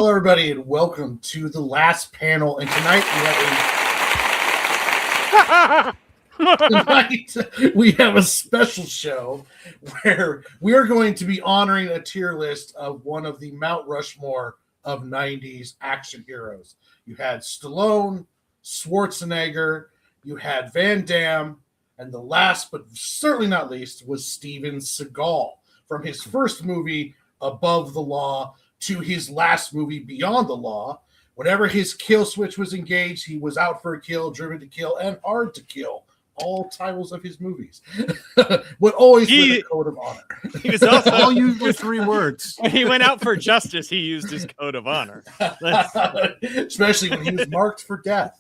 Hello, everybody, and welcome to the last panel. And tonight we have a special show where we are going to be honoring a tier list of one of the Mount Rushmore of 90s action heroes. You had Stallone, Schwarzenegger, you had Van Damme, and the last but certainly not least was Steven Seagal. From his first movie, Above the Law, to his last movie, Beyond the Law. Whenever his kill switch was engaged, he was out for a kill, driven to kill, and hard to kill. All titles of his movies. Would always with a code of honor. He was also all used with 3 words. When he went out for justice, he used his code of honor. Especially when he was marked for death.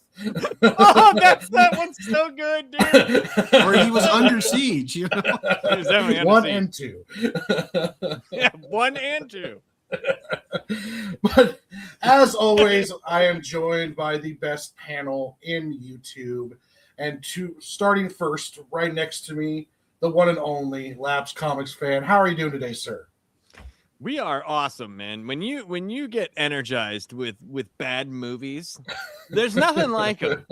Oh, that one's so good, dude. Or he was under siege, you know. He was definitely under 1 siege. and 2. Yeah, 1 and 2. But as always, I am joined by the best panel in YouTube. And starting first, right next to me, the one and only Labs Comics fan. How are you doing today, sir? We are awesome, man. When you get energized with bad movies, there's nothing like them.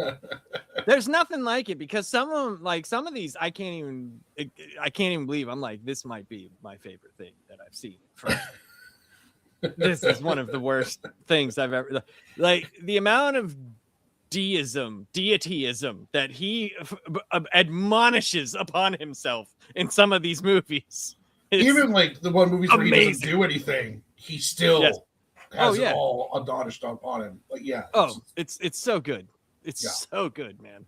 There's nothing like it, because some of these I can't even believe. I'm like, this might be my favorite thing that I've seen. This is one of the worst things I've ever, like, the amount of deityism that he admonishes upon himself in some of these movies. Even like the one movies where he amazing. doesn't do anything, he still has it all admonished upon him. But yeah. It's so good. It's so good, man.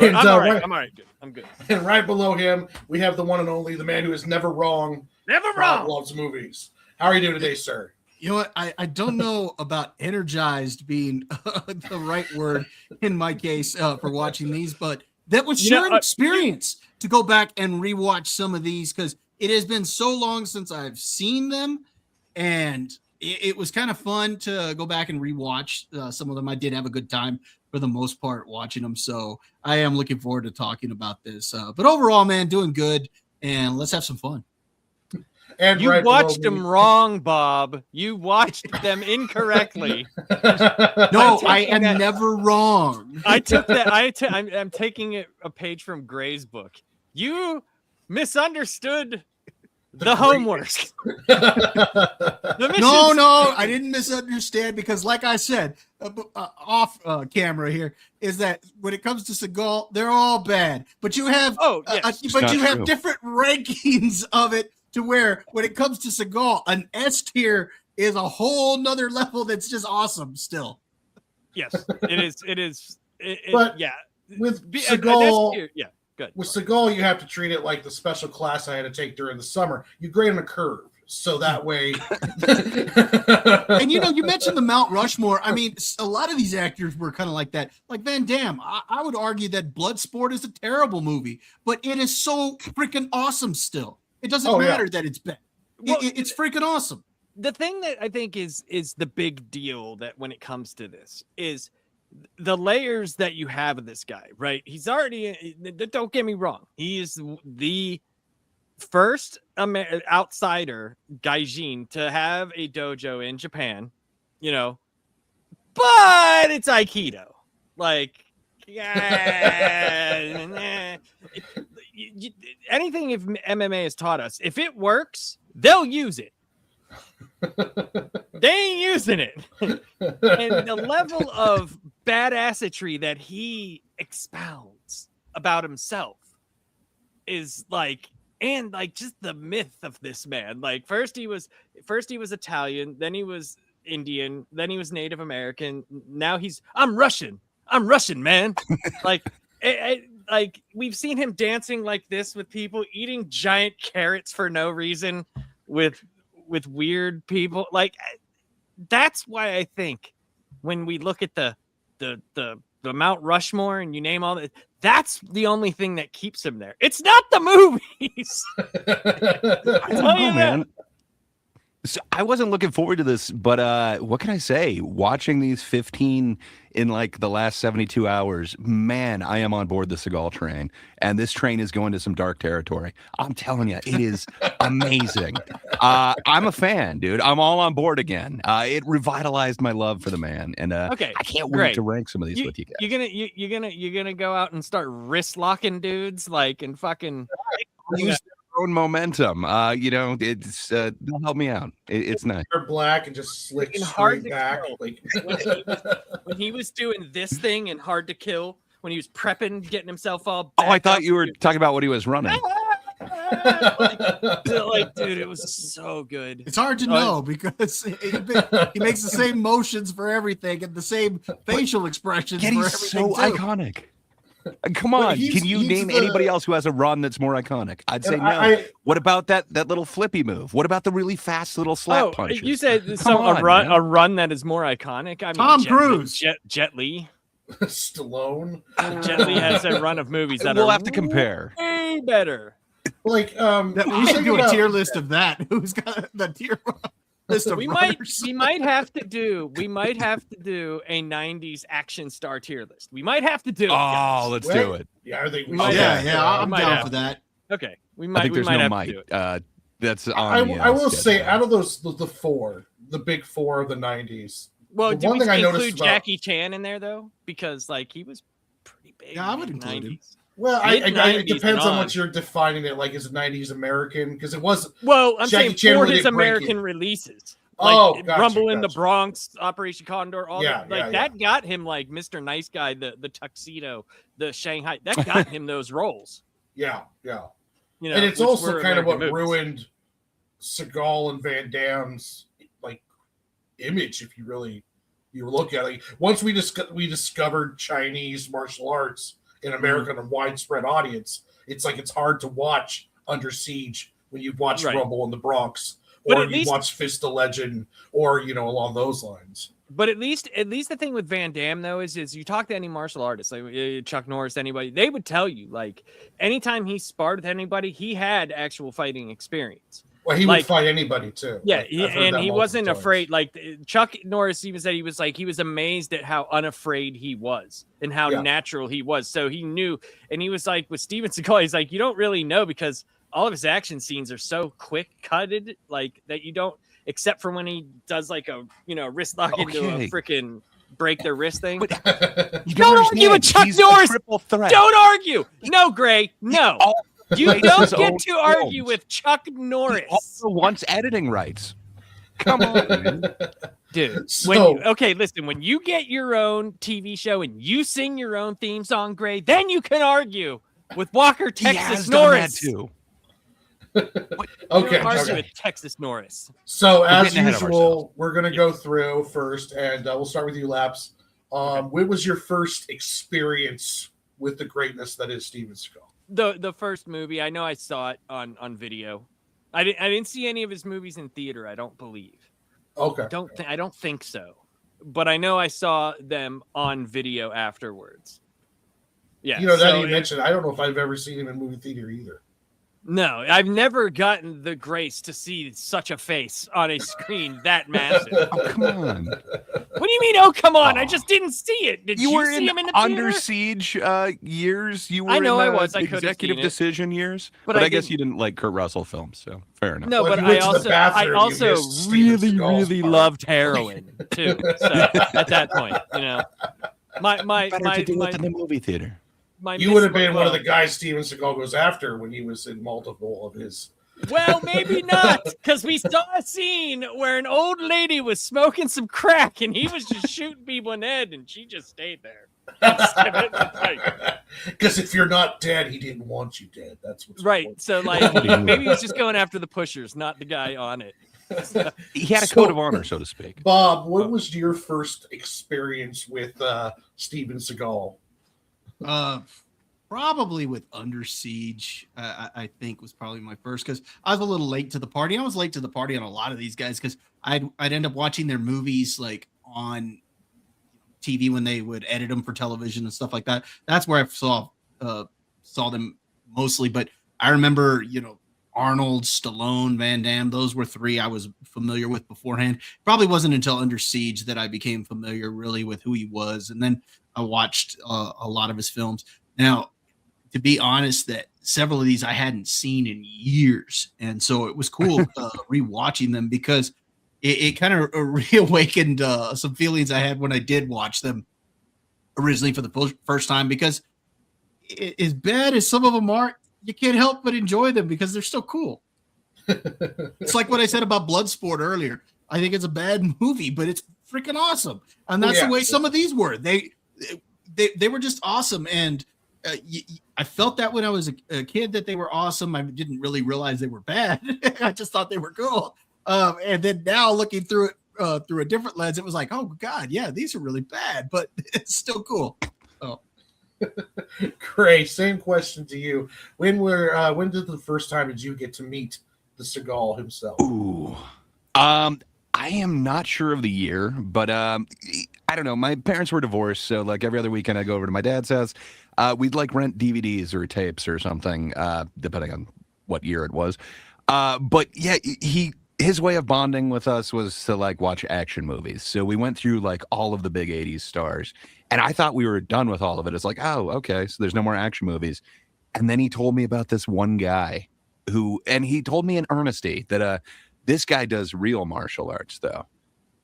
And, I'm all right. I'm all right. Good. I'm good. And right below him, we have the one and only, the man who is never wrong. Never wrong. Loves movies. How are you doing today, sir? You know what? I don't know about energized being the right word in my case for watching these, but that was sure an experience to go back and rewatch some of these, because it has been so long since I've seen them, and it was kind of fun to go back and rewatch some of them. I did have a good time for the most part watching them, so I am looking forward to talking about this. But overall, man, doing good, and let's have some fun. And you right watched them wrong, Bob. You watched them incorrectly. No, I am never wrong. I took that. I'm taking a page from Gray's book. You misunderstood the homework. No, I didn't misunderstand, because, like I said, off camera here, is that when it comes to Seagal, they're all bad. But you have, have different rankings of it, to where when it comes to Seagal, an S tier is a whole nother level that's just awesome still. Yes, it is. But with Seagal, good. With Seagal, you have to treat it like the special class I had to take during the summer. You grade on a curve, so that way. And you mentioned the Mount Rushmore. I mean, a lot of these actors were kind of like that. Like Van Damme, I would argue that Bloodsport is a terrible movie, but it is so freaking awesome still. It doesn't matter that it's bad. It's freaking awesome. The thing that I think is the big deal that when it comes to this is the layers that you have of this guy, right? He's already, don't get me wrong, he is the first outsider gaijin to have a dojo in Japan, but it's Aikido. Like, anything if MMA has taught us, if it works, they'll use it. They ain't using it. And the level of badassitry that he expounds about himself is like, and like just the myth of this man. Like first he was Italian, then he was Indian, then he was Native American. Now I'm Russian, man. Like like we've seen him dancing like this with people, eating giant carrots for no reason with weird people. Like that's why I think when we look at the Mount Rushmore and you name all that, that's the only thing that keeps him there. It's not the movies. I don't know, man. So I wasn't looking forward to this, but what can I say? Watching these 15 in like the last 72 hours, man, I am on board the Seagal train, and this train is going to some dark territory. I'm telling you, it is amazing. I'm a fan, dude. I'm all on board again. It revitalized my love for the man, and Okay, I can't great. wait to rank some of these with you guys. You're gonna go out and start wrist locking dudes like and fucking Use their own momentum. It's they'll help me out. It's nice. They're black and just slick Fucking hard straight to back. kill. Like when he was doing this thing and Hard to Kill, when he was prepping, getting himself all. Oh, I backed thought up, you were talking about what he was running. like, dude, it was so good. It's hard to know because he makes the same motions for everything and the same facial expressions. Yet for he's everything so too. iconic. Come on, can you name anybody else who has a run that's more iconic? I'd say no. What about that little flippy move? What about the really fast little slap punch? You said a run that is more iconic. I mean, Tom Cruise, Jet Li, Stallone. Jet Li has a run of movies that we'll are have to compare. way better. Like we should do a tier list of that. Who's got the tier list of we runners? might have to do a 90s action star tier list. We might have to do it. Oh, let's do it. Yeah, are they? I'm down for that. Okay, I think there's no have might. to do it. That's on I will schedule. say, out of those, the big four of the 90s. Well, the do one we thing I include noticed about- Jackie Chan in there though? Because like he was pretty big. Yeah, I would in the include him. 90s. Well, it Mid-90s depends on and what you're defining it like. Is it 90s American? Because it was. Well, I'm Jackie saying Chan for really his didn't break American it. releases. Like Gotcha, Rumble in the gotcha. Bronx, Operation Condor, all Yeah, that got him like Mr. Nice Guy, the tuxedo, the Shanghai. That got him those roles. Yeah. You know, And it's which also were kind of what American movies. ruined Seagal and Van Damme's like image. If you look at it, once we discovered Chinese martial arts in America in a widespread audience, it's like it's hard to watch Under Siege when you watch Right. Rumble in the Bronx, But or at you least- watch Fist of Legend, or along those lines. But at least the thing with Van Damme though is you talk to any martial artist like Chuck Norris, anybody, they would tell you like anytime he sparred with anybody, he had actual fighting experience. Well, he Like- would fight anybody too. Yeah, Like, I've heard and that he multiple wasn't times. afraid. Like Chuck Norris even said, he was amazed at how unafraid he was and how Yeah. natural he was. So he knew, and he was like with Steven Seagal, he's like, you don't really know because all of his action scenes are so quick cutted, like that you don't, except for when he does like a wrist lock into a Okay. freaking break their wrist thing. But you Don't argue with understand. Chuck He's a Norris. triple threat. Don't argue. No, Gray. No. You makes don't his get own to argue films. with Chuck He Norris. also wants editing rights. Come on, man. Dude, So- listen, when you get your own TV show and you sing your own theme song, Gray, then you can argue with Walker He Texas has done that Norris. too. You Okay. don't argue okay. with Texas Norris. So We're as getting ahead of usual, we're going to go through first, and we'll start with you, Laps. When was your first experience with the greatness that is Steven Seagal? The first movie, I know I saw it on video. I didn't see any of his movies in theater, I don't believe. Okay. I don't think so. But I know I saw them on video afterwards. Yeah. Now so you mentioned, I don't know if I've ever seen him in movie theater either. No, I've never gotten the grace to see such a face on a screen that massive. Oh, come on. What do you mean? Oh, come on! I just didn't see it. Did you, You were see in him in the Under theater? Siege years. You were I know in I the was. I could have executive seen it. decision years. But But I I guess didn't- you didn't like Kurt Russell films, so fair enough. No, Well, but if you went I to the also bathroom, you also missed Steven Seagal's really part. loved heroin too. So at that point, my Better to do it in the movie theater. You would have been one of the guys Steven Seagal goes after when he was in multiple of his. Well, maybe not, because we saw a scene where an old lady was smoking some crack and he was just shooting people in the head, and she just stayed there. Because if you're not dead, he didn't want you dead. That's what's Right. important. So, like, maybe he was just going after the pushers, not the guy on it. He had a So- code of honor, so to speak. Bob, what was your first experience with Steven Seagal? Probably with Under Siege, I think was probably my first, because I was a little late to the party. I was late to the party on a lot of these guys because I'd end up watching their movies like on TV when they would edit them for television and stuff like that. That's where I saw them mostly. But I remember, Arnold, Stallone, Van Damme. Those were three I was familiar with beforehand. Probably wasn't until Under Siege that I became familiar really with who he was. And then I watched a lot of his films. Now, to be honest, that several of these I hadn't seen in years. And so it was cool rewatching them because it kind of reawakened some feelings I had when I did watch them originally for the first time, because as bad as some of them are, you can't help but enjoy them because they're still cool. It's like what I said about Bloodsport earlier. I think it's a bad movie, but it's freaking awesome. And that's the way some of these were. They were just awesome. And I felt that when I was a kid that they were awesome. I didn't really realize they were bad. I just thought they were cool. And then now looking through it through a different lens, it was like, oh God, yeah, these are really bad, but it's still cool. Oh. Great. Same question to you. When did the first time did you get to meet the Seagal himself? Ooh. I am not sure of the year, but I don't know. My parents were divorced, so like every other weekend I go over to my dad's house. We'd like rent DVDs or tapes or something, depending on what year it was. But yeah, his way of bonding with us was to like watch action movies. So we went through like all of the big 80s stars, and I thought we were done with all of it. It's like, oh, okay, so there's no more action movies. And then he told me about this one guy and he told me in earnesty that this guy does real martial arts though.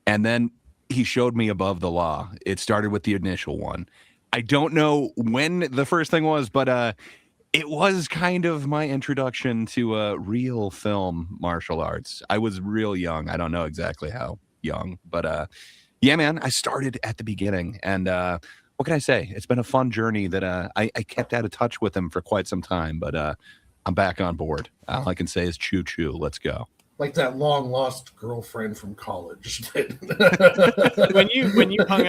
And then he showed me Above the Law. It started with the initial one. I don't know when the first thing was, but it was kind of my introduction to real film martial arts. I was real young. I don't know exactly how young, but yeah, man, I started at the beginning. And what can I say? It's been a fun journey that I kept out of touch with him for quite some time, but I'm back on board. All I can say is choo choo. Let's go. Like that long lost girlfriend from college. when you hung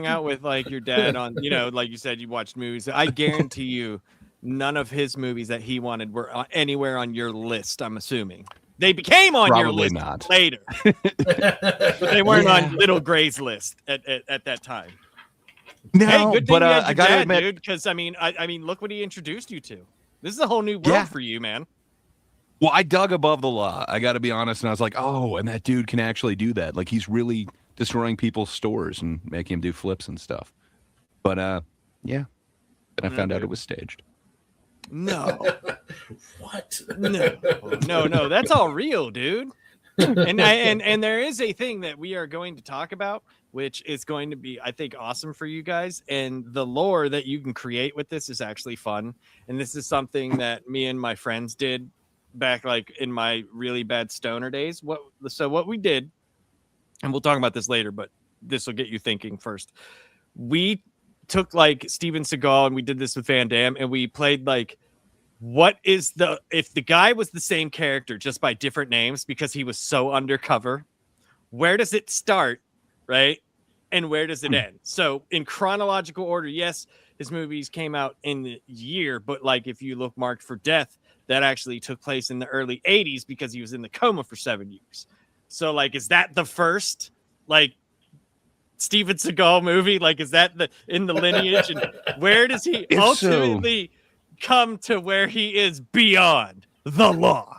out with like your dad on, like you said, you watched movies. I guarantee you, none of his movies that he wanted were anywhere on your list. I'm assuming they became on your list later, but they weren't on Little Gray's list at that time. No, hey, good thing but you had I your gotta dad, admit, dude. Because I mean, look what he introduced you to. This is a whole new world for you, man. Well, I dug Above the Law. I got to be honest, and I was like, oh, and that dude can actually do that. Like he's really destroying people's stores and making him do flips and stuff. But yeah, and I found out it was staged. No. What? No. That's all real, dude. And there is a thing that we are going to talk about, which is going to be, I think, awesome for you guys. And the lore that you can create with this is actually fun. And this is something that me and my friends did back like in my really bad stoner days. What we did, and we'll talk about this later, but this will get you thinking first. We took like Steven Seagal and we did this with Van Damme, and we played like, if the guy was the same character just by different names because he was so undercover, where does it start, right? And where does it end? So in chronological order, yes, his movies came out in the year, but like if you look Marked for Death, that actually took place in the early 80s because he was in the coma for 7 years. So like, is that the first like Steven Seagal movie? Like, is that in the lineage? And where does he ultimately come to where he is beyond the law?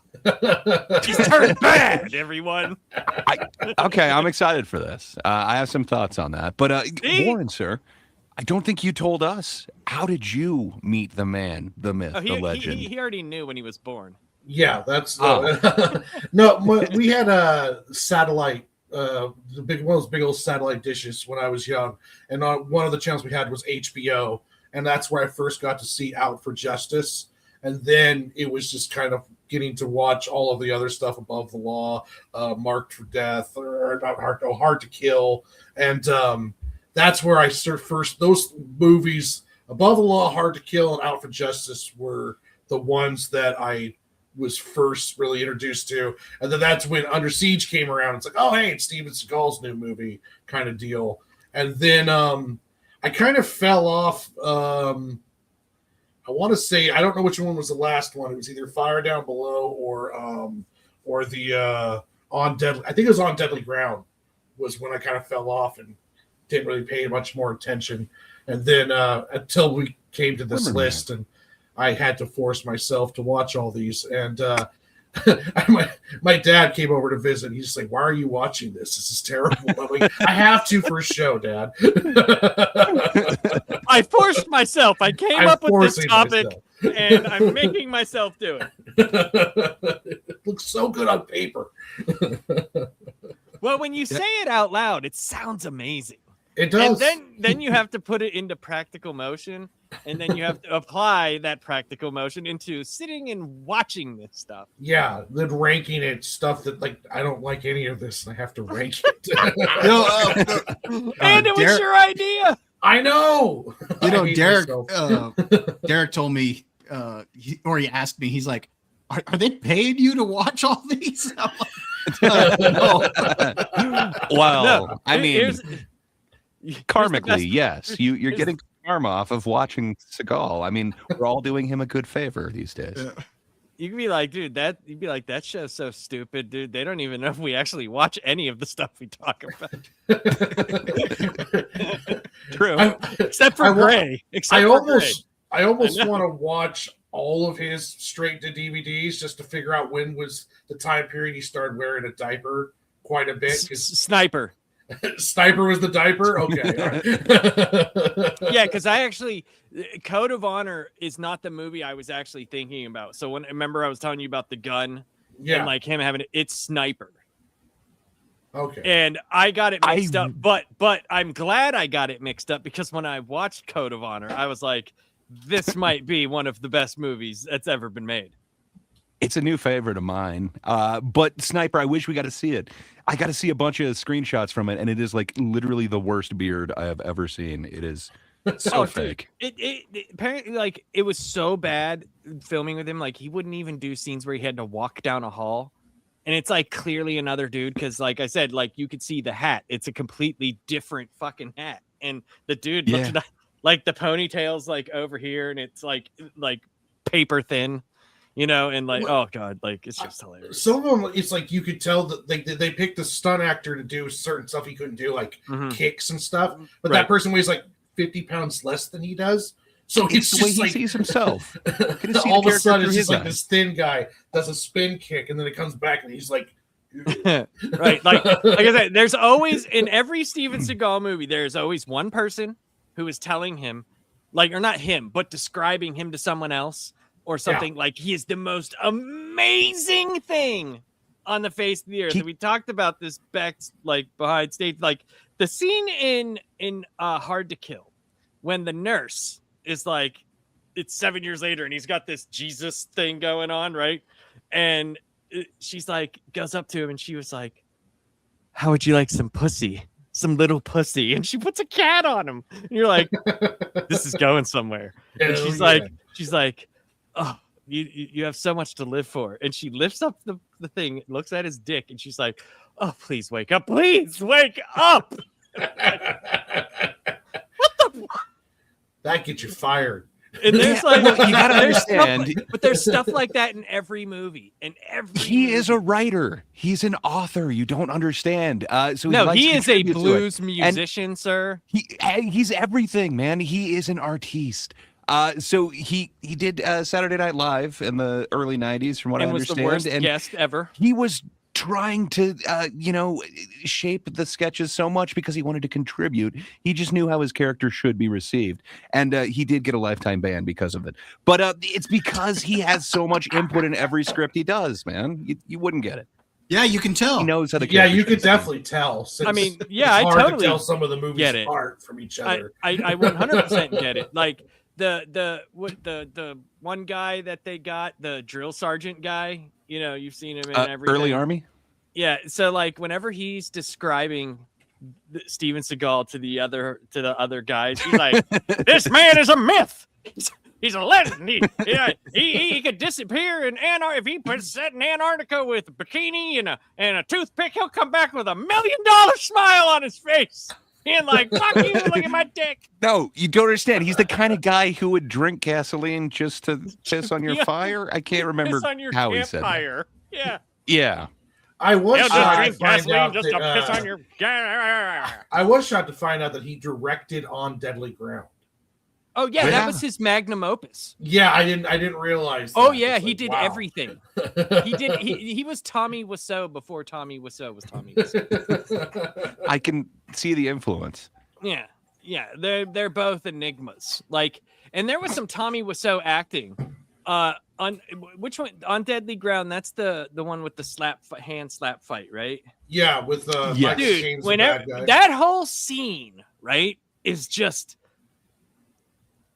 He's turned bad, everyone. Okay, I'm excited for this. I have some thoughts on that. But Warren, sir, I don't think you told us. How did you meet the man, the myth, the legend? He already knew when he was born. Yeah, that's no. We had a satellite, one of those big old satellite dishes when I was young, and one of the channels we had was HBO, and that's where I first got to see Out for Justice, and then it was just kind of getting to watch all of the other stuff, Above the Law, Marked for Death, or not Hard to Kill, and that's where I started first. Those movies, Above the Law, Hard to Kill, and Out for Justice, were the ones that I was first really introduced to. And then that's when Under Siege came around. It's like, oh, hey, it's Steven Seagal's new movie kind of deal. And then I kind of fell off. I want to say, I don't know which one was the last one. It was either Fire Down Below or the On Deadly. I think it was On Deadly Ground was when I kind of fell off and didn't really pay much more attention. And then until we came to this list, and I had to force myself to watch all these. And my dad came over to visit. He's just like, "Why are you watching this? This is terrible." I'm like, "I have to for a show, Dad." I forced myself. I came up with this topic, and I'm making myself do it. It looks so good on paper. Well, when you say it out loud, it sounds amazing. It does. And then you have to put it into practical motion, and then you have to apply that practical motion into sitting and watching this stuff. Yeah, then ranking it, stuff that like I don't like any of this, and I have to rank it. And it was your idea. I know. You know, I hate Derek. myself. Derek told me, he asked me. He's like, "Are they paying you to watch all these?" I'm like, no. Well, No, I mean, here's the karmically, best- yes, you're here's- getting karma off of watching Seagal. I mean, we're all doing him a good favor these days. You could be like, dude, you'd be like, that show's so stupid, dude. They don't even know if we actually watch any of the stuff we talk about. True. Except for Gray. I Gray. almost want to watch all of his straight to DVDs just to figure out when was the time period he started wearing a diaper quite a bit. Sniper. Sniper was the diaper. Okay. Yeah, because I actually, Code of Honor is not the movie I was actually thinking about. So remember I was telling you about the gun and like him having it's Sniper. Okay. And I got it mixed up, but I'm glad I got it mixed up because when I watched Code of Honor, I was like, this might be one of the best movies that's ever been made. It's a new favorite of mine. But Sniper, I wish we got to see it. I got to see a bunch of screenshots from it, and it is like literally the worst beard I have ever seen. It is so fake. Dude, it apparently like it was so bad filming with him, like he wouldn't even do scenes where he had to walk down a hall. And it's like clearly another dude because, like I said, like you could see the hat. It's a completely different fucking hat. And the dude looked at like the ponytail's like over here, and it's like paper thin. You know, and like, oh god, like it's just hilarious. Some of them, it's like you could tell that they picked a stunt actor to do certain stuff he couldn't do, like kicks and stuff. But that person weighs like 50 pounds less than he does, so it's the way just he like sees himself. all of a sudden, it's just like this thin guy does a spin kick, and then it comes back, and he's like, right, like I said, there's always in every Steven Seagal movie, there's always one person who is telling him, like, or not him, but describing him to someone else. Or something like he is the most amazing thing on the face of the earth. And we talked about this back, like behind stage, like the scene in Hard to Kill, when the nurse is like, it's 7 years later, and he's got this Jesus thing going on, right? And she's like, goes up to him, and she was like, "How would you like some pussy? Some little pussy?" And she puts a cat on him. And you're like, this is going somewhere. And she's like, "Oh, you have so much to live for." And she lifts up the thing, looks at his dick, and she's like, "Oh, please wake up. Please wake up." What the? That gets you fired. And there's like, you gotta understand. But there's stuff like that in every movie. He is a writer. He's an author. You don't understand. So he is a blues musician, sir. He's everything, man. He is an artiste. So he did Saturday Night Live in the early 90s, from what I understand. Was the worst guest ever. He was trying to, shape the sketches so much because he wanted to contribute. He just knew how his character should be received. And he did get a lifetime ban because of it. But it's because he has so much input in every script he does, man. You wouldn't get it. Yeah, you can tell. He knows how the Yeah, you could definitely tell. I mean, it's hard totally to tell some of the movies get it. apart from each other. I 100% get it. Like the one guy that they got, the drill sergeant guy, you know, you've seen him in everything. Early Army? Yeah, so like whenever he's describing Steven Seagal to the other guys, he's like, "This man is a myth. He's a legend. He could disappear in Antarctica. If he puts set in Antarctica with a bikini and a toothpick, he'll come back with $1 million smile on his face." And like, "Fuck you, look at my dick." No, you don't understand. He's the kind of guy who would drink gasoline just to piss on your fire. I can't remember how he said that. Yeah. Yeah. I was shocked to find out just to piss on that, your. I was shocked to find out that he directed On Deadly Ground. Oh yeah, Yeah. that was his magnum opus. Yeah, I didn't realize. Oh that. yeah, It's he like, did wow. everything. He was Tommy Wiseau before Tommy Wiseau was Tommy Wiseau. I can see the influence. Yeah, they're both enigmas. Like, and there was some Tommy Wiseau acting. On which one? On Deadly Ground. That's the one with the hand slap fight, right? Yeah, with Yeah. Michael Dude, Caine's the whenever bad guy. that whole scene, right, is just.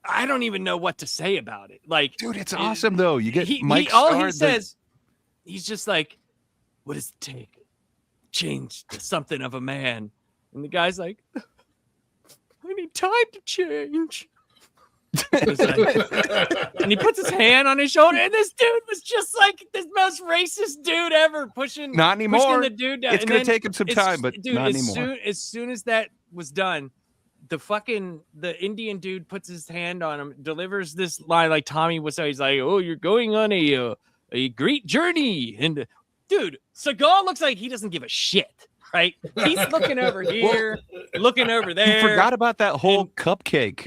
I don't even know what to say about it. Like, Dude, it's awesome though. You get Mike all Starr, he says, he's just like, "What does it take? Change to something of a man." And the guy's like, "I need time to change." It's like- and he puts his hand on his shoulder, and this dude was just like the most racist dude ever, pushing Not anymore. pushing the dude down. It's And gonna then take him some time, but dude, not as anymore. as soon as that was done, the Indian dude puts his hand on him, delivers this line like Tommy was. He's like, "Oh, you're going on a great journey," and dude, Seagal looks like he doesn't give a shit. Right? He's looking over here, looking over there. You forgot about that whole cupcake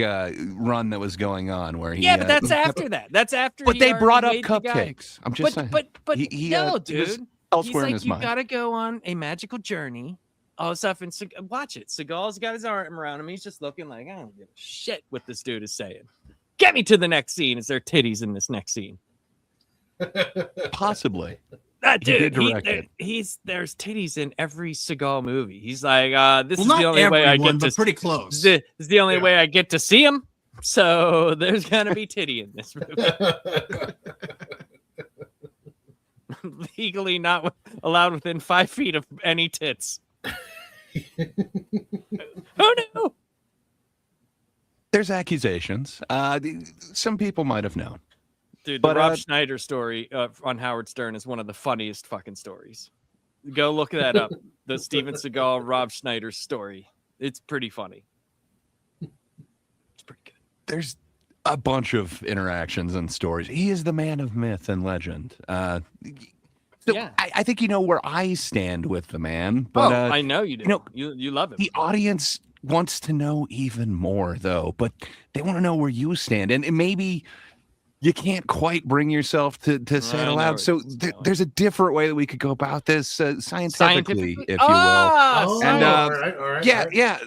run that was going on where he. Yeah, but that's after that. That's after. But he they already brought up made the guy. cupcakes. I'm just saying. But he, no, it was dude. elsewhere He's in like, his you mind. gotta go on a magical journey. All this stuff, and watch it. Seagal's got his arm around him. He's just looking like, I don't give a shit what this dude is saying. Get me to the next scene. Is there titties in this next scene? Possibly. That He did dude, direct it. there's titties in every Seagal movie. He's like, this is not the only way I everyone, get but to pretty close. This is the only Yeah. way I get to see him. So there's gonna be titty in this movie. Legally not allowed within 5 feet of any tits. Oh no! There's accusations. Some people might have known. Dude, But, the Rob Schneider story on Howard Stern is one of the funniest fucking stories. Go look that up. The Steven Seagal Rob Schneider story. It's pretty funny. It's pretty good. There's a bunch of interactions and stories. He is the man of myth and legend. So Yeah. I think you know where I stand with the man. But I know you do. you know, You love him. the audience wants to know even more, though. But they want to know where you stand, and maybe you can't quite bring yourself to say it I know aloud. where So this is going. there's a different way that we could go about this scientifically, if you will. Ah, Oh, And, all right. Yeah, yeah.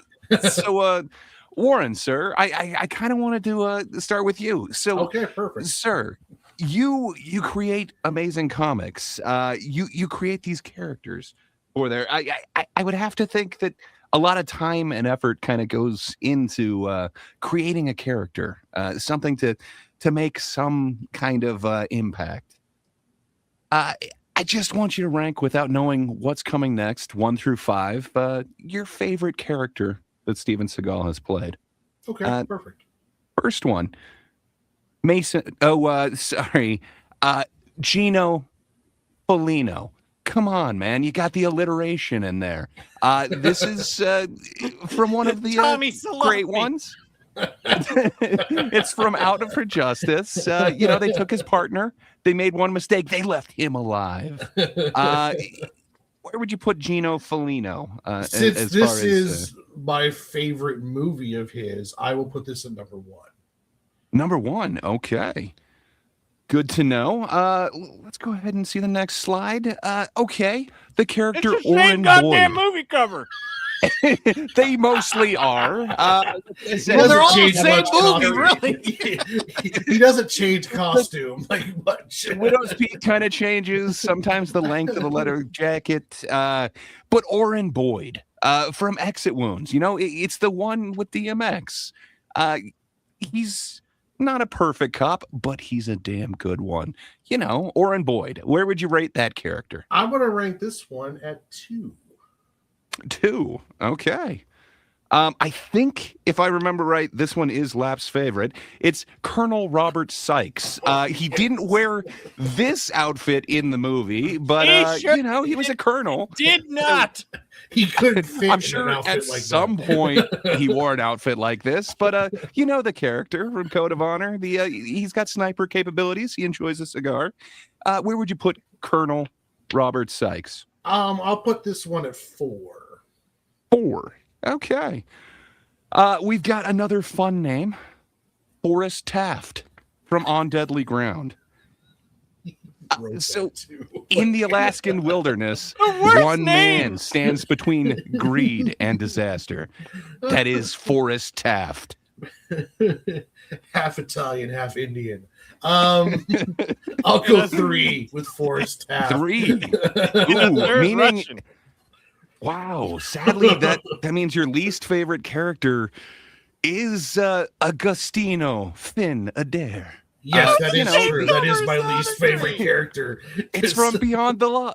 So, Warren, sir, I kind of wanted to start with you. So, Okay, perfect. sir, you create amazing comics. You create these characters for there. I would have to think that a lot of time and effort kind of goes into creating a character, something to make some kind of impact. I just want you to rank, without knowing what's coming next, 1 through 5, your favorite character that Steven Seagal has played. Okay, perfect. First one, Mason. Gino Polino. Come on, man. You got the alliteration in there. This is from one of the Tommy Salami. great ones. It's from Out of for Justice. They took his partner. They made one mistake. They left him alive. Where would you put Gino Felino? Since as this far as, is my favorite movie of his, I will put this at number 1. number 1. Okay. Good to know. Let's go ahead and see the next slide. Okay. The character It's the same Oren goddamn Boyd. movie cover. They mostly are. Well, they're all the same movie, really. He doesn't change costume like much. Widow's Peak kind of changes sometimes the length of the leather jacket. But Oren Boyd from Exit Wounds, it's the one with the MX. He's not a perfect cop, but he's a damn good one. Oren Boyd. Where would you rate that character? I'm going to rank this one at 2. 2. Okay. I think, if I remember right, this one is Lap's favorite. It's Colonel Robert Sykes. He didn't wear this outfit in the movie, but he was a colonel. Did not. He couldn't fit I'm in sure an outfit at like some that. point he wore an outfit like this, but the character from Code of Honor. He's got sniper capabilities. He enjoys a cigar. Where would you put Colonel Robert Sykes? I'll put this one at 4. 4. Okay. We've got another fun name. Forrest Taft from On Deadly Ground. So, in the Alaskan wilderness, one man stands between greed and disaster. That is Forrest Taft. Half Italian, half Indian. I'll go 3 with Forrest Taft. 3. Ooh, meaning, wow. Sadly, that means your least favorite character is Agostino Finn Adair. Yes, that is true. That is my least favorite character. It's from Beyond the Law.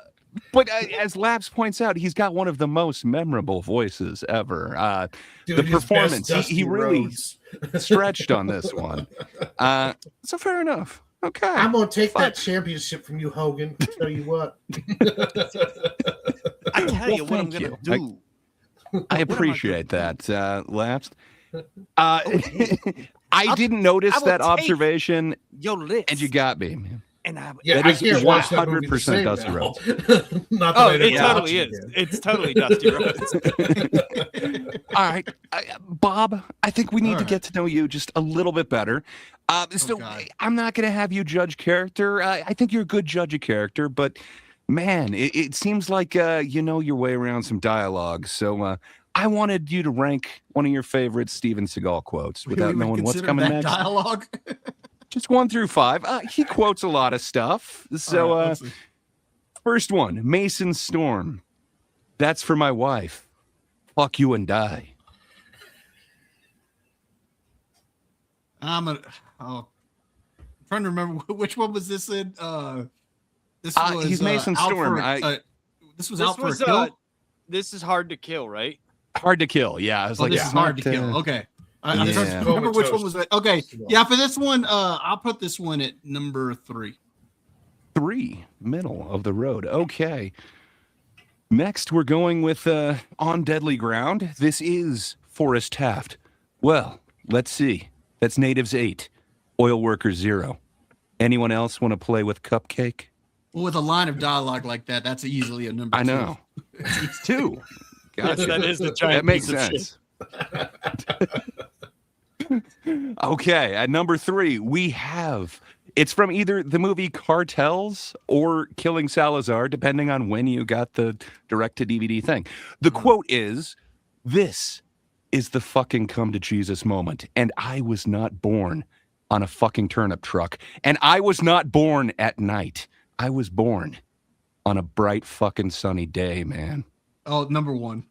But as Labs points out, he's got one of the most memorable voices ever. Dude, the performance, he really Rhodes. stretched on this one. So fair enough. Okay. I'm going to take that championship from you, Hogan. I'll tell you what. I tell you what I'm going to do. I appreciate that, Labs. I didn't notice that observation, and you got me, man. And that is 100% Dusty Rhodes. Not that it totally is. Again. It's totally Dusty Rhodes. All right, Bob, I think we need to get to know you just a little bit better. I'm not going to have you judge character. I think you're a good judge of character, but man, it seems like you know your way around some dialogue. So I wanted you to rank one of your favorite Steven Seagal quotes without knowing what's coming next. Dialogue? Just 1 through 5. He quotes a lot of stuff. So, first one, Mason Storm. That's for my wife. Fuck you and die. I'm trying to remember which one was this in. This was he's Mason Storm. This was out for a kill. This is Hard to Kill, right? Hard to Kill. Yeah, I was like, this is Hard to Kill. Okay. I remember which one was that. Okay. Yeah, for this one, I'll put this one at number 3. 3, middle of the road. Okay. Next, we're going with On Deadly Ground. This is Forrest Taft. Well, let's see. That's Natives 8, Oil Workers 0. Anyone else want to play with Cupcake? Well, with a line of dialogue like that, that's easily a number 2. I know. It's 2. Gotcha. That is the giant. That makes sense. Okay, at number 3, we have, it's from either the movie Cartels or Killing Salazar, depending on when you got the direct-to-DVD thing. The quote is, "This is the fucking come to Jesus moment, and I was not born on a fucking turnip truck, and I was not born at night. I was born on a bright fucking sunny day, man." Oh, number 1.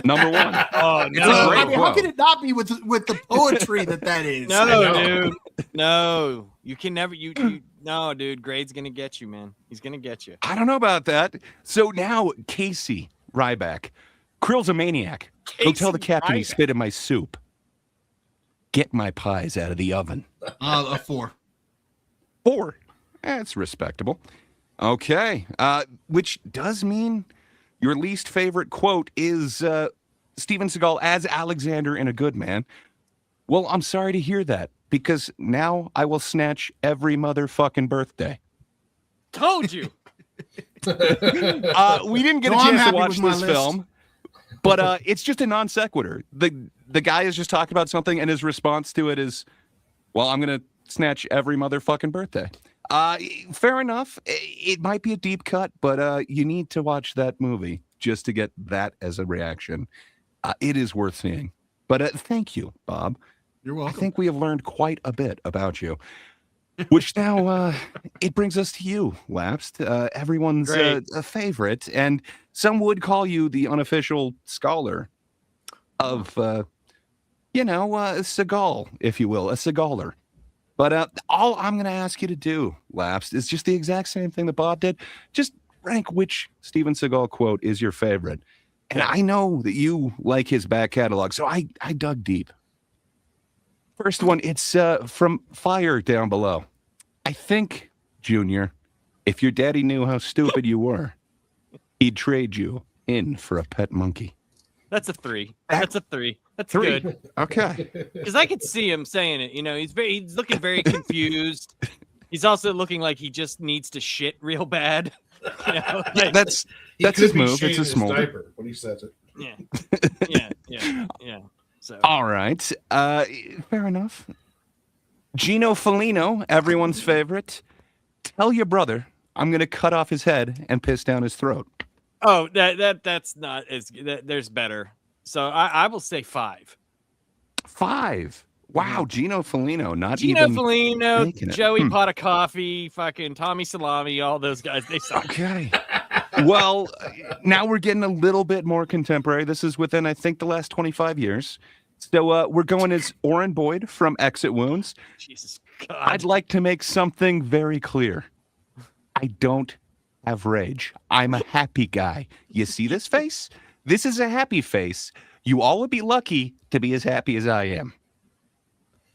Number 1. Oh, no. I mean, how can it not be with the poetry that is? No, dude. No. You can never, no, dude. Grade's going to get you, man. He's going to get you. I don't know about that. So now, Casey Ryback, Krill's a maniac. Go tell the captain he spit in my soup. Get my pies out of the oven. A 4. 4. That's respectable. Okay. Which does mean your least favorite quote is Steven Seagal as Alexander in A Good Man. Well, I'm sorry to hear that, because now I will snatch every motherfucking birthday. Told you. We didn't get a chance to watch this film, but it's just a non sequitur. The guy is just talking about something, and his response to it is, well, I'm going to snatch every motherfucking birthday. Fair enough. It might be a deep cut, but you need to watch that movie just to get that as a reaction. It is worth seeing. But thank you, Bob. You're welcome. I think we have learned quite a bit about you. Which now it brings us to you, Lapsed. Everyone's a favorite, and some would call you the unofficial scholar of, Seagal, if you will, a Seagaler. But all I'm going to ask you to do, Lapsed, is just the exact same thing that Bob did. Just rank which Steven Seagal quote is your favorite. And I know that you like his back catalog, so I dug deep. First one, it's from Fire Down Below. I think, Junior, if your daddy knew how stupid you were, he'd trade you in for a pet monkey. That's a 3. That's a 3. That's 3. Good. Okay. Because I could see him saying it. He's looking very confused. He's also looking like he just needs to shit real bad. That's his move. It's a small diaper when he says it. Yeah. So all right. Fair enough. Gino Felino, everyone's favorite. Tell your brother I'm going to cut off his head and piss down his throat. Oh, that's not as there's better. So I will say 5. 5. Wow, Gino Felino, not Gino even Felino, making it. Joey Pot of Coffee, fucking Tommy Salami, all those guys, they suck. Okay. Well, now we're getting a little bit more contemporary. This is within, I think, the last 25 years. So we're going as Orrin Boyd from Exit Wounds. Jesus God. I'd like to make something very clear. I don't have rage. I'm a happy guy. You see this face? This is a happy face. You all would be lucky to be as happy as I am.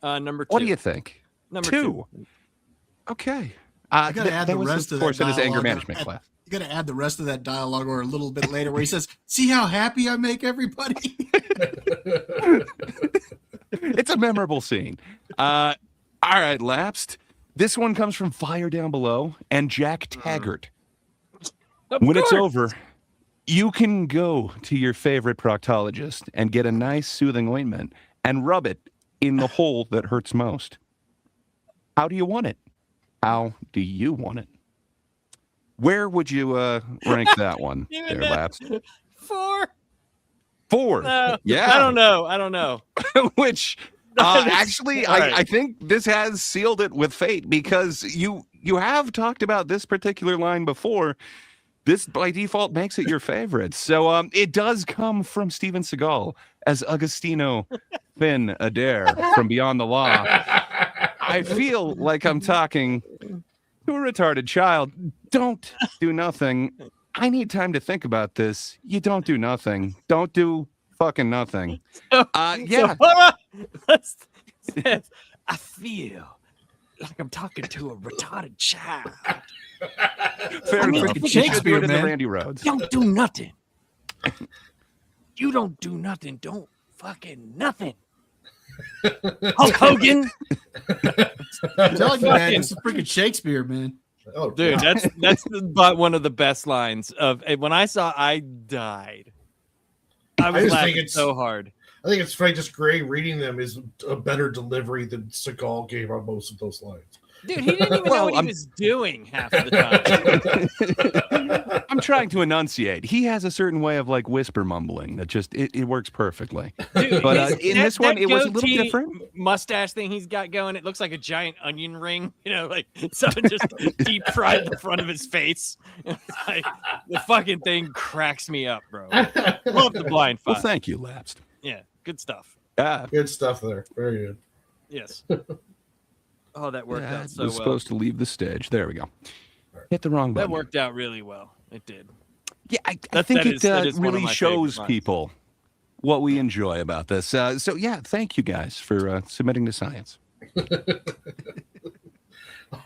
Number 2. What do you think? Number 2. Okay. I gotta add the rest of that. Of course, in his anger dialogue management class. You gotta add the rest of that dialogue, or a little bit later, where he says, "See how happy I make everybody." It's a memorable scene. All right, Lapsed. This one comes from Fire Down Below and Jack Taggart. When it's over, you can go to your favorite proctologist and get a nice soothing ointment and rub it in the hole that hurts most. How do you want it? How do you want it? Where would you rank that one there, Lapsed? 4. 4. Yeah. I don't know. Which actually, right. I think this has sealed it with fate, because you have talked about this particular line before. This by default makes it your favorite. So it does come from Steven Seagal as Agostino Finn Adair from Beyond the Law. I feel like I'm talking to a retarded child. Don't do nothing. I need time to think about this. You don't do nothing. Don't do fucking nothing. Yeah. I feel like I'm talking to a retarded child. Fair I mean, enough. You should Shakespeare, do it in the man. Randy Rhodes. Don't do nothing. You don't do nothing. Don't fucking nothing. Hulk Hogan. I'm telling you, man, this is freaking Shakespeare, man. Oh, Dude, God. that's but one of the best lines of when I saw I died. I was just think laughing it's- so hard. I think it's funny. Just Gray reading them is a better delivery than Seagal gave on most of those lines. Dude, he didn't even know what he was doing half of the time. I'm trying to enunciate. He has a certain way of like whisper mumbling that just it works perfectly. Dude, But in this one, it was a little goatee different. Mustache thing he's got going, it looks like a giant onion ring. You know, like someone just deep fried the front of his face. Like, the fucking thing cracks me up, bro. Love the blind Well, fight. thank you, Lapsed. Yeah, good stuff. Yeah, Good stuff there. Very good. Yes. Oh, that worked out so was well. supposed to leave the stage. There we go. Hit the wrong That button. worked out really well. It did. Yeah, I That think is one of really my shows favorite lines. people what we enjoy about this. So yeah, thank you guys for submitting to science.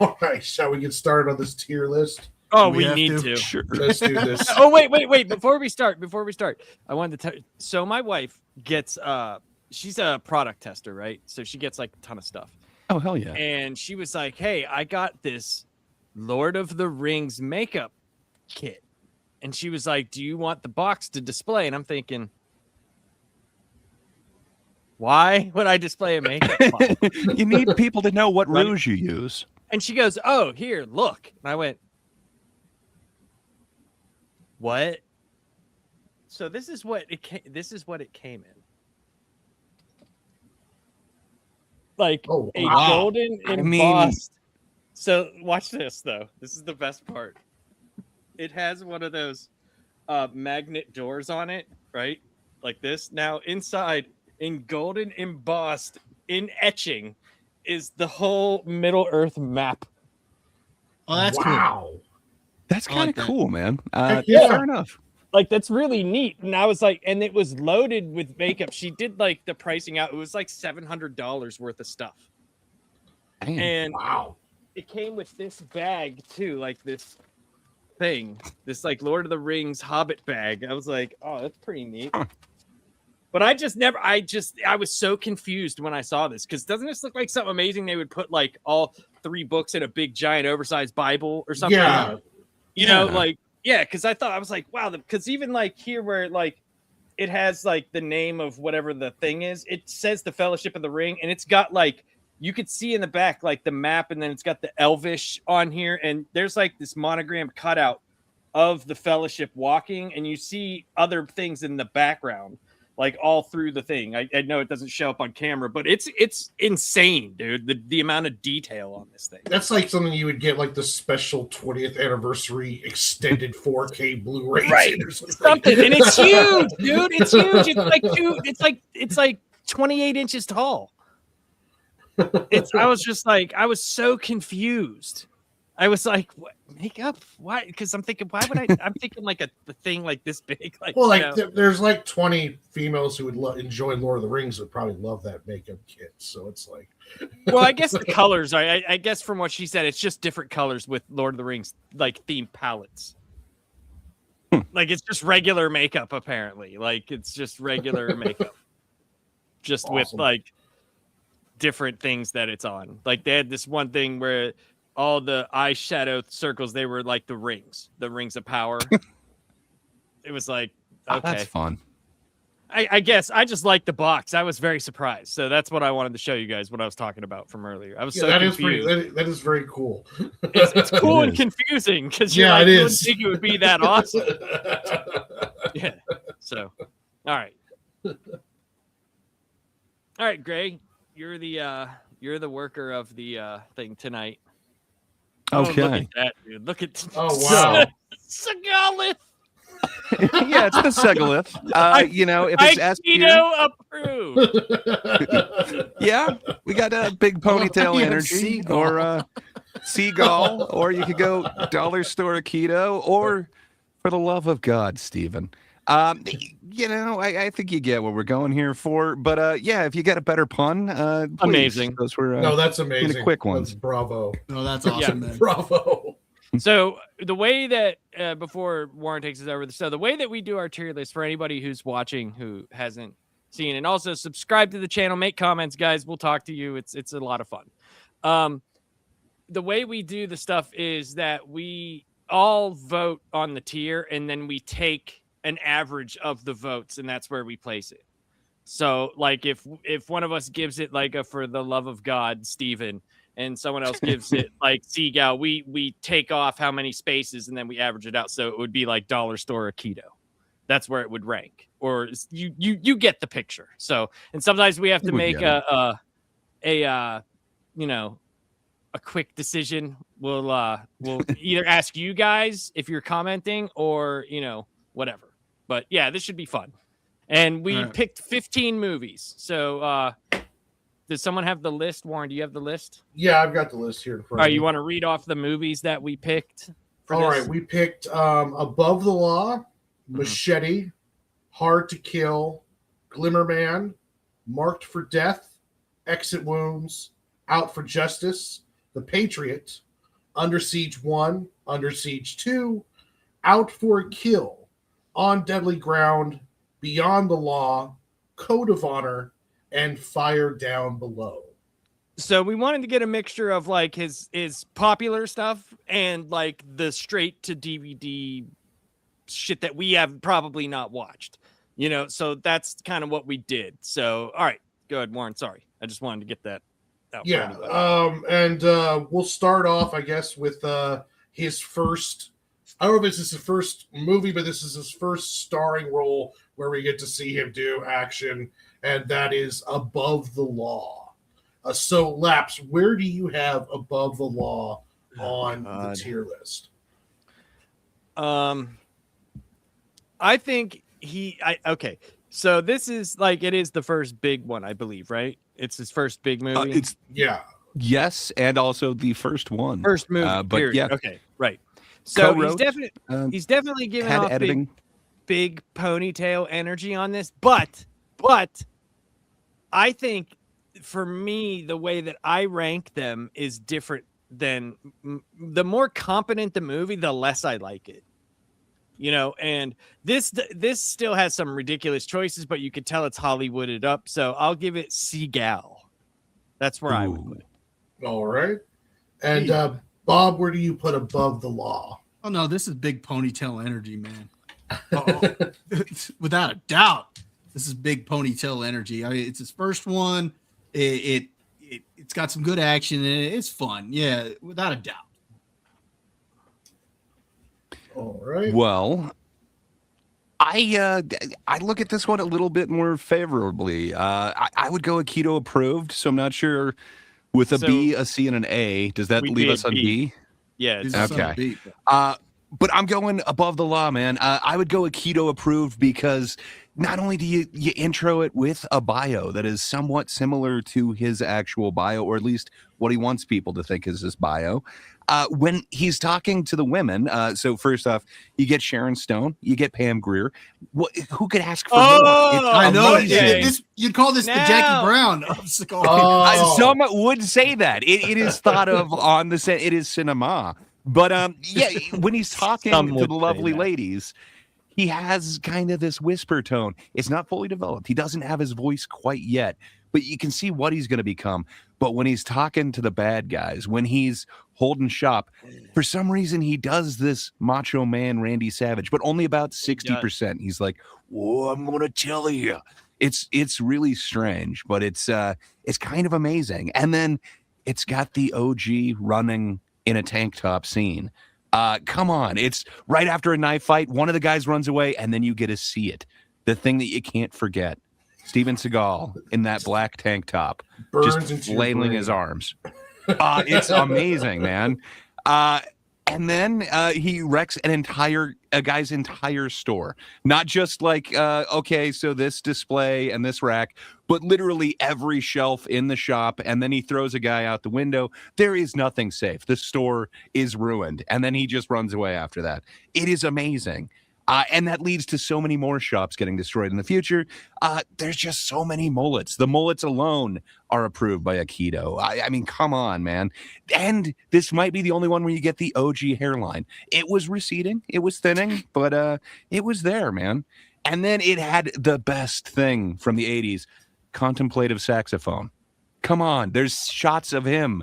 All right, shall we get started on this tier list? Oh, We we have need to. to. Sure. Let's do this. Oh, wait. Before we start, I wanted to tell you. So my wife gets she's a product tester, right? So she gets like a ton of stuff. Oh hell yeah! And she was like, "Hey, I got this Lord of the Rings makeup kit." And she was like, "Do you want the box to display?" And I'm thinking, why would I display a makeup box? You need people to know what Right. rouge you use. And she goes, "Oh, here, look." And I went, "What?" So this is what it came in. Like Oh, a wow. golden embossed. So watch this though. This is the best part. It has one of those magnet doors on it, right? Like this. Now inside, in golden embossed, in etching, is the whole Middle Earth map. Oh, that's cool. wow. That's I kind like of that. cool, man. yeah. Fair enough. Like that's really neat. And I was like, and it was loaded with makeup. She did like the pricing out. It was like $700 worth of stuff. Damn. And Wow. it came with this bag too, like this thing, this like Lord of the Rings Hobbit bag. I was like, oh, that's pretty neat. Huh. But I was so confused when I saw this, because doesn't this look like something amazing? They would put like all 3 books in a big giant oversized Bible or something. Yeah. You know, Yeah. like, yeah, because I was like, wow, because even like here where like it has like the name of whatever the thing is, it says the Fellowship of the Ring, and it's got like you could see in the back like the map, and then it's got the Elvish on here, and there's like this monogram cutout of the Fellowship walking, and you see other things in the background, like all through the thing. I know it doesn't show up on camera, but it's insane, dude. The amount of detail on this thing. That's like something you would get like the special 20th anniversary extended 4K Blu-ray, right? Or something, and it's huge, dude. It's huge. It's like 28 inches tall. I was so confused. I was like, what makeup? Why? Because I'm thinking, why would I? I'm thinking like the thing like this big. Like, well, like there's like 20 females who would enjoy Lord of the Rings would probably love that makeup kit. So it's like, well, I guess the colors. I guess from what she said, it's just different colors with Lord of the Rings like themed palettes. Like it's just regular makeup, apparently. Like it's just regular makeup, just awesome. With like different things that it's on. Like they had this one thing where all the eyeshadow circles, they were like the rings of power. It was like, okay, that's fun. I guess I just like the box. I was very surprised. So that's what I wanted to show you guys, what I was talking about from earlier. I was so confused. That is very cool. It's cool and confusing because you wouldn't think it would be that awesome. Yeah. So, all right, Gray, you're the worker of the thing tonight. Okay. Oh, look at that, dude. Look at wow. Seagal. Yeah, it's the Segalith. If it's Aikido approved. Yeah, we got a big ponytail energy, or Seagal, or you could go dollar store Aikido, or for the love of God, Steven. I think you get what we're going here for. But if you get a better pun, please. Amazing. Those were no, that's amazing. Quick ones. That's bravo. No, that's awesome, man. Bravo. So the way that before Warren takes us over, so the way that we do our tier list for anybody who's watching who hasn't seen, and also subscribe to the channel, make comments, guys. We'll talk to you. It's a lot of fun. The way we do the stuff is that we all vote on the tier, and then we take an average of the votes, and that's where we place it. So like if one of us gives it like a for the love of God, Steven, and someone else gives it like Seagal, we take off how many spaces and then we average it out. So it would be like dollar store Aikido. That's where it would rank. Or you get the picture. So, and sometimes we have to make a quick decision. We'll either ask you guys if you're commenting or, whatever. But yeah, this should be fun. And we picked 15 movies. So, does someone have the list? Warren, do you have the list? Yeah, I've got the list here in front of me. You want to read off the movies that we picked? All right, we picked Above the Law, Machete, Hard to Kill, Glimmerman, Marked for Death, Exit Wounds, Out for Justice, The Patriot, Under Siege 1, Under Siege 2, Out for a Kill, On Deadly Ground, Beyond the Law, Code of Honor, and Fire Down Below. So we wanted to get a mixture of like his popular stuff and like the straight to DVD shit that we have probably not watched, so that's kind of what we did. So, all right, go ahead, Warren. Sorry. I just wanted to get that out. Yeah. We'll start off, I guess, with his first, I don't know if this is his first movie, but this is his first starring role where we get to see him do action. And that is Above the Law. So, Laps, where do you have Above the Law on the tier list? I think okay. So this is like, it is the first big one, I believe, right? It's his first big movie. Yes, and also the first one. First movie. But period. yeah. Okay, right. So Co-wrote, he's definitely giving off editing. big ponytail energy on this, but I think for me, the way that I rank them is different than the more competent the movie, the less I like it. And this still has some ridiculous choices, but you could tell it's Hollywooded up. So I'll give it Seagal. That's where I would put it. All right. And Bob, where do you put Above the Law? Oh no, this is big ponytail energy, man. Without a doubt. This is big ponytail energy. I mean, it's his first one. It It's got some good action and it's fun. Yeah, without a doubt. All right. Well, I look at this one a little bit more favorably. I would go Aikido approved, so I'm not sure with a So, B, a C, and an A. Does that we'd leave be us at on B. B? Yeah, He's it's a son of a Okay. beat. But I'm going above the law, man. I would go Aikido approved because not only do you intro it with a bio that is somewhat similar to his actual bio, or at least what he wants people to think is his bio. When he's talking to the women, so first off, you get Sharon Stone, you get Pam Grier. Who could ask for more? It's I know. okay. You'd call this the Jackie Now- Brown of Seagal. Oh. Some would say that it is thought of on the set. It is cinema, but yeah, when he's talking Some to would the say lovely that. ladies, he has kind of this whisper tone. It's not fully developed. He doesn't have his voice quite yet, but you can see what he's going to become. But when he's talking to the bad guys, when he's holding shop, for some reason he does this macho man Randy Savage, but only about 60%. He's like, "Oh, I'm going to tell you." It's really strange, but it's kind of amazing. And then it's got the OG running in a tank top scene. Come on, it's right after a knife fight. One of the guys runs away, and then you get to see it. The thing that you can't forget. Steven Seagal in that black tank top, Burns just into your flailing brain. his arms. It's amazing, man. And then he wrecks a guy's entire store. Not just like, okay, so this display and this rack, but literally every shelf in the shop. And then he throws a guy out the window. There is nothing safe. The store is ruined. And then he just runs away after that. It is amazing. And that leads to so many more shops getting destroyed in the future. There's just so many mullets. The mullets alone are approved by Aikido. I mean, come on, man. And this might be the only one where you get the OG hairline. It was receding, it was thinning, but it was there, man. And then it had the best thing from the 80s, contemplative saxophone. Come on, there's shots of him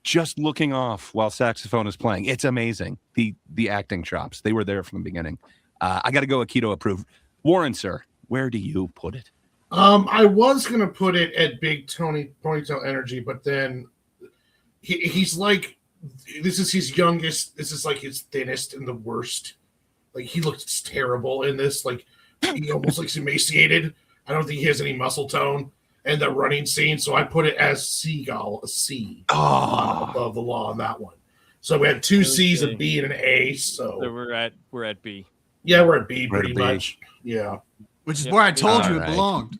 just looking off while saxophone is playing. It's amazing. The acting chops, they were there from the beginning. I got to go Aikido approved. Warren, sir, where do you put it? I was gonna put it at Big Tony Ponytail Energy, but then he's like, this is his youngest. This is like his thinnest and the worst. Like he looks terrible in this. Like he almost looks emaciated. I don't think he has any muscle tone. And the running scene, so I put it as Seagal, a C, above the law on that one. So we had two C's, a B, and an A. So we're at B. Yeah, we're at B We're at pretty B. much. Yeah. Which is where I told you All it right. belonged.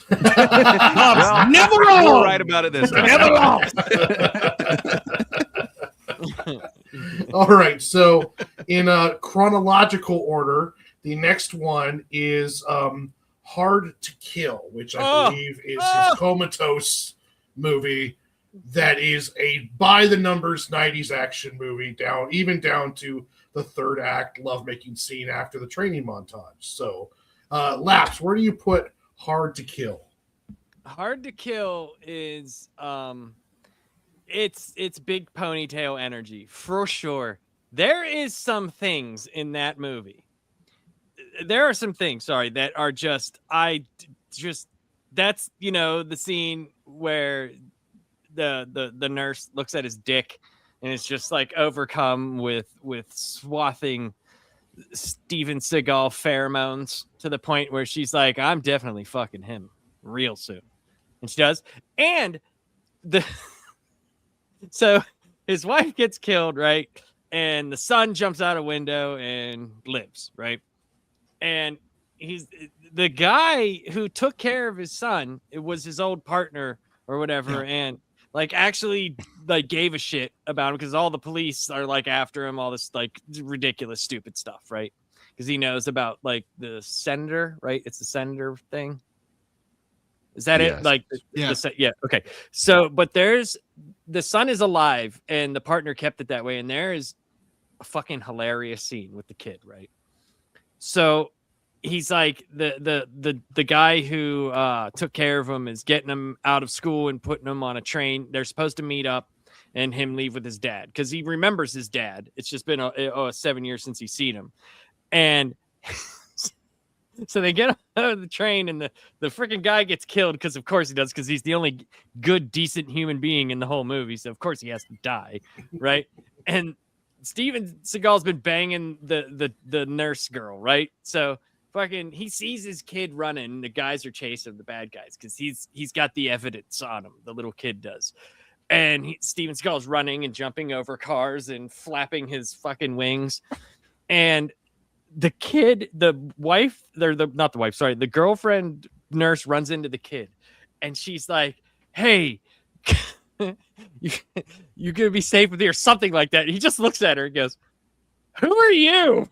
Well, never you wrong. were right about it this time. Never wrong. All right. So in a chronological order, the next one is Hard to Kill, which I believe is his Comatose movie. That is a by the numbers 90s action movie, down to the third act lovemaking scene after the training montage. So, Laps, where do you put Hard to Kill? Hard to Kill is it's big ponytail energy for sure. There is some things in that movie. There are some things, that are just that's the scene where the nurse looks at his dick and it's just like overcome with swathing Steven Seagal pheromones to the point where she's like, I'm definitely fucking him real soon. And she does. And so his wife gets killed, right? And the son jumps out a window and lives, right? And he's the guy who took care of his son. It was his old partner or whatever. Yeah. And like actually like gave a shit about him because all the police are like after him, all this like ridiculous, stupid stuff, right? Because he knows about like the senator, right? It's the senator thing. Is that it? Like, yeah. Okay. So, but the son is alive and the partner kept it that way. And there is a fucking hilarious scene with the kid, right? So he's like the guy who took care of him is getting him out of school and putting him on a train. They're supposed to meet up and him leave with his dad because he remembers his dad. It's just been 7 years since he's seen him. And So they get out of the train, and the freaking guy gets killed because, of course, he does, because he's the only good, decent human being in the whole movie. So, of course, he has to die, right? And Steven Seagal's been banging the nurse girl, right? So fucking he sees his kid running. The guys are chasing the bad guys because he's got the evidence on him. The little kid does. And Steven Seagal's running and jumping over cars and flapping his fucking wings. And the kid, the girlfriend nurse runs into the kid. And she's like, hey, you're going to be safe with me or something like that. And he just looks at her and goes, who are you?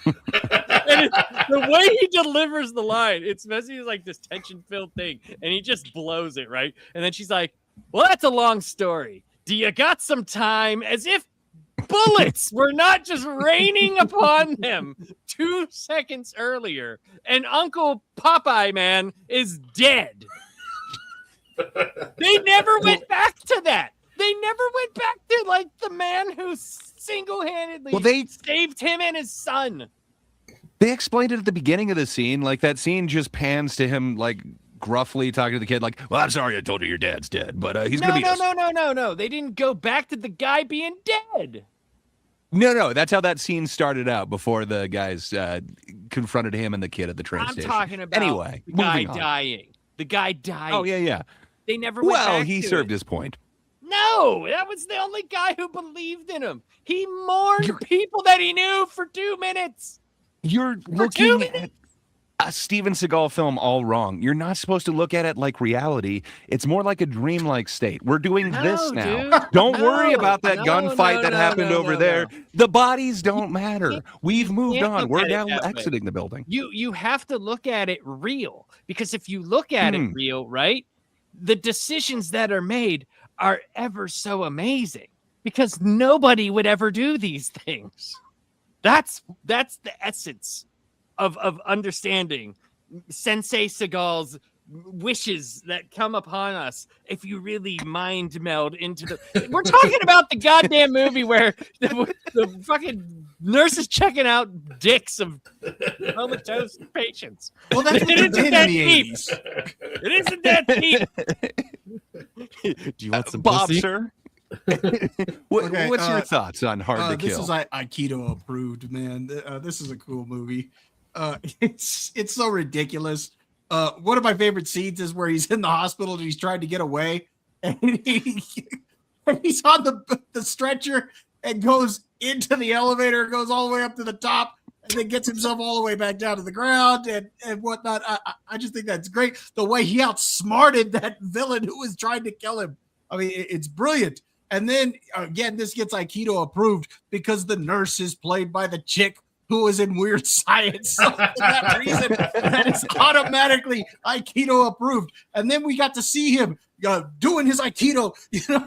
And the way he delivers the line, it's messy, like this tension-filled thing. And he just blows it, right? And then she's like, well, that's a long story. Do you got some time? As if bullets were not just raining upon them 2 seconds earlier. And Uncle Popeye, man, is dead. They never went back to that. They never went back to, like, the man who single-handedly saved him and his son. They explained it at the beginning of the scene. Like, that scene just pans to him, like, gruffly talking to the kid, like, well, I'm sorry I told you your dad's dead, but he's going to be... No. They didn't go back to the guy being dead. No. That's how that scene started out before the guys confronted him and the kid at the train station. I'm talking about anyway, the guy dying. The guy died. Oh, yeah. They never went back to it. Well, he served his point. No, that was the only guy who believed in him. He mourned people that he knew for 2 minutes. You're looking at a Steven Seagal film all wrong. You're not supposed to look at it like reality. It's more like a dreamlike state. We're doing this now. Dude. Don't worry about that gunfight that happened over there. The bodies don't matter. We've moved on. We're now exiting the building. You have to look at it real, because if you look at it real, right, the decisions that are made are ever so amazing, because nobody would ever do these things. That's the essence of understanding Sensei Seagal's wishes that come upon us if you really mind meld into the... We're talking about the goddamn movie where the fucking nurse is checking out dicks of comatose patients. Well, that's what they did in the 80s. It isn't that deep. Do you want some Bob, pussy? Sir? What's your thoughts on Hard to This Kill? is Aikido approved, man. This is a cool movie. It's so ridiculous. One of my favorite scenes is where he's in the hospital and he's trying to get away, and he's on the stretcher and goes into the elevator, goes all the way up to the top, and then gets himself all the way back down to the ground and whatnot. I just think that's great. The way he outsmarted that villain who was trying to kill him. I mean, it's brilliant. And then, again, this gets Aikido approved because the nurse is played by the chick who was in Weird Science. So for that reason, that is automatically Aikido approved. And then we got to see him doing his Aikido,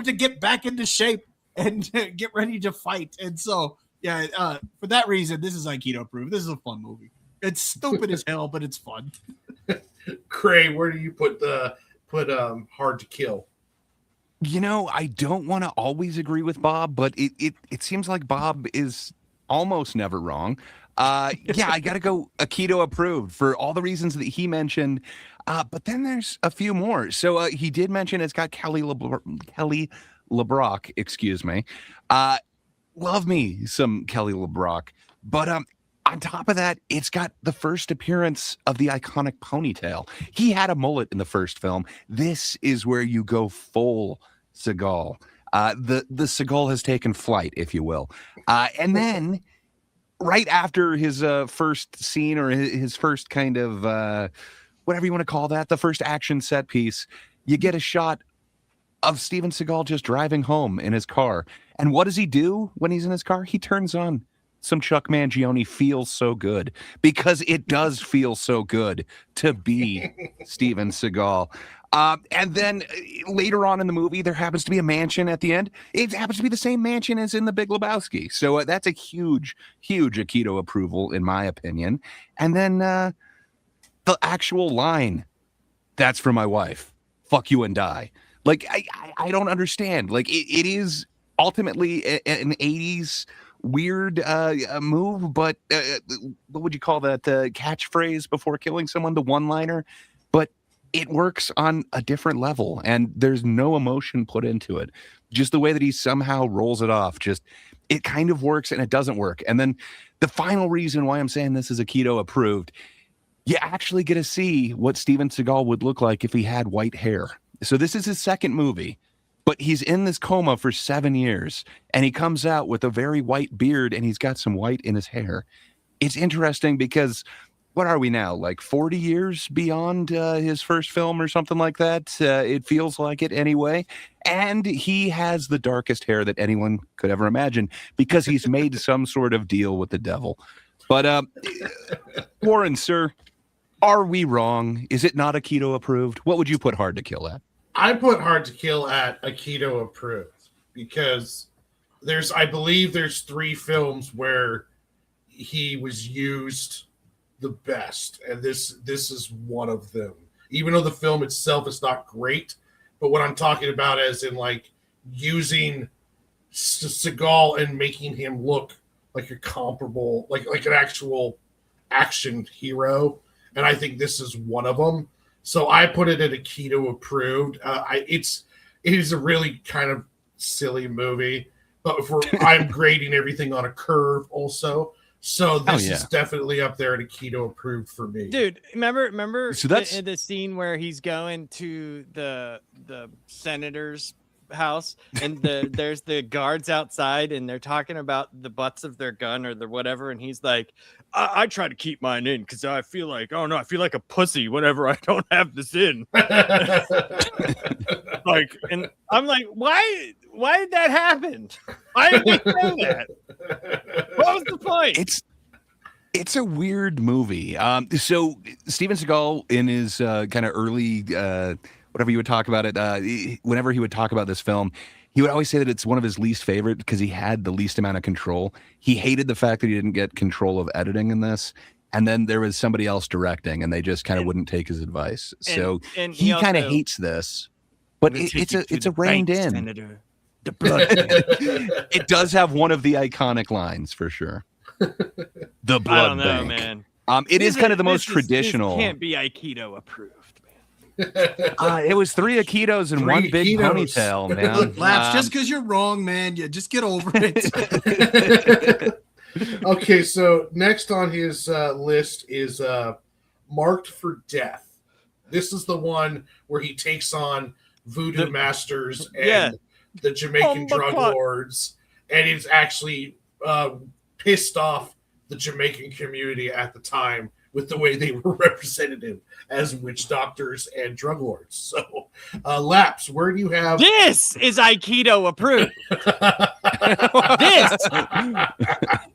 to get back into shape and get ready to fight. And so, for that reason, this is Aikido approved. This is a fun movie. It's stupid as hell, but it's fun. Cray, where do you put Hard to Kill? I don't want to always agree with Bob, but it seems like Bob is almost never wrong. I got to go Aikido approved for all the reasons that he mentioned. But then there's a few more. So he did mention it's got Kelly LeBrock, excuse me. Love me some Kelly LeBrock. But on top of that, it's got the first appearance of the iconic ponytail. He had a mullet in the first film. This is where you go full Seagal. The Seagal has taken flight, if you will. And then right after his first scene, or his first kind of whatever you want to call that, the first action set piece, you get a shot of Steven Seagal just driving home in his car. And what does he do when he's in his car? He turns on some Chuck Mangione Feels So Good, because it does feel so good to be Steven Seagal. And then later on in the movie, there happens to be a mansion at the end. It happens to be the same mansion as in The Big Lebowski. So that's a huge, huge Aikido approval, in my opinion. And then the actual line, that's for my wife. Fuck you and die. Like, I don't understand. Like, it is ultimately an 80s weird move, but what would you call that? The catchphrase before killing someone, the one-liner. But it works on a different level, and there's no emotion put into it. Just the way that he somehow rolls it off, just it kind of works and it doesn't work. And then the final reason why I'm saying this is Aikido approved, you actually get to see what Steven Seagal would look like if he had white hair. So this is his second movie, but he's in this coma for 7 years, and he comes out with a very white beard, and he's got some white in his hair. It's interesting because what are we now, like 40 years beyond his first film or something like that? It feels like it anyway. And he has the darkest hair that anyone could ever imagine because he's made some sort of deal with the devil. But Warren, sir, are we wrong? Is it not Aikido approved? What would you put Hard to Kill at? I put Hard to Kill at Aikido approved because I believe there's 3 films where he was used the best, and this is one of them. Even though the film itself is not great, but what I'm talking about as in like using Seagal and making him look like a comparable, like an actual action hero, and I think this is one of them. So I put it at Aikido approved. It is a really kind of silly movie, but I'm grading everything on a curve also. So this is definitely up there at Aikido approved for me. Dude, remember so that's the scene where he's going to the senator's house and there's the guards outside and they're talking about the butts of their gun or the whatever, and he's like, I try to keep mine in because I feel like, oh no, I feel like a pussy whenever I don't have this in. Like, and I'm like, why did that happen? Why did they say that? What was the point? It's a weird movie. So Steven Seagal in his kind of early whatever you would talk about it, whenever he would talk about this film, he would always say that it's one of his least favorite because he had the least amount of control. He hated the fact that he didn't get control of editing in this. And then there was somebody else directing, and they just kind of wouldn't take his advice. So he kind of hates this, but it's a reined in. Senator. The blood. It does have one of the iconic lines for sure. The blood I don't know, bank. man. It is kind of the most traditional. This can't be Aikido approved, man. It was 3 Aikidos and 1 big ponytail, man. Laps, just because you're wrong, man. You just get over it. Okay, so next on his list is Marked for Death. This is the one where he takes on voodoo masters and the Jamaican drug lords, and it's actually pissed off the Jamaican community at the time with the way they were represented as witch doctors and drug lords. So, Laps, where do you have... This is Aikido approved.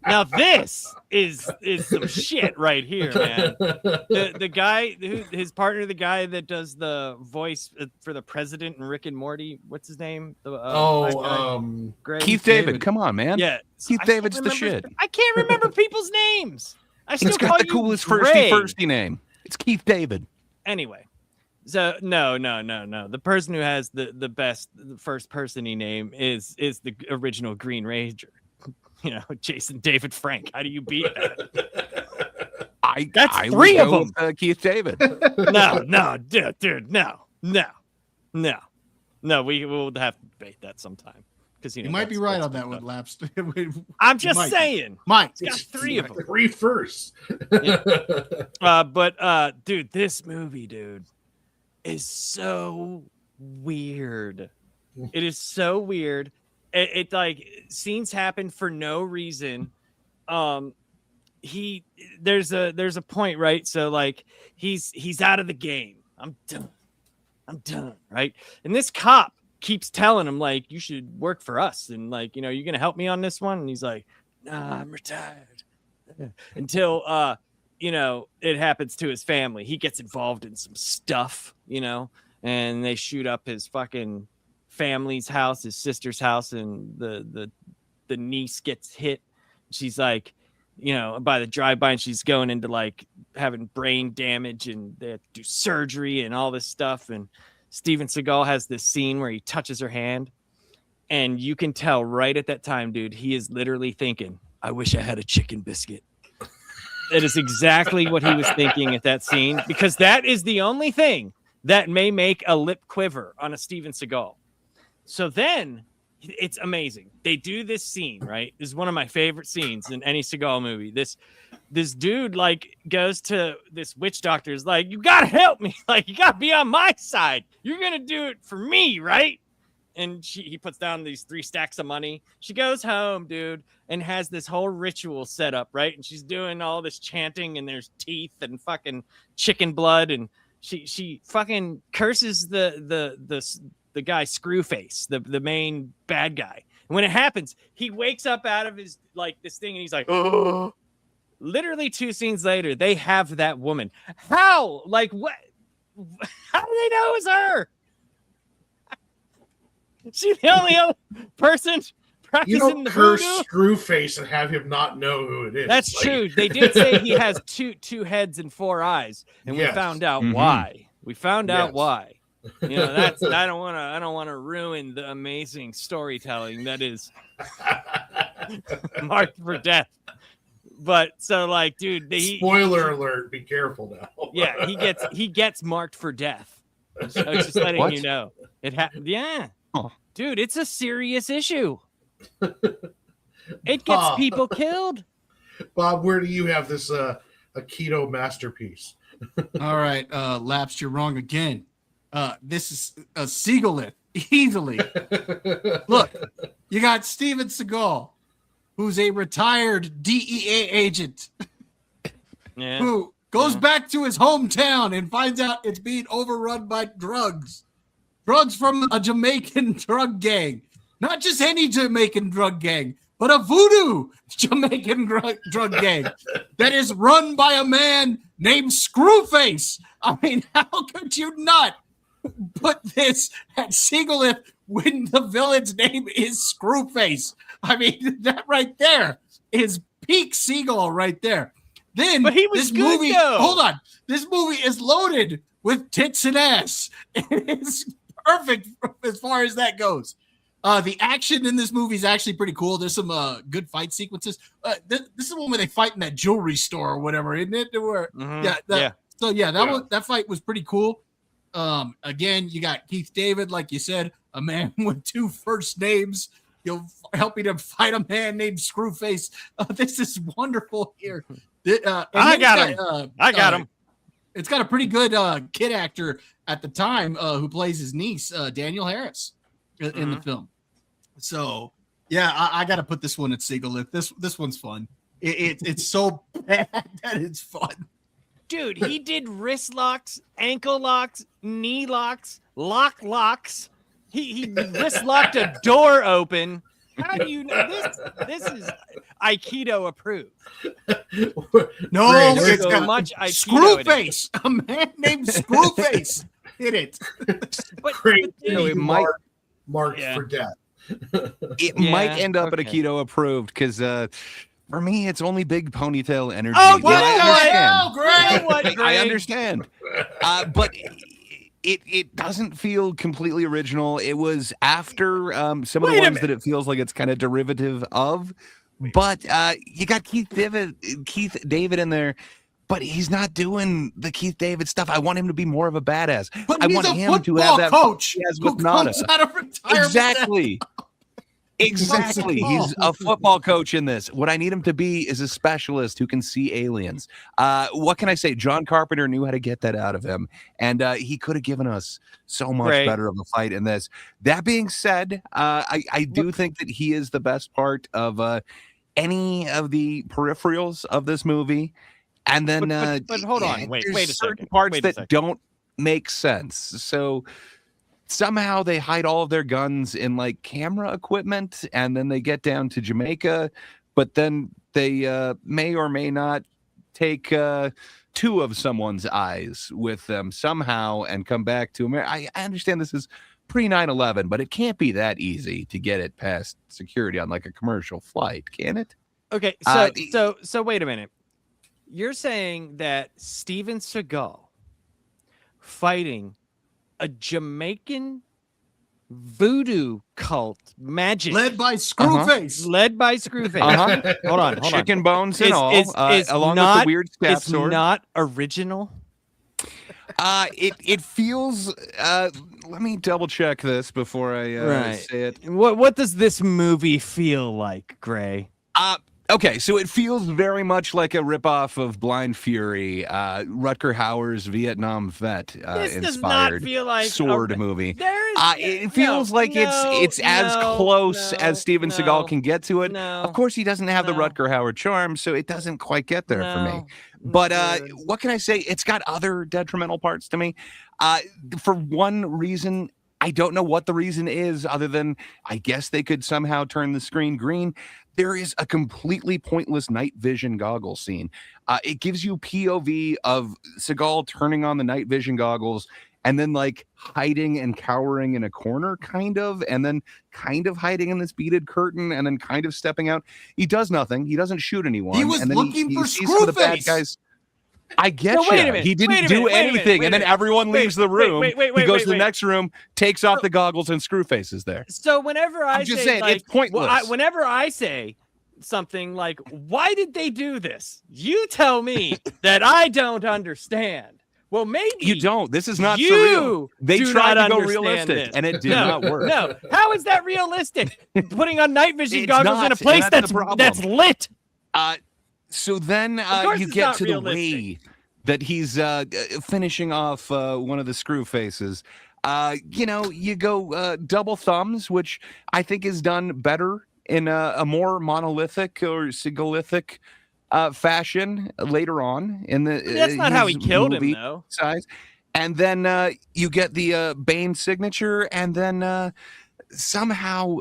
Now this is some shit right here, man. The guy, his partner, the guy that does the voice for the president in Rick and Morty, what's his name? Keith David. Come on, man. Yeah, Keith David's the shit. I can't remember people's names. I still He's got the coolest firsty name. It's Keith David. Anyway, so no. The person who has the best first person-y name is the original Green Ranger. You know, Jason David Frank. How do you beat that? That's 3 of them. Keith David. No, dude, no. We will have to debate that sometime. Because you might be right on that one, Laps. I'm just saying. Mike, it's got 3 of them. 3 first. But dude, this movie, dude, is so weird. It is so weird. It like scenes happen for no reason. There's a point, right? So like he's out of the game. I'm done, right? And this cop keeps telling him like, you should work for us, and like, you know, you're gonna help me on this one. And he's like, nah, I'm retired. Until you know, it happens to his family. He gets involved in some stuff, you know, and they shoot up his fucking family's house, his sister's house, and the niece gets hit. She's like, you know, by the drive-by, and she's going into like having brain damage, and they have to do surgery and all this stuff. And Steven Seagal has this scene where he touches her hand, And you can tell right at that time, dude, he is literally thinking, I wish I had a chicken biscuit. That is exactly what he was thinking at that scene, because that is the only thing that may make a lip quiver on a Steven Seagal. So then it's amazing. They do this scene, right? This is one of my favorite scenes in any Seagal movie. This dude like goes to this witch doctor's like, you gotta help me. Like, you gotta be on my side. You're gonna do it for me, right? And he puts down these 3 stacks of money. She goes home, dude, and has this whole ritual set up, right? And she's doing all this chanting, and there's teeth and fucking chicken blood, and she fucking curses the guy Screwface, the main bad guy. And when it happens, he wakes up out of his like this thing, and he's like, oh. Literally 2 scenes later, they have that woman. How? Like what? How do they know it was her? She's the only other person practicing you don't the curse voodoo. Screwface and have him not know who it is. That's like... true. They did say he has two heads and 4 eyes, and we found out why. We found out why. You know, that's I don't want to ruin the amazing storytelling that is marked for death. But so like, dude, spoiler alert, be careful now. Yeah, he gets marked for death. I was just letting you know. Yeah. Oh. Dude, it's a serious issue. It gets people killed. Bob, where do you have this Aikido masterpiece? All right, Laps, you're wrong again. This is a Seagalist, easily. Look, you got Steven Seagal, who's a retired DEA agent, who goes back to his hometown and finds out it's being overrun by drugs. Drugs from a Jamaican drug gang. Not just any Jamaican drug gang, but a voodoo Jamaican drug gang that is run by a man named Screwface. I mean, how could you not put this at Seagalist when the villain's name is Screwface? I mean, that right there is peak Seagal right there. Then but he was this good, movie, though. Hold on. This movie is loaded with tits and ass. It's perfect as far as that goes. The action in this movie is actually pretty cool. There's some good fight sequences. This is the one where they fight in that jewelry store or whatever, isn't it? So that fight was pretty cool. Again, you got Keith David, like you said, a man with 2 first names. You're helping him fight a man named Screwface. This is wonderful here. I got him. It's got a pretty good kid actor at the time who plays his niece, Daniel Harris, in the film. So, yeah, I got to put this one at Seagalist. This one's fun. It's so bad that it's fun. Dude, he did wrist locks, ankle locks, knee locks, locks. He wrist locked a door open. How do you know this is Aikido approved? No, it's got much Aikido. Screwface, a man named Screwface did it. But it might marked for death. It might end up at Aikido approved because for me, it's only big ponytail energy. Oh, great! I understand, but it doesn't feel completely original. It was after some of the ones that it feels like it's kind of derivative of. But you got Keith David in there, but he's not doing the Keith David stuff. I want him to be more of a badass. But I want him to have that coach who comes out of retirement. Exactly. He's a football coach in this. What I need him to be is a specialist who can see aliens. What can I say? John Carpenter knew how to get that out of him, and he could have given us so much better of a fight in this. That being said, I do think that he is the best part of any of the peripherals of this movie. And then, but hold on, wait a second. Parts that don't make sense. So somehow they hide all of their guns in like camera equipment, and then they get down to Jamaica, but then they may or may not take 2 of someone's eyes with them somehow and come back to America. I understand this is pre 9/11, but it can't be that easy to get it past security on like a commercial flight, can it? Okay, so wait a minute. You're saying that Steven Seagal fighting a Jamaican voodoo cult magic Led by Screwface. led by Screwface. Hold on. Chicken bones and all, along with the weird staff it's sword. not original. It feels. Let me double check this before I say it. What does this movie feel like, Gray? Okay, so it feels very much like a ripoff of Blind Fury, Rutger Hauer's Vietnam vet This does inspired not feel like sword movie. There is, It feels like it's as close as Steven Seagal can get to it. No, Of course, he doesn't have the Rutger Hauer charm, so it doesn't quite get there for me. But what can I say? It's got other detrimental parts to me. For one reason, I don't know what the reason is, other than I guess they could somehow turn the screen green. There is a completely pointless night vision goggles scene. It gives you POV of Seagal turning on the night vision goggles and then like hiding and cowering in a corner, kind of, and then kind of hiding in this beaded curtain and then kind of stepping out. He does nothing. He doesn't shoot anyone. He was and then looking for sees some of the bad Screwface. guys. I get No, you. wait a minute, He didn't wait a do minute, wait a minute, anything, wait and a then minute. everyone leaves the room. He goes to the next room, takes off the goggles, and Screwface is there. So whenever I'm just saying, like, it's pointless. whenever I say something like, "Why did they do this?" You tell me that I don't understand. Well, maybe You don't. This is not you surreal. They do tried not to go understand realistic, this. and it did No, not work. No, how is that realistic? Putting on night vision It's goggles not, in a place and that's the problem. that's lit. So then course you it's get not to realistic. the way that he's finishing off one of the screw faces. You go double thumbs, which I think is done better in a more monolithic or Seagalithic fashion later on in the. That's not how he his killed him, movie though. Size. And then you get the Bane signature, and then somehow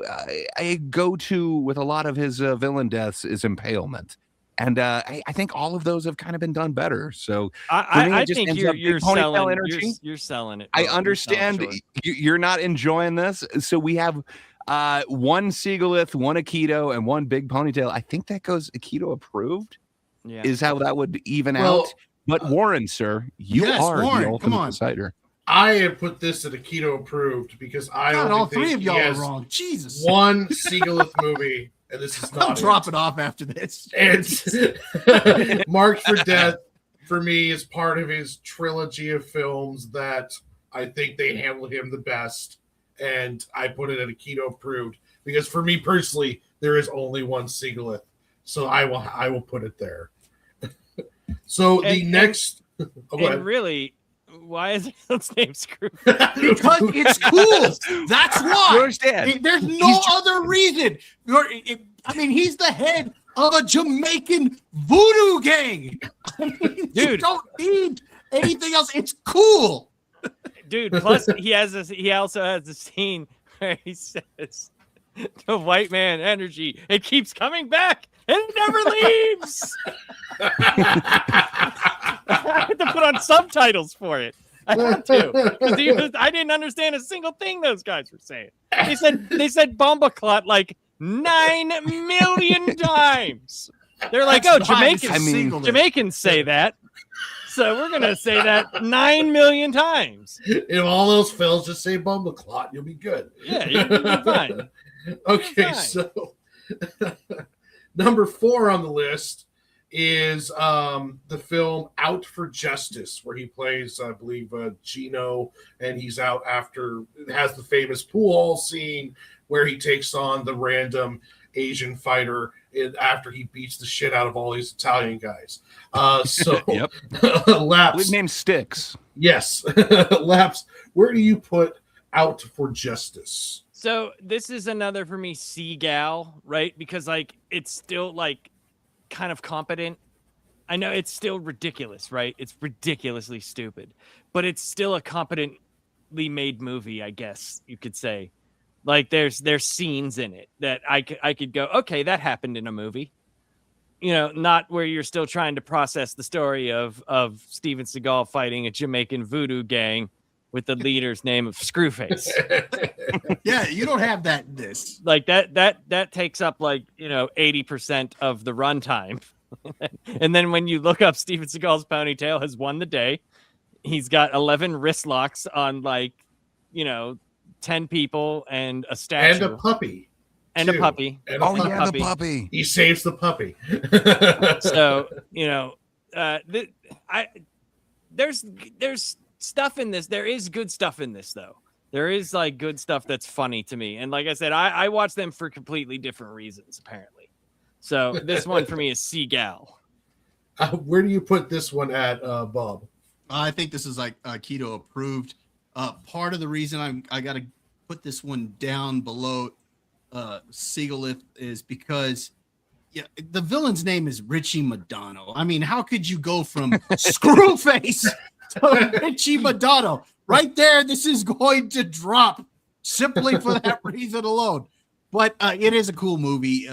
a go-to with a lot of his villain deaths is impalement. And I think all of those have kind of been done better. So I it just think ends you're up big ponytail selling energy. you're selling it. I bro. You're understand selling short. you're not enjoying this. So we have one Seagalith, one Aikido, and one big ponytail. I think that goes Aikido approved. Yeah. Is how that would even Well, out. But Warren, sir, you yes, are Warren, the come ultimate on. decider. I have put this at Aikido approved because I God, only all think three of he y'all are has wrong. Jesus. one Seagalith movie, and this is I'll not drop it. it off after this. It's Marked for Death for me is part of his trilogy of films that I think they handle him the best, and I put it at Aikido approved because for me personally, there is only one Seagalith, so I will put it there. So the next, And really, why is his name Screw? Because it's cool. That's You why. understand? There's no other reason. He's the head of a Jamaican voodoo gang. You Dude. don't need anything else. It's cool. Dude, plus he also has a scene where he says the white man energy, it keeps coming back and it never leaves. I had to put on subtitles for it. I had to. 'Cause I didn't understand a single thing those guys were saying. They said bomba clot like 9 million times. They're like, That's oh, why Jamaicans, Jamaicans say that. So we're gonna say that 9 million times. if all else fails, just say Bumbleclot. You'll be good. Yeah, you'll be fine. Okay, Fine. so number 4 on the list is the film Out for Justice, where he plays, I believe, Gino, and he's out after it has the famous pool hall scene where he takes on the random Asian fighter after he beats the shit out of all these Italian guys. So Yep. Laps, Name Sticks. yes, Laps, where do you put Out for Justice? So this is another for me, Seagal, right? Because like it's still like kind of competent. I know it's still ridiculous, right? It's ridiculously stupid, but it's still a competently made movie, I guess you could say. Like there's scenes in it that I could go, okay, that happened in a movie. You know, not where you're still trying to process the story of Steven Seagal fighting a Jamaican voodoo gang with the leader's name of Screwface. Yeah, you don't have that in this. Like that takes up like, 80% of the runtime. And then when you look up Steven Seagal's ponytail has won the day. He's got 11 wrist locks on like, 10 people and a And statue. a puppy. And a too. puppy. And a Oh puppy. yeah, the puppy. He saves the puppy. So, there's stuff in this. There is good stuff in this, though. There is like good stuff that's funny to me. And like I said, I watch them for completely different reasons, apparently. So this one for me is Seagal. Where do you put this one at, Bob? I think this is like keto approved. Part of the reason I got to put this one down below Seagal is because the villain's name is Richie Madonna. I mean, how could you go from Screwface to Richie Madonna? Right there, this is going to drop simply for that reason alone. But it is a cool movie.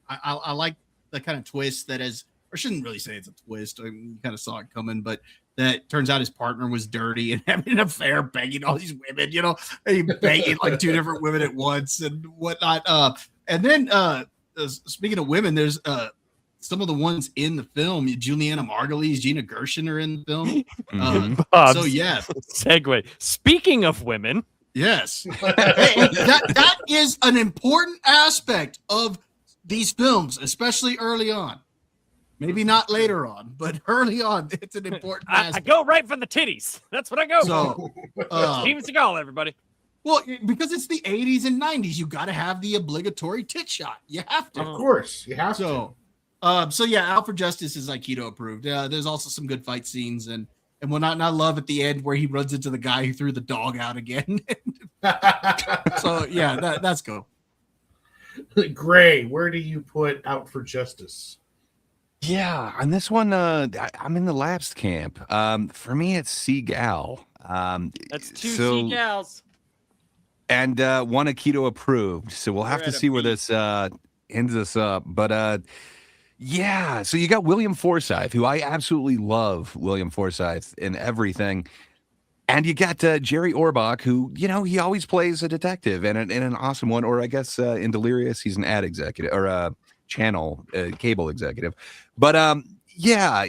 I like the kind of twist that is, or shouldn't really say it's a twist. I mean, you kind of saw it coming, but that turns out his partner was dirty and having an affair, banging all these women, and he banging like 2 different women at once and whatnot. And then speaking of women, there's some of the ones in the film. Juliana Margulies, Gina Gershon are in the film. So yeah, segue. Speaking of women, yes, that is an important aspect of these films, especially early on. Maybe not later on, but early on, it's an important aspect. I go right for the titties. That's what I go for. Steven Seagal, everybody. Well, because it's the 80s and 90s, you got to have the obligatory tit shot. You have to. Of course, you have to. So yeah, Out for Justice is like keto approved. There's also some good fight scenes and whatnot. And I love at the end where he runs into the guy who threw the dog out again. So yeah, that's cool. Gray, where do you put Out for Justice? Yeah, on this one, I'm in the lapsed camp. For me, it's Seagal. That's 2 Seagals. And one a keto approved. So we'll have to see where this ends us up. But yeah, so you got William Forsythe, who I absolutely love. William Forsythe in everything. And you got Jerry Orbach, who, he always plays a detective and an awesome one. Or I guess in Delirious, he's an ad executive or a channel cable executive. But yeah,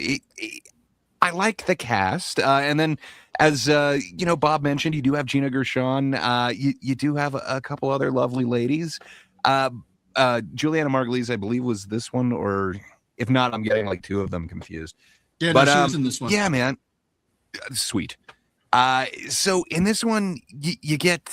I like the cast. And then as Bob mentioned, you do have Gina Gershon. You do have a couple other lovely ladies. Juliana Margulies, I believe, was this one, or if not, I'm getting like 2 of them confused. Yeah, but she was in this one. Yeah, man, sweet. So in this one, you get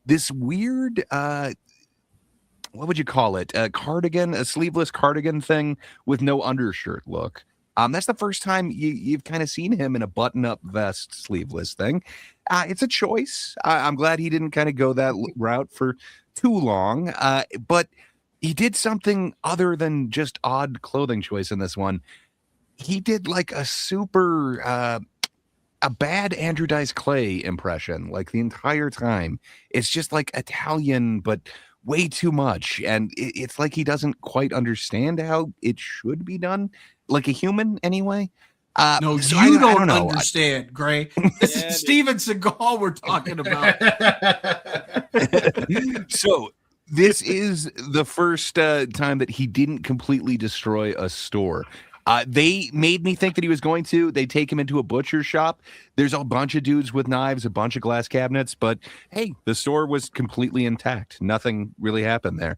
this weird, what would you call it? A cardigan, a sleeveless cardigan thing with no undershirt look. That's the first time you've kind of seen him in a button-up vest sleeveless thing. It's a choice. I'm glad he didn't kind of go that route for too long. But he did something other than just odd clothing choice in this one. He did like a super, a bad Andrew Dice Clay impression, like the entire time. It's just like Italian, but way too much. And it's like he doesn't quite understand how it should be done. Like a human, anyway. No, so you I don't know. understand, Gray. This is Steven Seagal we're talking about. So this is the first time that he didn't completely destroy a store. They made me think that he was going to. They take him into a butcher shop. There's a bunch of dudes with knives, a bunch of glass cabinets, but hey, the store was completely intact. Nothing really happened there.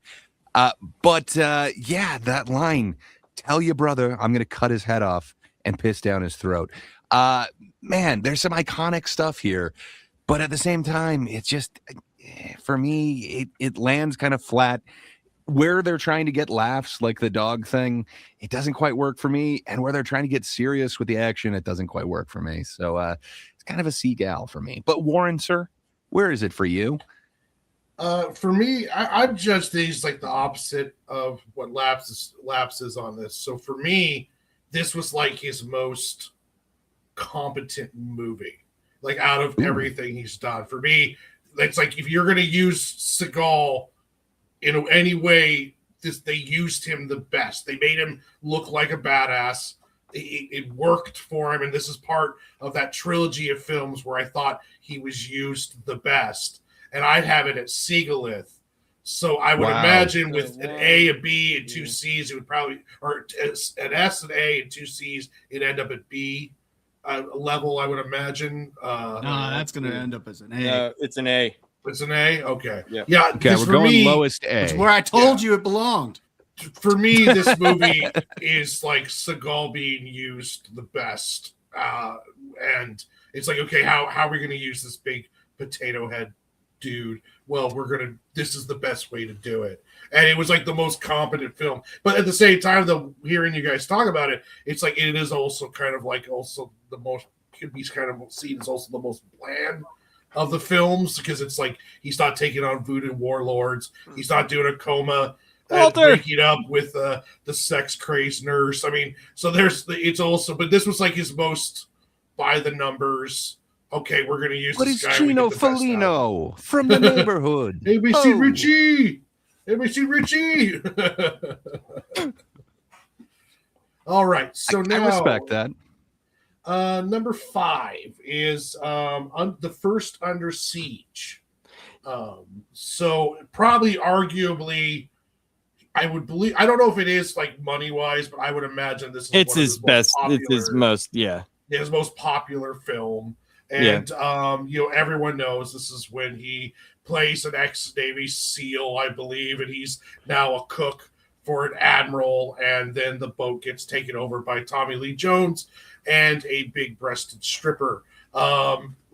But yeah, that line, tell your brother I'm going to cut his head off and piss down his throat. Man, there's some iconic stuff here, but at the same time, it's just, for me, it lands kind of flat. Where they're trying to get laughs, like the dog thing, it doesn't quite work for me. And where they're trying to get serious with the action, it doesn't quite work for me. So it's kind of a Seagal for me. But Warren, sir, where is it for you? For me, I've judged these like the opposite of what Laps is on this. So for me, this was like his most competent movie, like out of everything he's done. For me, it's like if you're going to use Seagal in any way, they used him the best. They made him look like a badass. It worked for him, and this is part of that trilogy of films where I thought he was used the best. And I'd have it at Seagalith. So I would imagine with an A, a B, and 2 C's, it would probably, or an S, an A, and 2 C's, it'd end up at B. level, I would imagine. No, that's going to end up as an A. No, it's an A. It's an A? Okay. Yeah. Yeah, Okay, because we're for going me, lowest It's A. where I told you it belonged. for me, this movie is like Seagal being used the best. And it's like, okay, how are we going to use this big potato head dude? Well, this is the best way to do it. And it was like the most competent film. But at the same time, though, hearing you guys talk about it, it's like it is also kind of like also the most, could be kind of seen as also the most bland of the films, because it's like he's not taking on voodoo warlords. He's not doing a coma. Breaking up with the sex crazed nurse. I mean, so it's also, but this was like his most by the numbers. Okay, we're gonna use. What this is guy, Gino Felino from the neighborhood? ABC Richie. ABC Richie. All right, so now I respect that. Number 5 is the first Under Siege. So probably, arguably, I would believe. I don't know if it is like money wise, but I would imagine this is It's his best. It's his most. Yeah. His most popular film, and everyone knows this is when he plays an ex-Navy SEAL, I believe, and he's now a cook for an admiral, and then the boat gets taken over by Tommy Lee Jones and a big-breasted stripper.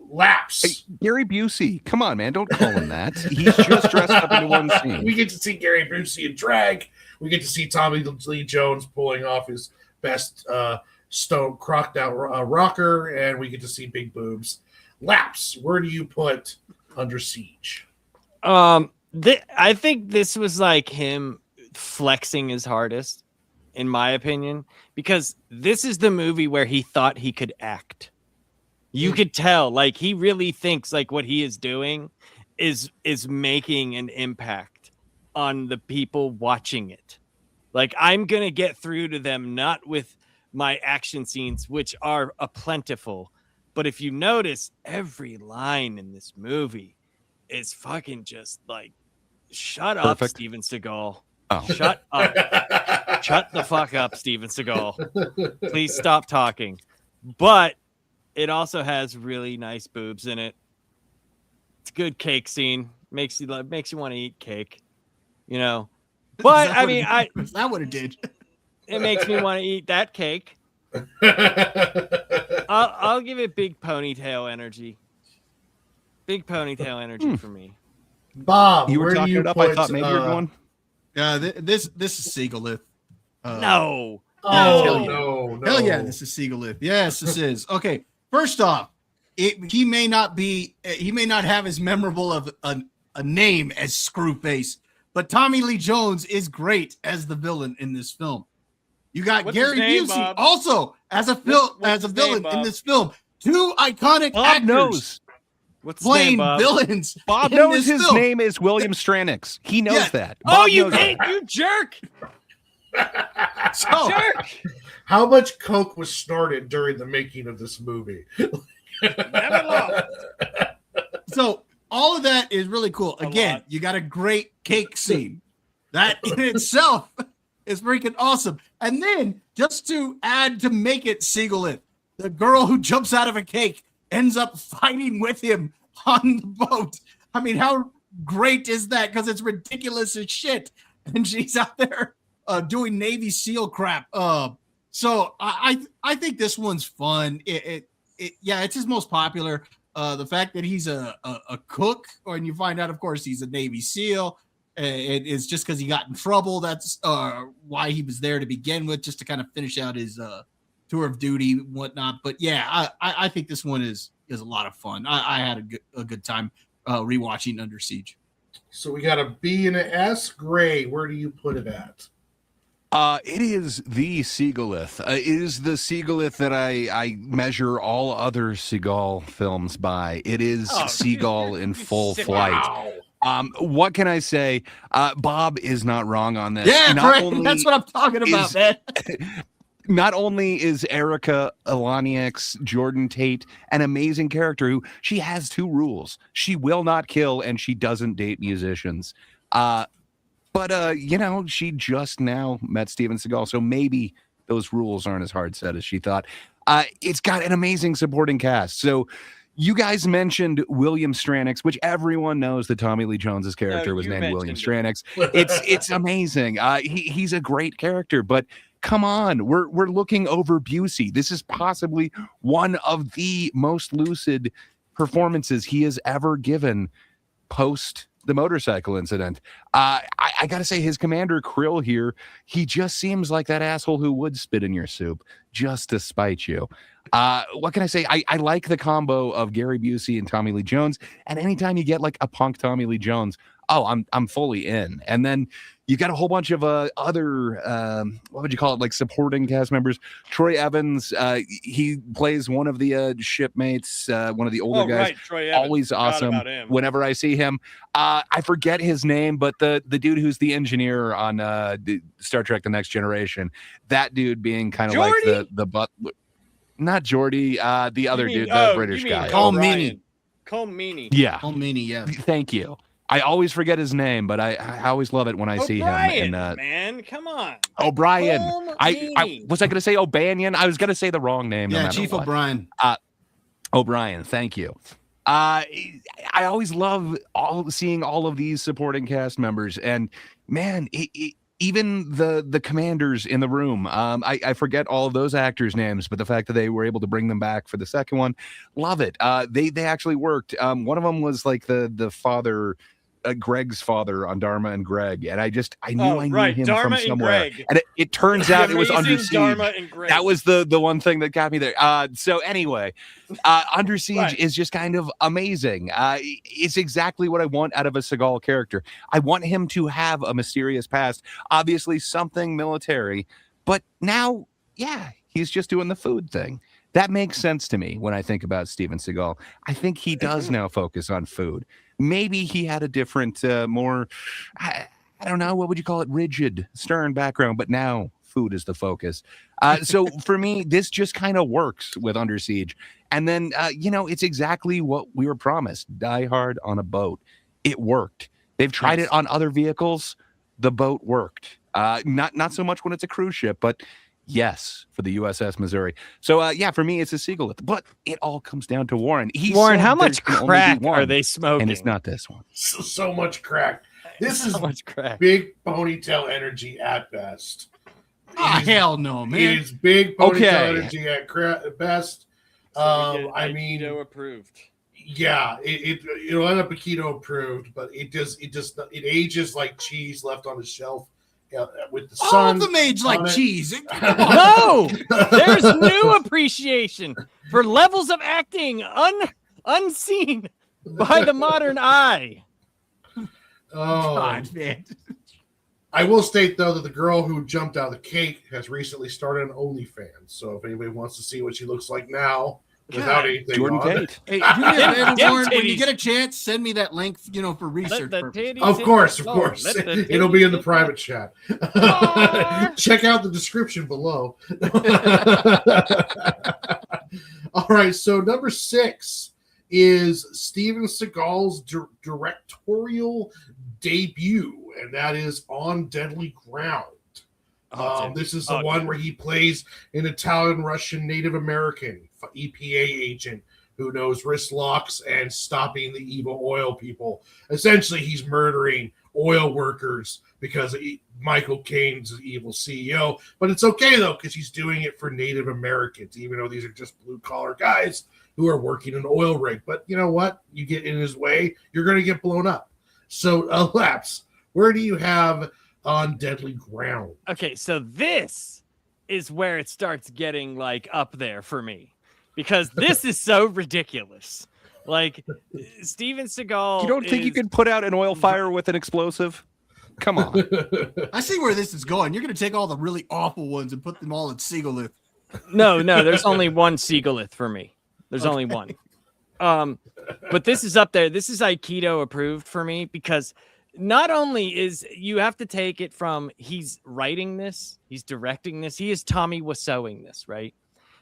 Lapse. Hey, Gary Busey. Come on, man. Don't call him that. He's just dressed up into one scene. We get to see Gary Busey in drag. We get to see Tommy Lee Jones pulling off his best stone crocked out rocker, and we get to see big boobs. Lapse. Where do you put Under Siege? I think this was like him flexing his hardest, in my opinion, because this is the movie where he thought he could act. You could tell, like, he really thinks like what he is doing is making an impact on the people watching it. Like, I'm gonna get through to them, not with my action scenes, which are plentiful, but if you notice, every line in this movie is fucking just like, shut up, Steven Seagal. Oh. Shut up. Shut the fuck up, Steven Seagal. Please stop talking. But it also has really nice boobs in it. It's a good cake scene. Makes you want to eat cake, you know. But I mean, is that what it did? It makes me want to eat that cake. I'll give it big ponytail energy. Big ponytail energy for me. Bob, you were talking it up. I thought maybe you're going. Yeah, this is Seagal. No. No. Hell yeah, this is Seagal. Yes, this is. Okay, first off, he may not have as memorable of a name as Screwface, but Tommy Lee Jones is great as the villain in this film. You got Gary Busey also as a villain in this film. Two iconic actors playing villains. Bob knows his name is William Stranix. He knows that. Bob you jerk! Jerk! How much coke was snorted during the making of this movie? So all of that is really cool. Again, you got a great cake scene. That in itself is freaking awesome. And then just to add to make it Seagal, the girl who jumps out of a cake ends up fighting with him on the boat. I mean, how great is that? Because it's ridiculous as shit. And she's out there doing Navy SEAL crap. So I think this one's fun. It's his most popular. The fact that he's a cook, and you find out, of course, he's a Navy SEAL. It is just because he got in trouble. That's why he was there to begin with, just to kind of finish out his tour of duty and whatnot. But yeah, I think this one is a lot of fun. I had a good time rewatching Under Siege. So we got a B and an S. Gray, where do you put it at? It is the Seagalith. It is the Seagalith that I measure all other Seagal films by. It is Seagal in full flight. Wow. What can I say? Bob is not wrong on this. Yeah, that's what I'm talking about, man. Not only is Erica Eleniak's Jordan Tate an amazing character who she has two rules. She will not kill and she doesn't date musicians. But she just now met Steven Seagal, so maybe those rules aren't as hard set as she thought. It's got an amazing supporting cast. So you guys mentioned William Stranix, which everyone knows that Tommy Lee Jones's character was you named William mentioned Stranix. It's amazing. He's a great character, but come on, we're looking over Busey. This is possibly one of the most lucid performances he has ever given post the motorcycle incident. I gotta say, his Commander Krill here, he just seems like that asshole who would spit in your soup just to spite you. What can I say? I like the combo of Gary Busey and Tommy Lee Jones, and anytime you get like a punk Tommy Lee Jones, I'm fully in. And then you got a whole bunch of other what would you call it, like supporting cast members. Troy Evans, he plays one of the shipmates, one of the older guys. Right, Troy Evans. Always awesome whenever I see him. I forget his name, but the dude who's the engineer on Star Trek The Next Generation, that dude being kind of like the butt. Not Geordi, the other dude, the British guy. Colm Meaney. Yeah. Colm Meaney, yeah. Thank you. I always forget his name, but I always love it when I see him. And, man, come on. O'Brien. I was I going to say O'Banion? I was going to say the wrong name. Yeah, no Chief what. O'Brien. O'Brien, thank you. I always love seeing all of these supporting cast members, and man, even the commanders in the room. I forget all of those actors' names, but the fact that they were able to bring them back for the second one, love it. They actually worked. One of them was like the father, Greg's father on Dharma and Greg, and I knew him Dharma from somewhere. And it turns out it was Under Siege. That was the one thing that got me there. So anyway, Under Siege is just kind of amazing. It's exactly what I want out of a Seagal character. I want him to have a mysterious past, obviously something military, but now, yeah, he's just doing the food thing. That makes sense to me when I think about Steven Seagal. I think he does now focus on food. Maybe he had a different, more, I don't know, what would you call it? Rigid, stern background, but now food is the focus. So for me, this just kind of works with Under Siege. And then, it's exactly what we were promised. Die Hard on a boat. It worked. They've tried it on other vehicles. The boat worked. Not so much when it's a cruise ship, but yes, for the USS Missouri. So, for me, it's a Seagal. But it all comes down to Warren. Warren, how much crack are they smoking? And it's not this one. So much crack. This is so much crack. Big ponytail energy at best. Hell no, man. It's big ponytail energy at best. So I mean, keto approved. Yeah, it'll end up a keto approved, but it ages like cheese left on the shelf. With the sun. All of them age like cheese. No, there's new appreciation for levels of acting unseen by the modern eye. Oh, God, man. I will state though that the girl who jumped out of the cake has recently started an OnlyFans. So if anybody wants to see what she looks like now without anything Jordan on Tate. Hey, do me a favor, Warren, when you get a chance, send me that link, for research purposes. Of course. It'll be in the private chat. Check out the description below. All right, so number 6 is Steven Seagal's directorial debut, and that is On Deadly Ground. This is the one where he plays an Italian-Russian Native American EPA agent who knows wrist locks and stopping the evil oil people. Essentially, he's murdering oil workers because Michael Caine's the evil CEO. But it's okay, though, because he's doing it for Native Americans, even though these are just blue-collar guys who are working an oil rig. But you know what? You get in his way, you're going to get blown up. So, Laps, where do you have On Deadly Ground? Okay, so this is where it starts getting up there for me, because this is so ridiculous. Steven Seagal. You don't think you could put out an oil fire with an explosive? Come on. I see where this is going. You're going to take all the really awful ones and put them all in Seagalith. No, there's only one Seagalith for me. There's only one. But this is up there. This is Aikido approved for me, because not only is you have to take it from he's writing this, he's directing this, he is Tommy Wiseauing this, right?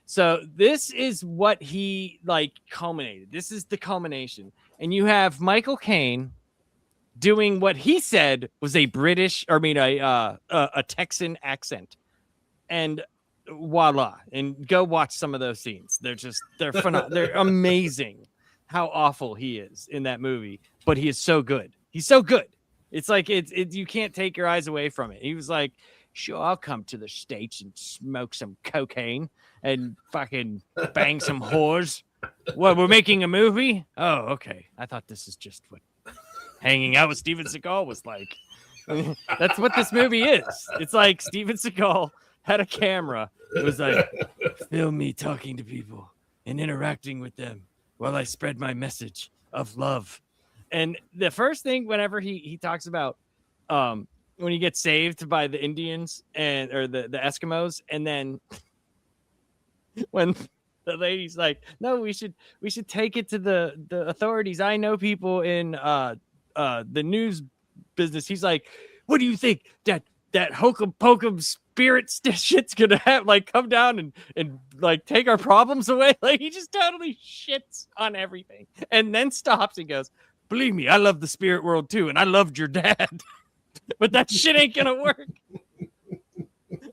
So this is what he culminated. This is the culmination. And you have Michael Caine doing what he said was a Texan accent. And voila, and go watch some of those scenes. They're phenomenal. They're amazing. How awful he is in that movie, but he is so good. He's so good. It's like you can't take your eyes away from it. He was like, sure, I'll come to the States and smoke some cocaine and fucking bang some whores. What, we're making a movie? Oh, okay. I thought this is just what hanging out with Steven Seagal was like. That's what this movie is. It's like Steven Seagal had a camera. It was like, film me talking to people and interacting with them while I spread my message of love. And the first thing, whenever he talks about when he gets saved by the Indians or the Eskimos, and then when the lady's like, no, we should take it to the authorities. I know people in the news business. He's like, what do you think that hokum pokum spirit shit's gonna have like come down and like take our problems away? Like, he just totally shits on everything and then stops and goes, believe me, I love the spirit world too, and I loved your dad. But that shit ain't gonna work.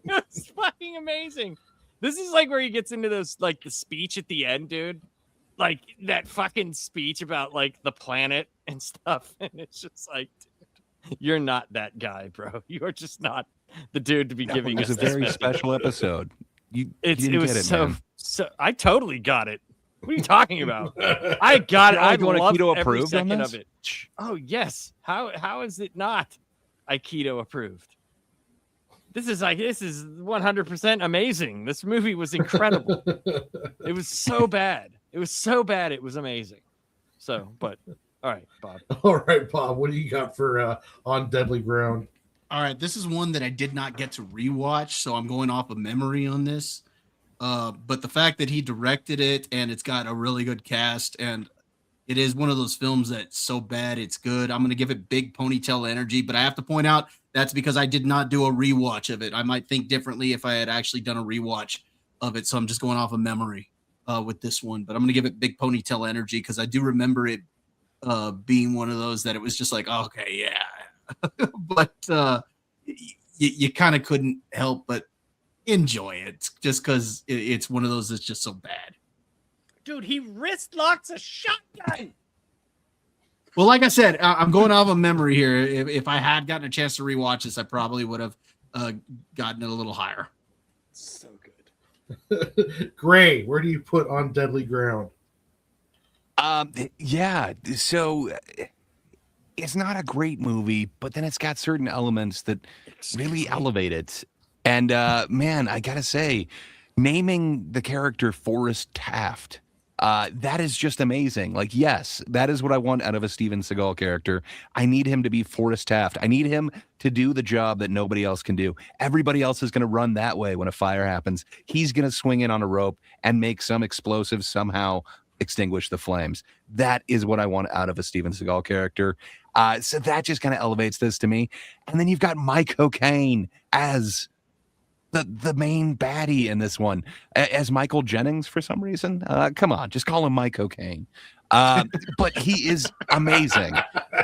It's fucking amazing. This is like where he gets into those, like, the speech at the end, dude. Like that fucking speech about like the planet and stuff. And it's just like, dude, you're not that guy, bro. You're just not the dude to be giving us a very special episode. You didn't get it, man. So I totally got it. What are you talking about? I got it. I love every second of it. Oh yes. How is it not Aikido approved? This is 100% amazing. This movie was incredible. It was so bad. It was so bad. It was amazing. So, but all right, Bob. All right, Bob. What do you got for On Deadly Ground? All right, this is one that I did not get to rewatch, so I'm going off of memory on this. But the fact that he directed it and it's got a really good cast, and it is one of those films that's so bad it's good, I'm going to give it big ponytail energy. But I have to point out that's because I did not do a rewatch of it. I might think differently if I had actually done a rewatch of it. So I'm just going off of memory with this one. But I'm going to give it big ponytail energy because I do remember it being one of those that it was just like, okay, yeah. But you kind of couldn't help but enjoy it just because it's one of those that's just so bad. Dude, he wrist locks a shotgun. Well, like I said, I'm going off of memory here. If I had gotten a chance to rewatch this, I probably would have gotten it a little higher. So good. Gray, where do you put On Deadly Ground? Yeah, so it's not a great movie, but then it's got certain elements that really elevate it. And man, I gotta say, naming the character Forrest Taft, that is just amazing. Like, yes, that is what I want out of a Steven Seagal character. I need him to be Forrest Taft. I need him to do the job that nobody else can do. Everybody else is going to run that way when a fire happens. He's going to swing in on a rope and make some explosive somehow extinguish the flames. That is what I want out of a Steven Seagal character. So that just kind of elevates this to me. And then you've got Mike O'Kane as the main baddie in this one, as Michael Jennings for some reason. Come on, just call him Mike O'Kane. But he is amazing.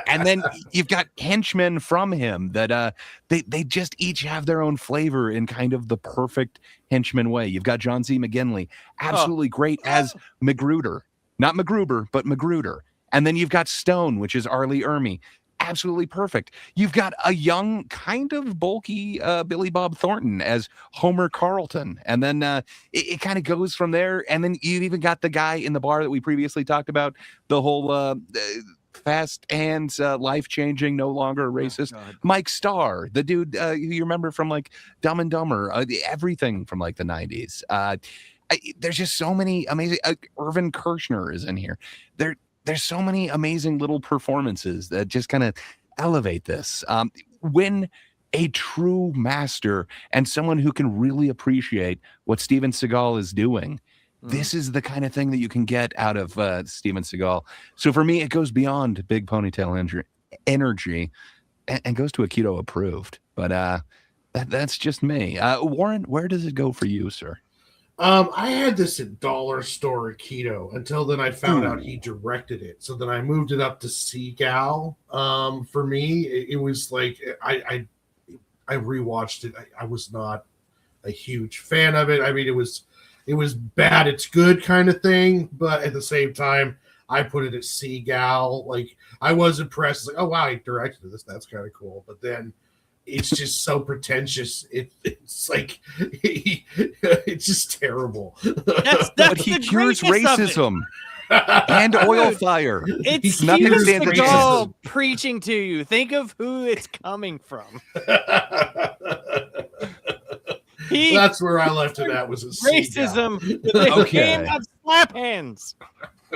And then you've got henchmen from him that they just each have their own flavor in kind of the perfect henchman way. You've got John C. McGinley, absolutely great as Magruder. Not MacGruber, but Magruder. And then you've got Stone, which is Arlie Ermey. Absolutely perfect. You've got a young, kind of bulky Billy Bob Thornton as Homer Carlton. And then it kind of goes from there. And then you've even got the guy in the bar that we previously talked about, the whole fast hands, life-changing, no longer racist. Mike Starr, the dude who you remember from like Dumb and Dumber, everything from like the 90s. There's just so many amazing. Irvin Kershner is in here. There's so many amazing little performances that just kind of elevate this. When a true master and someone who can really appreciate what Steven Seagal is doing, this is the kind of thing that you can get out of Steven Seagal. So for me, it goes beyond big ponytail energy and goes to Aikido approved. But that's just me. Warren, where does it go for you, sir? I had this at Dollar Store Aikido until then I found out he directed it. So then I moved it up to Seagal. For me, it was like I rewatched it. I was not a huge fan of it. I mean, it was bad, it's good kind of thing, but at the same time, I put it at Seagal. Like, I was impressed. Like, oh wow, he directed this. That's kind of cool. But then it's just so pretentious. It's like it's just terrible. That's But he the cures greatness of it. racism and oil fire. It's Nothing Steven stands Seagal racism. preaching to you. Think of who it's coming from. He That's where I left it at, was a racism Seagal. with a Okay. game of slap hands.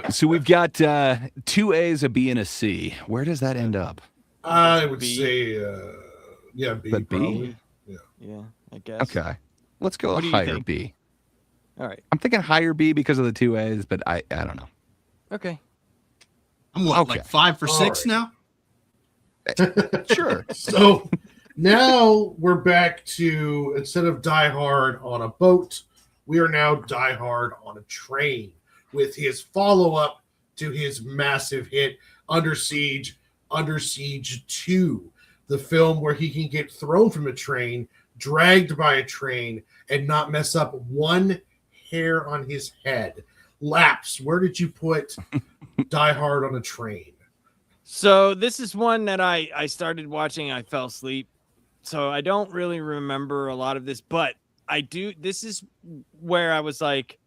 So we've got 2 A's, a B, and a C. Where does that end up? I would B. say, yeah, B. The B? Probably. Yeah, I guess. Okay. Let's go What do you higher think? B. All right. I'm thinking higher B because of the 2 A's, but I don't know. Okay. I'm what, Okay. like 5 for All 6 right. now? Sure. So now we're back to, instead of Die Hard on a boat, we are now Die Hard on a train, with his follow-up to his massive hit, Under Siege 2, the film where he can get thrown from a train, dragged by a train, and not mess up one hair on his head. Laps, where did you put Die Hard on a Train? So this is one that I started watching. I fell asleep. So I don't really remember a lot of this, but I do. This is where I was like,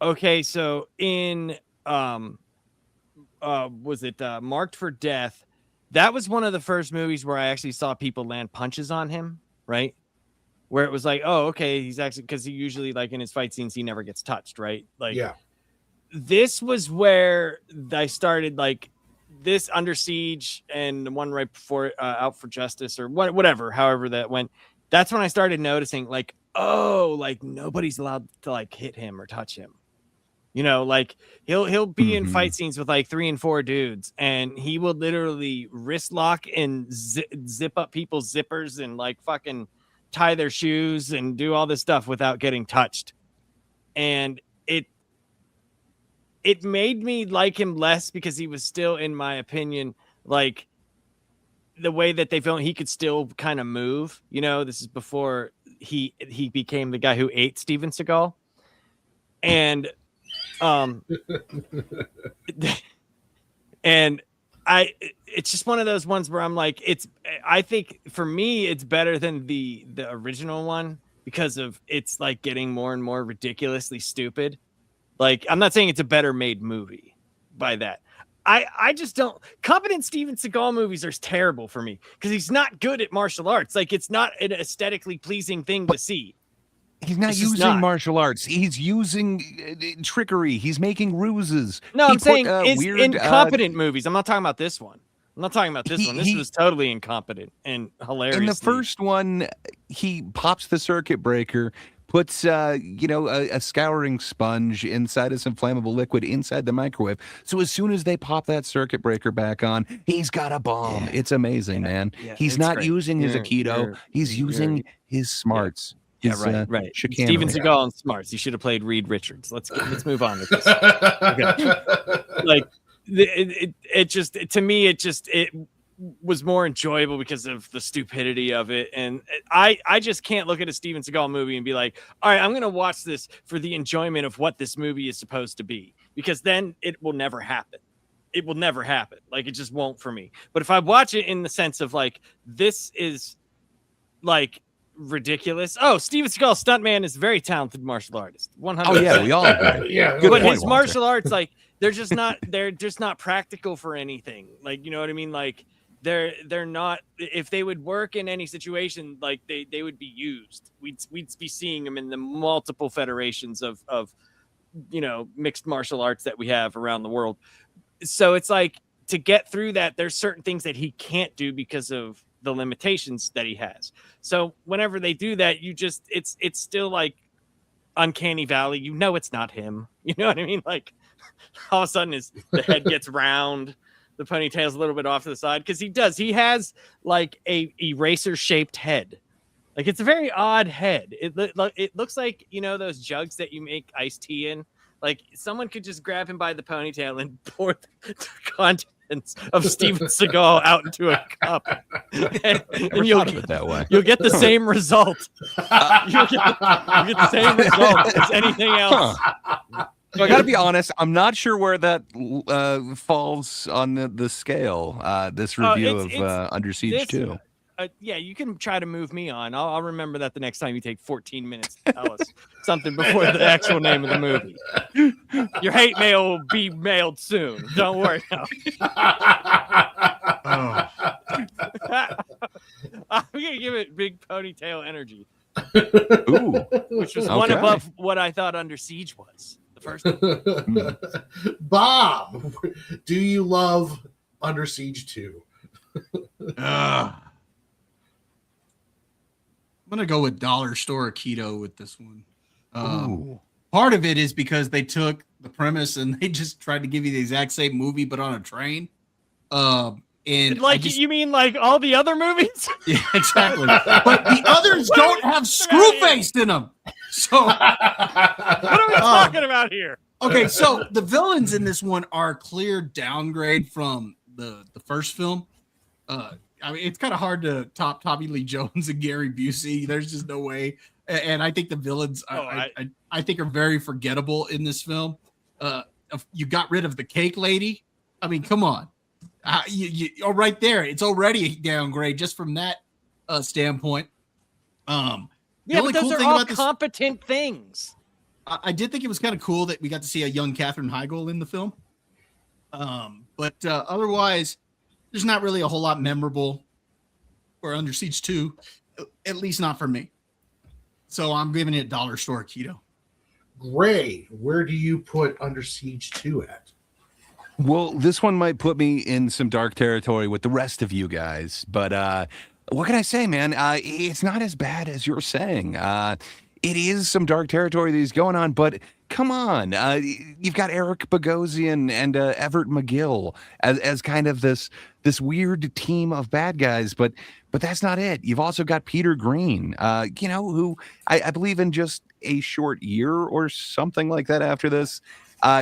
okay, so in was it Marked for Death? That was one of the first movies where I actually saw people land punches on him, right? Where it was like, oh, okay, he's actually, because he usually, like, in his fight scenes, he never gets touched, right? Like, Yeah. This was where I started, like, this Under Siege and the one right before Out for Justice, or whatever, however that went. That's when I started noticing, like, oh, like, nobody's allowed to, like, hit him or touch him. You know, like, he'll be in fight scenes with like 3 and 4 dudes, and he will literally wrist lock and zip up people's zippers and like fucking tie their shoes and do all this stuff without getting touched. And it made me like him less, because he was still, in my opinion, like, the way that they filmed, he could still kind of move. You know, this is before he became the guy who ate Steven Seagal. And and it's just one of those ones where I'm like, I think for me it's better than the original one, because of it's like getting more and more ridiculously stupid. Like, I'm not saying it's a better made movie by that. I just don't. Competent Steven Seagal movies are terrible for me, because he's not good at martial arts. Like, it's not an aesthetically pleasing thing to see. He's not It's just using not. martial arts. He's using trickery. He's making ruses. No, He I'm put, saying it's weird, incompetent movies. I'm not talking about this one. I'm not talking about this one. This he- was totally incompetent and hilarious. In the first one, he pops the circuit breaker, puts a scouring sponge inside of some flammable liquid inside the microwave. So as soon as they pop that circuit breaker back on, he's got a bomb. Yeah. It's amazing, man. Yeah, He's it's not great. using his You're- Aikido. you're- He's using his smarts. Yeah, his, right. chicanery. Steven Seagal and smarts. You should have played Reed Richards. Let's move on with this. Like, it just, to me, it was more enjoyable because of the stupidity of it. And I just can't look at a Steven Seagal movie and be like, all right, I'm going to watch this for the enjoyment of what this movie is supposed to be, because then it will never happen. It will never happen. Like, it just won't for me. But if I watch it in the sense of like, this is like ridiculous. Oh, Steven Seagal, stuntman, is a very talented martial artist. 100%. Oh yeah, we all agree. Yeah. Good But point, his Walter. martial arts, like, they're just not practical for anything. Like, you know what I mean? Like, they're not, if they would work in any situation, like they would be used. We'd be seeing them in the multiple federations of mixed martial arts that we have around the world. So it's like, to get through that, there's certain things that he can't do because of the limitations that he has. So whenever they do that, it's still like uncanny valley. You know, it's not him. You know what I mean? Like, all of a sudden the head gets round, the ponytail's a little bit off to the side, because he has like a eraser shaped head. Like, it's a very odd head. It looks like, those jugs that you make iced tea in. Like, someone could just grab him by the ponytail and pour the contents seconds of Steven Seagal out into a cup, and you'll Thought of it that way. you'll get the same result. You'll get the same result as anything else. So I got to be honest, I'm not sure where that falls on the scale. This review it's of Under Siege this- 2. Yeah, you can try to move me on. I'll remember that the next time you take 14 minutes to tell us something before the actual name of the movie. Your hate mail will be mailed soon. Don't worry. No. Oh. I'm gonna give it big ponytail energy, Ooh. which was one Okay. above what I thought Under Siege was. The first one. Bob, do you love Under Siege 2? I'm gonna go with Dollar Store Keto with this one. Ooh. Part of it is because they took the premise and they just tried to give you the exact same movie but on a train. And Like you mean like all the other movies? yeah, exactly. But the others don't have Screwface in them. So What are we talking about here? okay, so the villains in this one are a clear downgrade from the first film. I mean, it's kind of hard to top Tommy Lee Jones and Gary Busey. There's just no way. And I think the villains, I think, are very forgettable in this film. You got rid of the cake lady. I mean, come on. Right there, it's already a downgrade just from that standpoint. Yeah, only but those cool are thing all about this- competent things. I did think it was kind of cool that we got to see a young Katherine Heigl in the film. But otherwise, there's not really a whole lot memorable for Under Siege 2, at least not for me. So I'm giving it Dollar Store Keto. Gray, where do you put Under Siege 2 at? Well, this one might put me in some dark territory with the rest of you guys, but what can I say, man? It's not as bad as you're saying. It is some dark territory that he's going on, but come on. You've got Eric Bogosian and Everett McGill as kind of this weird team of bad guys, but that's not it. You've also got Peter Green, who I believe in just a short year or something like that after this,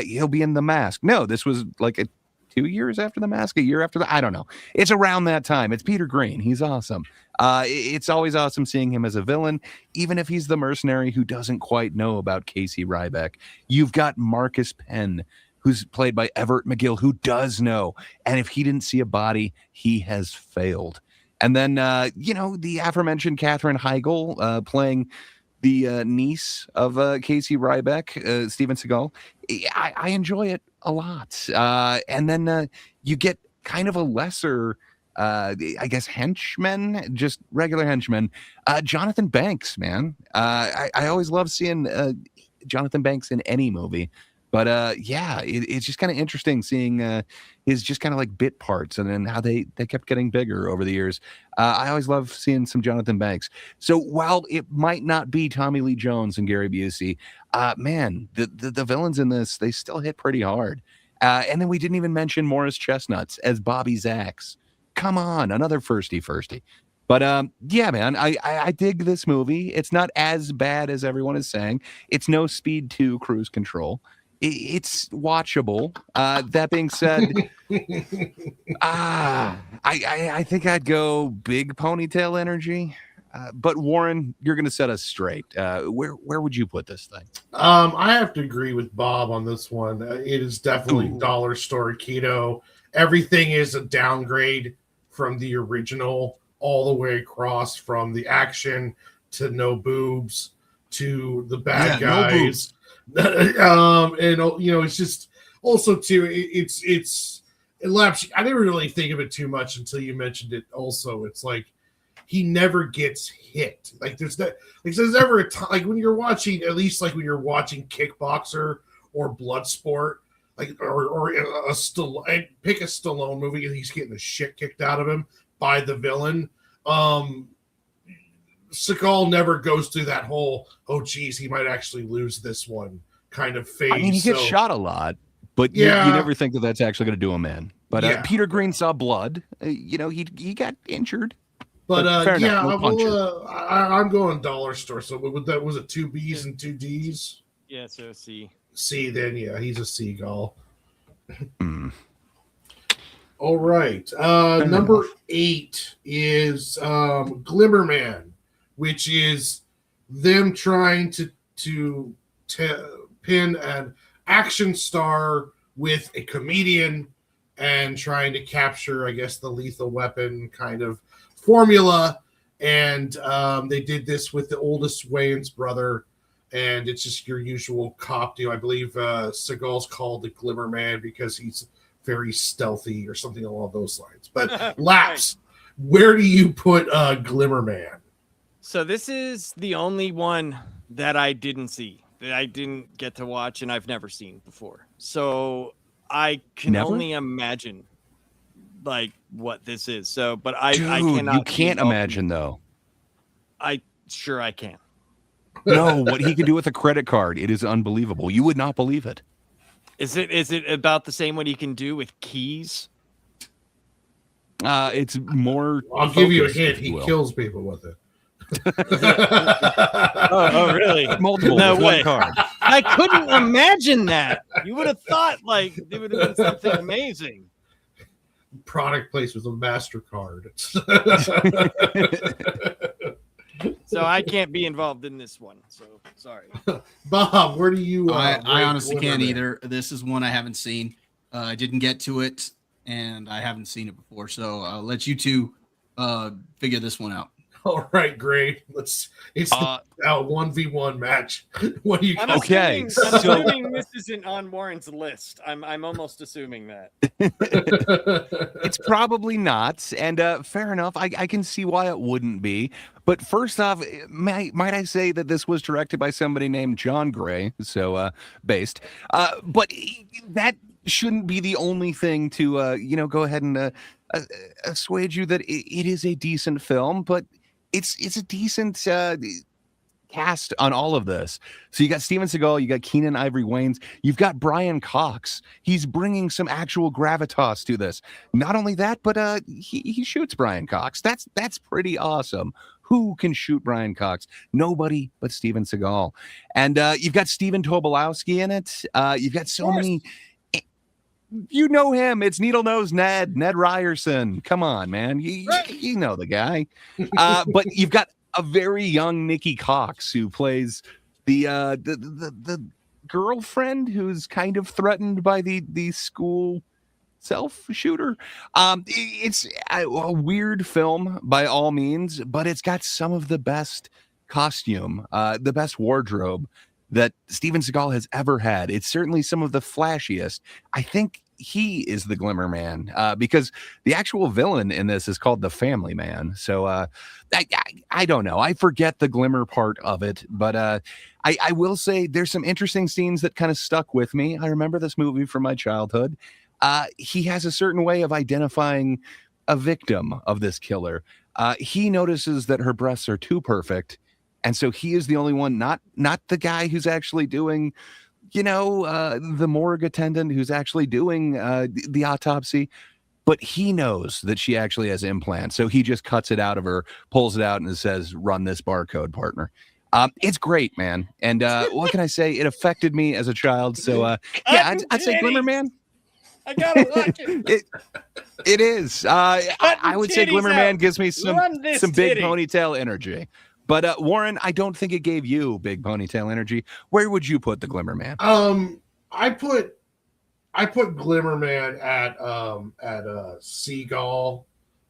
he'll be in The Mask. No, this was like 2 years after The Mask, a year after that. I don't know. It's around that time. It's Peter Green. He's awesome. It's always awesome seeing him as a villain, even if he's the mercenary who doesn't quite know about Casey Ryback. You've got Marcus Penn, who's played by Everett McGill, who does know. And if he didn't see a body, he has failed. And then, the aforementioned Katherine Heigl playing the niece of Casey Ryback, Steven Seagal. I enjoy it a lot. And then you get kind of a lesser, I guess, henchman, just regular henchman. Jonathan Banks, man. I always love seeing Jonathan Banks in any movie. But it's just kind of interesting seeing his just kind of like bit parts and then how they kept getting bigger over the years. I always love seeing some Jonathan Banks. So while it might not be Tommy Lee Jones and Gary Busey, man, the villains in this, they still hit pretty hard. And then we didn't even mention Morris Chestnuts as Bobby Zax. Come on, another firsty. But yeah, man, I dig this movie. It's not as bad as everyone is saying. It's no Speed 2 Cruise Control. It's watchable. That being said, I think I'd go big ponytail energy. But Warren, you're going to set us straight. Where would you put this thing? I have to agree with Bob on this one. It is definitely Dollar Store Keto. Everything is a downgrade from the original, all the way across, from the action to no boobs to the bad guys. No boobs. It's just also too. It laps. I didn't really think of it too much until you mentioned it. Also, it's like he never gets hit. Like there's never a time, like when you're watching, at least like when you're watching Kickboxer or Bloodsport, like or a Stallone, pick a Stallone movie and he's getting the shit kicked out of him by the villain. Seagal never goes through that whole, oh geez, he might actually lose this one kind of phase. I mean, he gets shot a lot, but you never think that that's actually going to do him in. But Peter Green saw blood. He got injured. But fair enough, I'm going Dollar Store. So was it 2 B's and 2 D's? Yeah, so C. C, then he's a seagull. All right. Number 8 is Glimmerman, which is them trying to pin an action star with a comedian and trying to capture, I guess, the Lethal Weapon kind of formula. And they did this with the oldest Wayans brother, and it's just your usual cop deal. I believe Seagal's called the Glimmer Man because he's very stealthy or something along those lines. But Laps, where do you put Glimmer Man? So this is the only one that I didn't see, that I didn't get to watch, and I've never seen before. So I can only imagine like what this is. So, but I cannot. You can't imagine though. I can. No, what he can do with a credit card, it is unbelievable. You would not believe it. Is it about the same what he can do with keys? It's more. I'll give you a hint. He kills people with it. Oh, really? Multiple. No with way. one card. I couldn't imagine that. You would have thought like it would have been something amazing. Product placed with a MasterCard. So I can't be involved in this one. So sorry. Bob, where do you? I honestly can't Man? either. This is one I haven't seen. I didn't get to it, and I haven't seen it before. So I'll let you two figure this one out. All right, great. It's the 1v1 match. What do you? I'm Okay, assuming this isn't on Warren's list. I'm almost assuming that. It's probably not, and fair enough. I can see why it wouldn't be. But first off, might I say that this was directed by somebody named John Gray, so based. But that shouldn't be the only thing to go ahead and assuage you that it is a decent film, but it's a decent cast on all of this. So you got Steven Seagal, you got Keenan Ivory Wayans, you've got Brian Cox. He's bringing some actual gravitas to this. Not only that, but he shoots Brian Cox. That's pretty awesome. Who can shoot Brian Cox? Nobody but Steven Seagal. And you've got Stephen Tobolowsky in it. You've got so many. You know him. It's Needle Nose Ned Ryerson. Come on, man. You know the guy. But you've got a very young Nikki Cox who plays the girlfriend who's kind of threatened by the school self shooter. It's a weird film by all means, but it's got some of the best costume, the best wardrobe that Steven Seagal has ever had. It's certainly some of the flashiest. I think he is the Glimmer Man because the actual villain in this is called the Family Man. So I don't know. I forget the glimmer part of it, but I will say there's some interesting scenes that kind of stuck with me. I remember this movie from my childhood. He has a certain way of identifying a victim of this killer. He notices that her breasts are too perfect. And so he is the only one, not the guy who's actually doing, the morgue attendant who's actually doing the autopsy, but he knows that she actually has implants. So he just cuts it out of her, pulls it out and says, run this barcode, partner. It's great, man. And what can I say? It affected me as a child. So yeah, I'd say Glimmer Man. I gotta watch it. It is. I would say Glimmer Man gives me some big ponytail energy. But Warren, I don't think it gave you big ponytail energy. Where would you put the Glimmer Man? I put Glimmer Man at Seagal.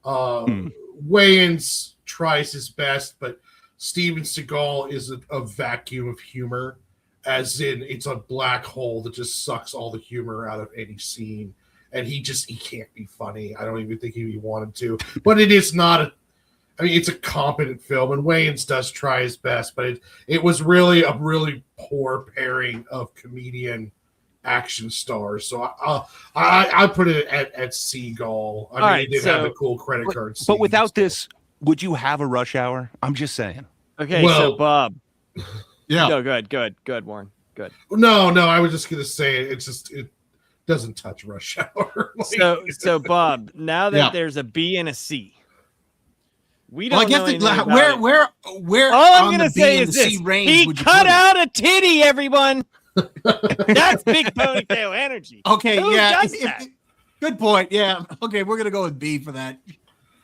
Wayans tries his best, but Steven Seagal is a vacuum of humor, as in it's a black hole that just sucks all the humor out of any scene, and he can't be funny. I don't even think he wanted to, but it is not it's a competent film, and Wayans does try his best, but it was really a really poor pairing of comedian action stars. So I put it at Seagal. I mean, he did have the cool credit card. But without this, would you have a Rush Hour? I'm just saying. Okay, so Bob. Yeah. No, good, Warren. Good. No, I was just gonna say it doesn't touch Rush Hour. So Bob, now that there's a B and a C. We don't know where all I'm on gonna the B say and is the C this: range he would you cut put it? out a titty, everyone. That's big ponytail energy. Okay, Who yeah. does that? Good point. Yeah. Okay, we're gonna go with B for that.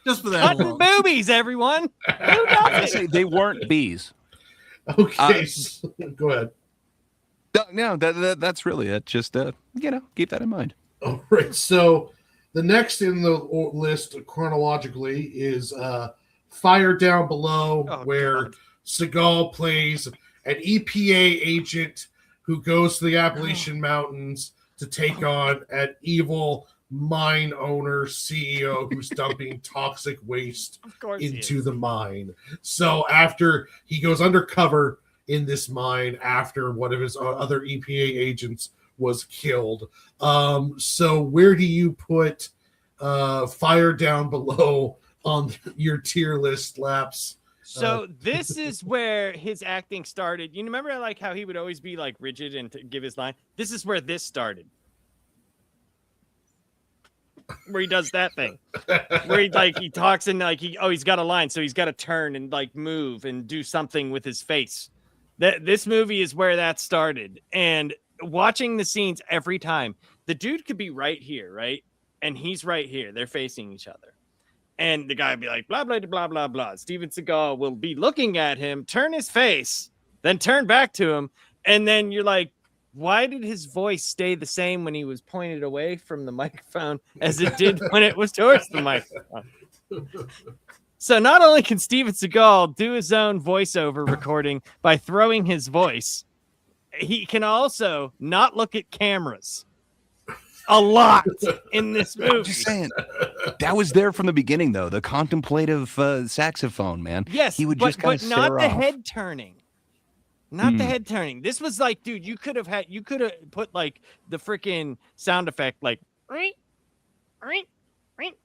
Just for that. Cutting alone. boobies, everyone. Who I does say it? they weren't bees. Okay, go ahead. No, that's really it. Just keep that in mind. All right, so the next in the list chronologically is Fire Down Below, Oh, where God. Seagal plays an EPA agent who goes to the Appalachian Mountains to take on an evil mine owner CEO who's dumping toxic waste Of course he into is. the mine. So after he goes undercover in this mine after one of his other EPA agents was killed. So where do you put Fire Down Below on your tier list, Laps? So this is where his acting started. You remember like how he would always be like rigid and give his line? This is where this started. Where he does that thing. Where he talks and like he's got a line, so he's got to turn and like move and do something with his face. This movie is where that started. And watching the scenes every time, the dude could be right here, right? And he's right here. They're facing each other. And the guy would be like, blah, blah, blah, blah, blah. Steven Seagal will be looking at him, turn his face, then turn back to him. And then you're like, why did his voice stay the same when he was pointed away from the microphone as it did when it was towards the microphone? So not only can Steven Seagal do his own voiceover recording by throwing his voice, he can also not look at cameras a lot in this movie. I'm just saying, that was there from the beginning, though. The contemplative saxophone, man. Yes, he would but just kind of not stare the off. head turning. Not the head turning. This was like, dude, you could have put like the freaking sound effect, like,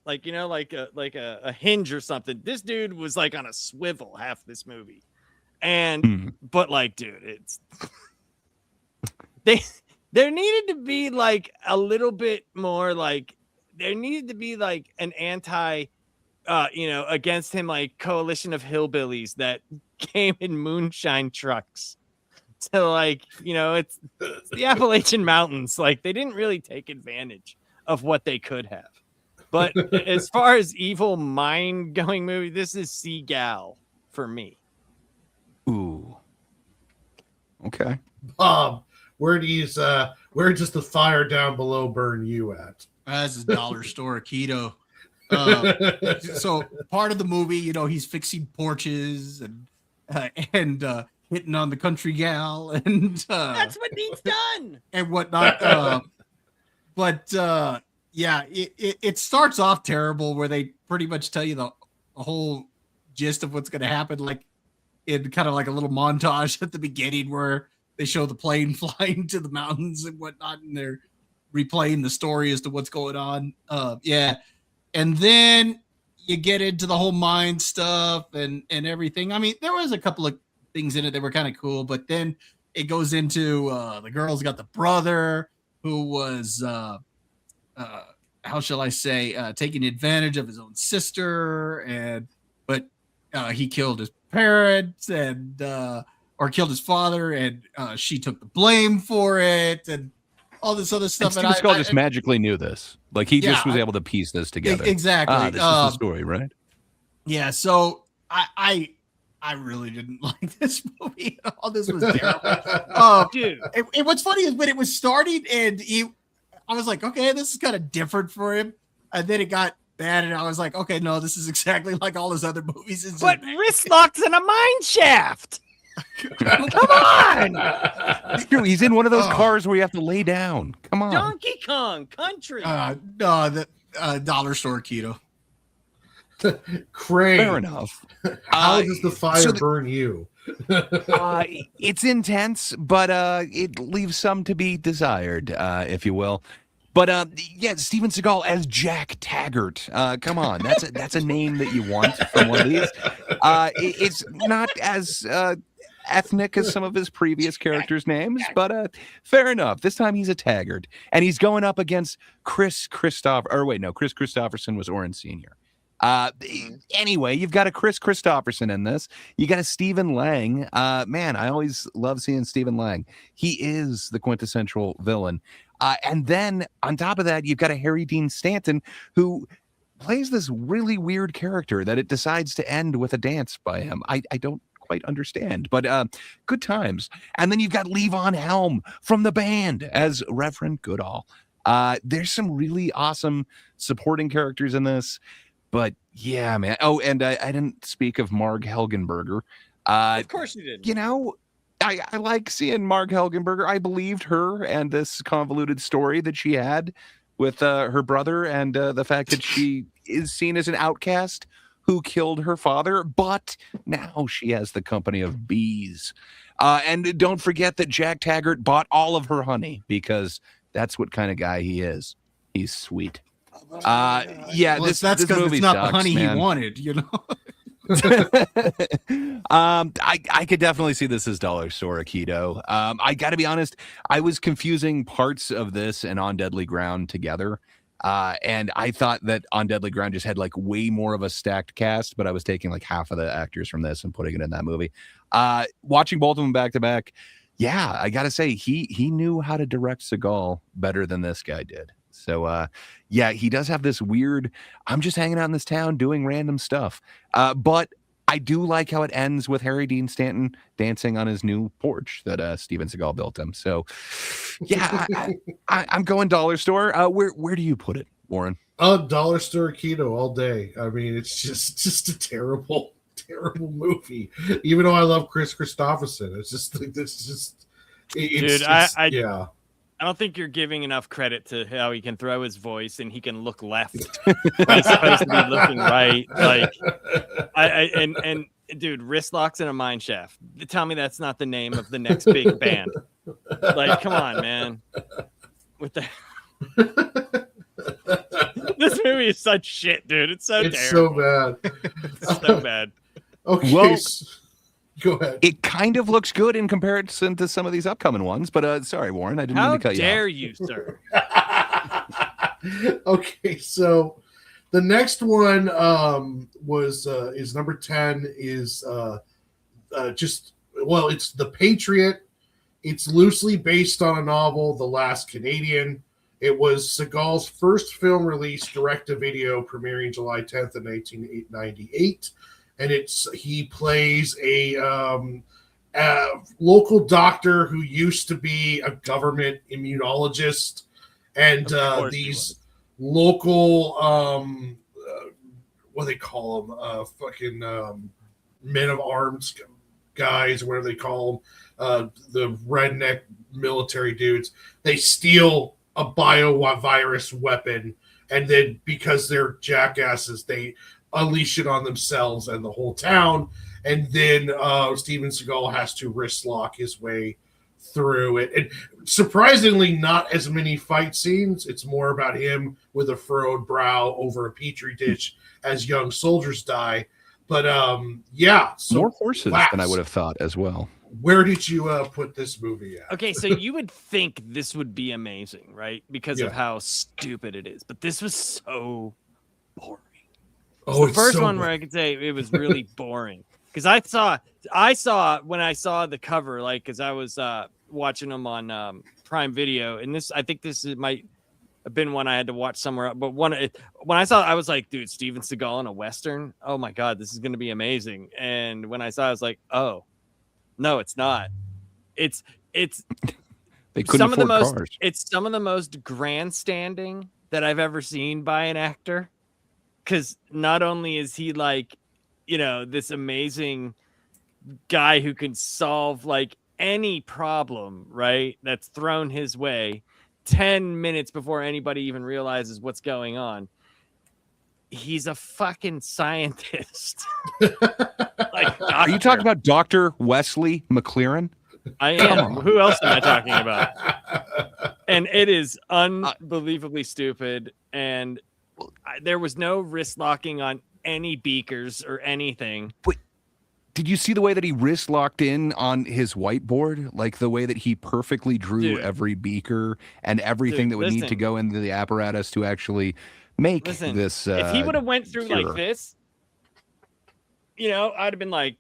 like a hinge or something. This dude was like on a swivel half this movie, and but like, dude, it's there needed to be like a little bit more like there needed to be like an anti. Against him, like coalition of hillbillies that came in moonshine trucks. So, like, it's the Appalachian Mountains. Like, they didn't really take advantage of what they could have. But as far as evil mind-going movie, this is Seagal for me. Ooh. Okay. Bob, where does the Fire Down Below burn you at? That's a dollar store keto. So part of the movie, he's fixing porches and hitting on the country gal and That's what needs done and whatnot. Yeah, it starts off terrible where they pretty much tell you the whole gist of what's going to happen, like in kind of like a little montage at the beginning where they show the plane flying to the mountains and whatnot, and they're replaying the story as to what's going on. And then you get into the whole mind stuff and everything. I mean, there was a couple of things in it that were kind of cool, but then it goes into the girl's got the brother who was, how shall I say, taking advantage of his own sister, but he killed his parents or killed his father, and she took the blame for it, and all this other stuff. And Steven Seagal just magically knew this. Like he just was able to piece this together. Exactly. This is the story, right? Yeah. So I really didn't like this movie at all. This was terrible. Dude. And what's funny is when it was starting and I was like, okay, this is kind of different for him. And then it got bad and I was like, okay, no, this is exactly like all his other movies. But wrist locks in a mine shaft. Come on. Dude, he's in one of those cars where you have to lay down. Come on. Donkey Kong Country. No, the dollar store keto. Craig, Fair enough. How does the fire burn you? It's intense, but it leaves some to be desired, if you will. But yeah, Steven Seagal as Jack Taggart. Come on, that's a name that you want from one of these. It's not as ethnic as some of his previous characters' names, but fair enough. This time he's a Taggart, and he's going up against Chris Christopherson was Oren Sr. Anyway, you've got a Chris Christopherson in this. You got a Stephen Lang. Man, I always love seeing Stephen Lang. He is the quintessential villain. And then on top of that, you've got a Harry Dean Stanton who plays this really weird character that it decides to end with a dance by him. I don't quite understand, but good times. And then you've got Levon Helm from the band as Reverend Goodall. There's some really awesome supporting characters in this, but yeah, man. Oh, and I didn't speak of Marg Helgenberger. Of course you did. You know, I like seeing Marg Helgenberger. I believed her and this convoluted story that she had with her brother, and the fact that she is seen as an outcast who killed her father, but now she has the company of bees. And don't forget that Jack Taggart bought all of her honey, because that's what kind of guy he is. He's sweet. Yeah, Well, this that's because movie it's not sucks, the honey man. he wanted, you know. I could definitely see this as dollar store Aikido. I got to be honest, I was confusing parts of this and On Deadly Ground together. And I thought that On Deadly Ground just had like way more of a stacked cast, but I was taking like half of the actors from this and putting it in that movie. Watching both of them back to back, yeah, I gotta say he knew how to direct Seagal better than this guy did. So yeah, he does have this weird, I'm just hanging out in this town doing random stuff. But I do like how it ends with Harry Dean Stanton dancing on his new porch that Steven Seagal built him. So yeah, I'm going dollar store. Where do you put it, Warren? Dollar store keto all day. I mean, it's just a terrible movie. Even though I love Chris Christopherson, it's just like this. Just Dude, yeah. I don't think you're giving enough credit to how he can throw his voice and he can look left when he's supposed to be looking right. Like, and dude, wrist locks in a mine shaft. Tell me that's not the name of the next big band. Like, come on, man. With the this movie is such shit, dude. It's so terrible. So bad. It's so bad. Okay. Well, go ahead. It kind of looks good in comparison to some of these upcoming ones, but sorry, Warren, I didn't mean How to cut you dare off. you, sir? Okay, so the next one is number 10 is it's The Patriot. It's loosely based on a novel, The Last Canadian. It was Seagal's first film release, direct-to-video, premiering July 10th of 1998. And he plays a local doctor who used to be a government immunologist, and these local what do they call them? Fucking men of arms guys, whatever they call them, the redneck military dudes. They steal a biovirus weapon, and then because they're jackasses, they unleash it on themselves and the whole town. And then Steven Seagal has to wrist lock his way through it. And surprisingly, not as many fight scenes. It's more about him with a furrowed brow over a petri dish as young soldiers die. But yeah, so more horses than I would have thought as well. Where did you put this movie at? Okay, so you would think this would be amazing, right? Because of how stupid it is. But this was so boring. Oh, the first one where I could say it was really boring, because I saw when I saw the cover, like, because I was watching them on Prime Video, and I think this might have been one I had to watch somewhere. But when I saw it, I was like, dude, Steven Seagal in a Western? Oh my God, this is going to be amazing. And when I saw it, I was like, oh, no, it's not. It's they couldn't some of the afford most cars. It's some of the most grandstanding that I've ever seen by an actor. Because not only is he like, this amazing guy who can solve like any problem, right, that's thrown his way 10 minutes before anybody even realizes what's going on. He's a fucking scientist. Are you talking about Dr. Wesley McLaren? I am. Who else am I talking about? And it is unbelievably stupid. And there was no wrist locking on any beakers or anything. But did you see the way that he wrist locked in on his whiteboard? Like the way that he perfectly drew every beaker and everything that would need to go into the apparatus to actually make Listen, this. if he would have went through cure. like this, I'd have been like,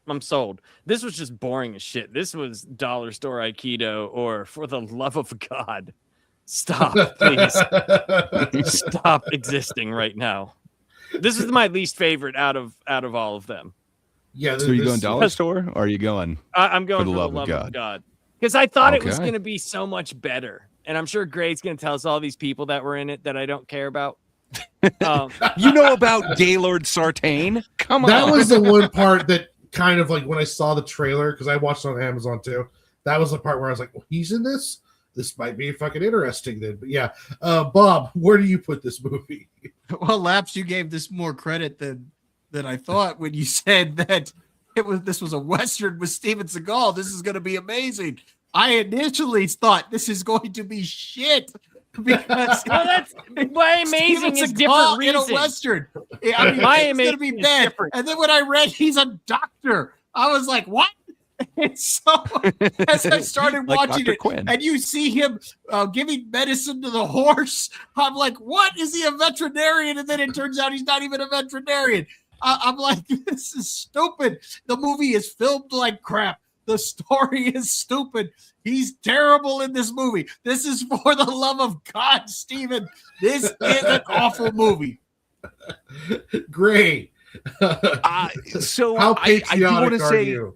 I'm sold. This was just boring as shit. This was dollar store Aikido, or for the love of God, stop, please. Stop existing right now. This is my least favorite out of all of them. Yeah. So are you going dollar store, or are you going? I'm going for the love of God. Because I thought it was going to be so much better. And I'm sure Gray's going to tell us all these people that were in it that I don't care about. You know about Gaylord Sartain? Come on. That was the one part that kind of like when I saw the trailer, because I watched it on Amazon too. That was the part where I was like, well, he's in this? This might be fucking interesting then. But yeah, Bob, where do you put this movie? Well, Laps, you gave this more credit than I thought when you said that this was a Western with Steven Seagal. This is going to be amazing. I initially thought this is going to be shit because well, that's why amazing is different reasons. In a Western. I mean, it's going to be bad. Different. And then when I read he's a doctor, I was like, what? And so as I started like watching Dr. it, Quinn. and you see him giving medicine to the horse, I'm like, what? Is he a veterinarian? And then it turns out he's not even a veterinarian. I'm like, this is stupid. The movie is filmed like crap. The story is stupid. He's terrible in this movie. This is for the love of God, Steven. This is an awful movie. Great. So how I do want to say you?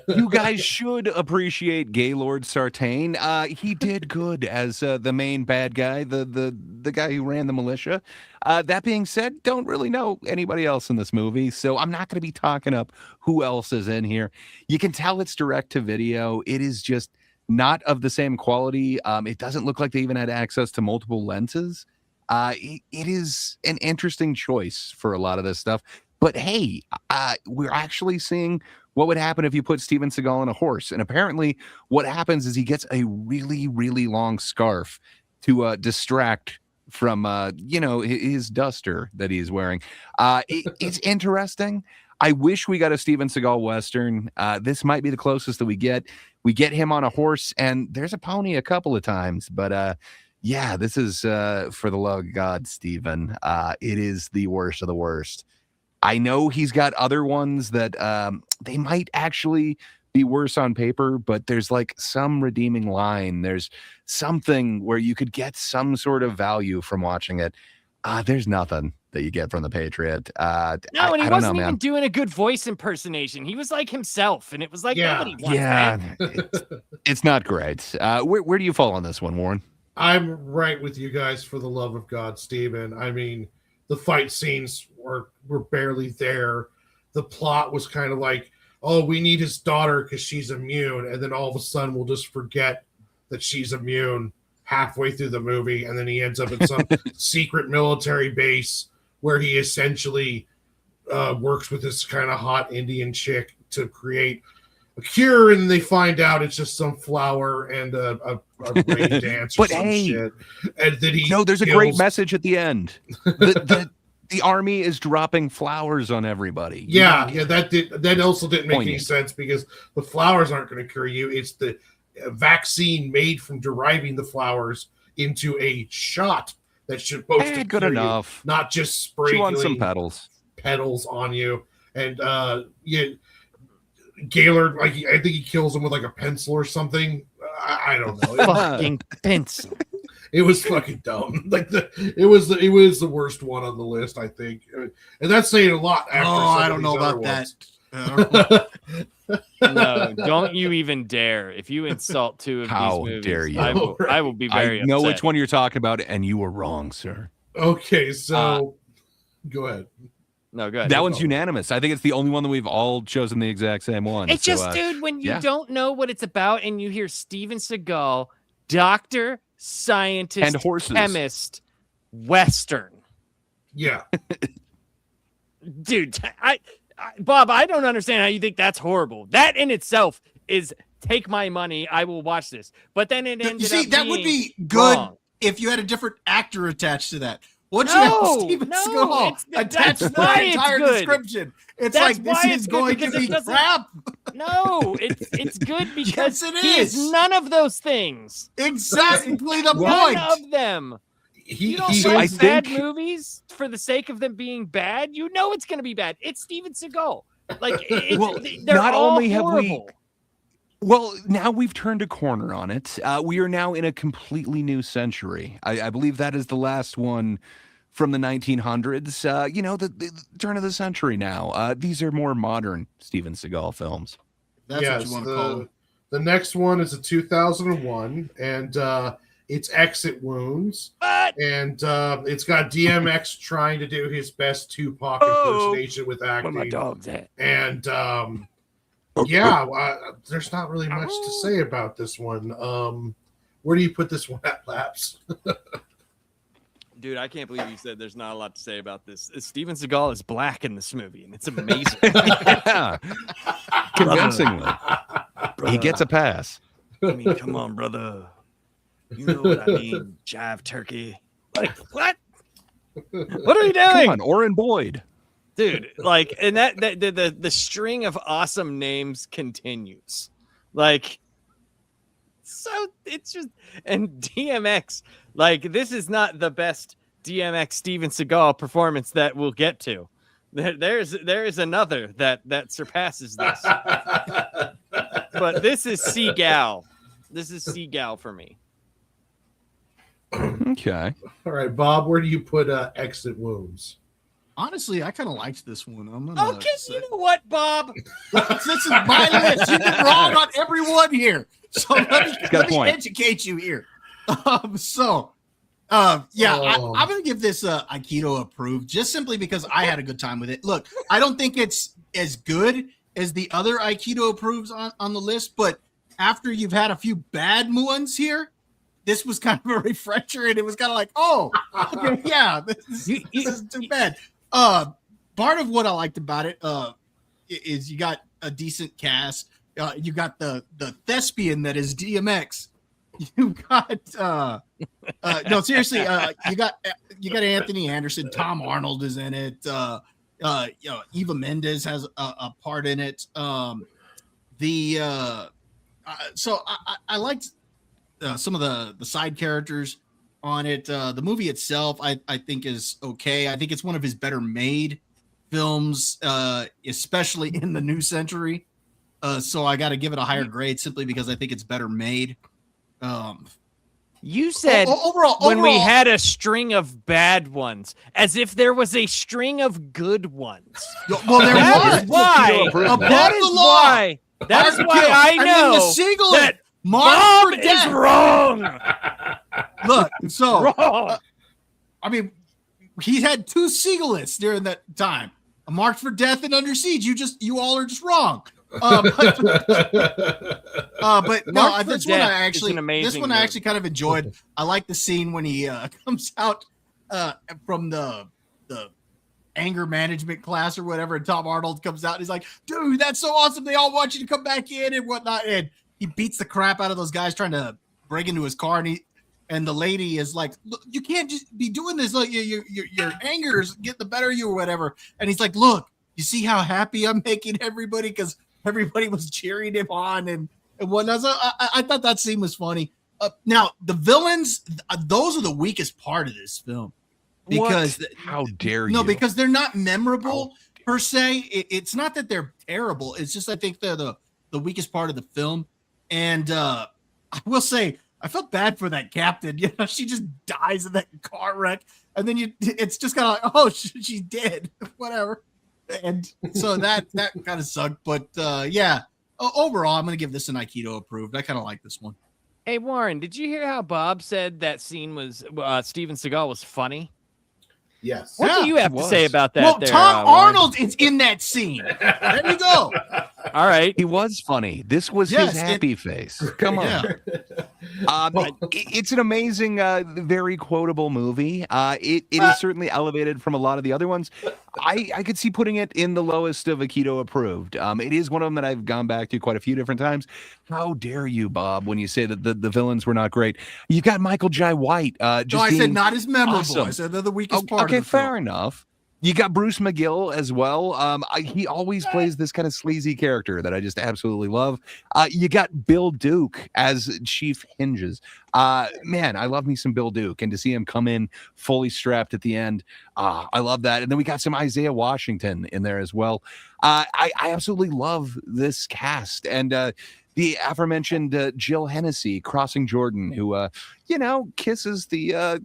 You guys should appreciate Gaylord Sartain. He did good as the main bad guy, the guy who ran the militia. That being said, don't really know anybody else in this movie, so I'm not going to be talking up who else is in here. You can tell it's direct to video. It is just not of the same quality. It doesn't look like they even had access to multiple lenses. It is an interesting choice for a lot of this stuff. But hey, we're actually seeing what would happen if you put Steven Seagal on a horse. And apparently what happens is he gets a really, really long scarf to distract from, his duster that he's wearing. It's interesting. I wish we got a Steven Seagal Western. This might be the closest that we get. We get him on a horse, and there's a pony a couple of times, but yeah, this is for the love of God, Steven. It is the worst of the worst. I know he's got other ones that they might actually be worse on paper, but there's like some redeeming line. There's something where you could get some sort of value from watching it. There's nothing that you get from the Patriot. And he wasn't even doing a good voice impersonation. He was like himself, and it was like nobody wants that. It's not great. Where do you fall on this one, Warren? I'm right with you guys for the love of God, Steven. I mean, the fight scenes were barely there. The plot was kind of like, oh, we need his daughter because she's immune, and then all of a sudden we'll just forget that she's immune halfway through the movie, and then he ends up in some secret military base where he essentially works with this kind of hot Indian chick to create a cure, and they find out it's just some flower and a rain dance or some shit. And then there's a great message at the end. The army is dropping flowers on everybody. Yeah, that also didn't make any sense because the flowers aren't going to cure you. It's the vaccine made from deriving the flowers into a shot that's supposed to good cure enough. You, not just spray some petals on you. And Gaylord, like I think he kills him with like a pencil or something. I don't know. Fucking pencil. It was fucking dumb. Like it was the worst one on the list, I think, and that's saying a lot. After I don't know about ones. that. No, don't you even dare! If you insult two of these movies, dare you? I will be very. I know upset. which one you're talking about, and you were wrong, sir. Okay, so go ahead. No, go ahead. That one's unanimous. I think it's the only one that we've all chosen the exact same one. It's just, dude, when you don't know what it's about and you hear Steven Seagal, doctor, scientist, and horses, chemist, Western. Yeah, dude, Bob, I don't understand how you think that's horrible. That in itself is take my money. I will watch this. But then it ended up that would be good wrong. If you had a different actor attached to that. Once you have Steven Seagal attached to the entire description, it's that's like this is going to be crap. No, it's good because yes, it he is none of those things. Exactly the none point. of them. You don't he like is- bad movies for the sake of them being bad. You know it's going to be bad. It's Steven Seagal. Like, they're not all only have we- horrible. Well, now we've turned a corner on it. We are now in a completely new century. I believe that is the last one from the 1900s. The turn of the century now. These are more modern Steven Seagal films. That's what you want to call them. The next one is a 2001, and it's Exit Wounds. But And it's got DMX trying to do his best Tupac impersonation with acting. where my dog's at? And there's not really much to say about this one. Where do you put this one at, Laps? Dude, I can't believe you said there's not a lot to say about this. Steven Seagal is black in this movie, and it's amazing. Yeah. Convincingly. He gets a pass. I mean, come on, brother. You know what I mean, jive turkey. Like, what? What are you doing? Come on, Orrin Boyd. Dude, like, and that the string of awesome names continues. Like, so it's just, and DMX, like, this is not the best DMX Steven Seagal performance that we'll get to. There is another that surpasses this. But this is Seagal. This is Seagal for me. Okay. All right, Bob, where do you put Exit Wounds? Honestly, I kind of liked this one. I'm gonna Okay, you know what, Bob? this is my list. You've been wrong on everyone here. So let me educate you here. I'm going to give this Aikido approved just simply because I had a good time with it. Look, I don't think it's as good as the other Aikido approves on the list, but after you've had a few bad ones here, this was kind of a refresher, and it was kind of like, oh, okay, yeah, this isn't too bad. Part of what I liked about it is you got a decent cast. You got the thespian that is DMX. You got no, seriously, you got Anthony Anderson. Tom Arnold is in it. Eva Mendes has a part in it. So I liked some of the side characters on it. The movie itself, I think, is okay. I think it's one of his better made films, especially in the new century. So I got to give it a higher grade simply because I think it's better made. You said when we had a string of bad ones, as if there was a string of good ones. Well, there That was. is why. That is why. That is why I know that Bob is wrong. Look, so Wrong. I mean, he had 2 Seagalists during that time. Marked for Death and Under Siege. You all are just wrong. But no, this one I actually kind of enjoyed. I like the scene when he comes out from the anger management class or whatever, and Tom Arnold comes out and he's like, dude, that's so awesome. They all want you to come back in and whatnot. And he beats the crap out of those guys trying to break into his car, and the lady is like, look, you can't just be doing this. Like your anger is getting the better of you or whatever. And he's like, look, you see how happy I'm making everybody because everybody was cheering him on and whatnot. So I thought that scene was funny. Now the villains, those are the weakest part of this film because how dare you? No, because they're not memorable per se. It's not that they're terrible. It's just I think they're the weakest part of the film. And I will say I felt bad for that captain. You know, she just dies in that car wreck, and then it's just kind of like, oh, she's dead, whatever. And so that kind of sucked. But overall, I'm going to give this an Aikido approved. I kind of like this one. Hey, Warren, did you hear how Bob said that scene was Steven Seagal was funny? Yes. What do you have to say about that? Well, there, Tom Warren? Arnold is in that scene. There you go. All right. He was funny. This was his happy face. Come on. It's an amazing, very quotable movie. It is certainly elevated from a lot of the other ones. I could see putting it in the lowest of Aikido approved. It is one of them that I've gone back to quite a few different times. How dare you, Bob, when you say that the villains were not great? You got Michael Jai White. I said not as memorable. Awesome. I said they're the weakest part. Okay, of the film. fair enough. You got Bruce McGill as well. He always plays this kind of sleazy character that I just absolutely love. You got Bill Duke as Chief Hinges. Man, I love me some Bill Duke, and to see him come in fully strapped at the end, I love that. And then we got some Isaiah Washington in there as well. I absolutely love this cast, and the aforementioned Jill Hennessy crossing Jordan, who kisses the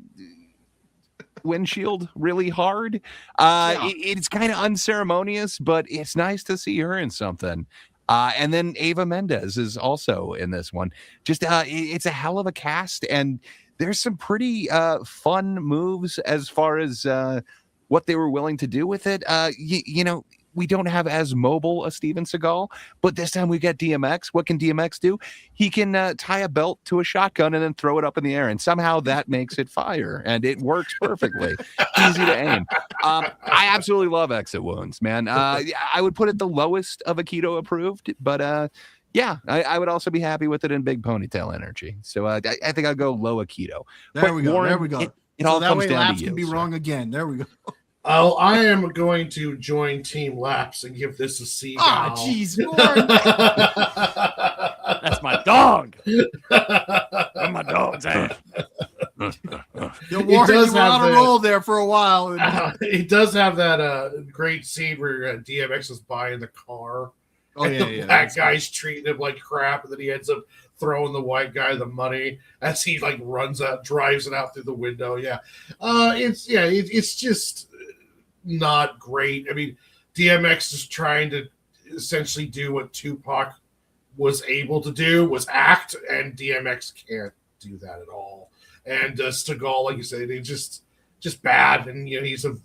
windshield really hard. It's kind of unceremonious, but it's nice to see her in something. And then Ava Mendez is also in this one. Just it's a hell of a cast, and there's some pretty fun moves as far as what they were willing to do with it. We don't have as mobile a Steven Seagal, but this time we got DMX. What can DMX do? He can tie a belt to a shotgun and then throw it up in the air, and somehow that makes it fire, and it works perfectly. Easy to aim. I absolutely love Exit Wounds, man. I would put it the lowest of Aikido approved, but I would also be happy with it in Big Ponytail Energy. So I think I'll go low Aikido. There we go. There we go. It all that comes way down Laps to can be you, wrong again. There we go. Oh, I am going to join Team Laps and give this a C. Ah, jeez, That's my dog. Where my dog's at? Warren, you were on a roll there for a while. He does have that great scene where DMX is buying the car. Oh, and yeah, the black guy's treating him like crap, and then he ends up throwing the white guy the money as he like runs out, drives it out through the window. It's just not great. I mean, DMX is trying to essentially do what Tupac was able to do, was act, and DMX can't do that at all. And Seagal, like you said, he's just bad, and he's a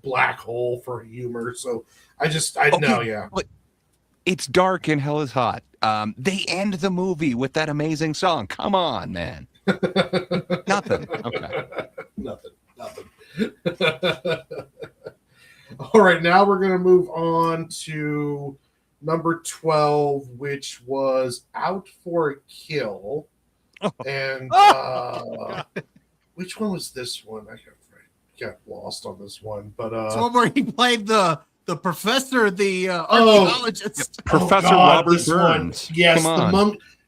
black hole for humor. So But it's dark and hell is hot. They end the movie with that amazing song. Come on, man. Nothing. Okay. Nothing. All right, now we're going to move on to number 12, which was Out for a Kill. And which one was this one? I got lost on this one. But it's one where he played the professor, the archaeologist. Professor Robert Burns. One. Yes,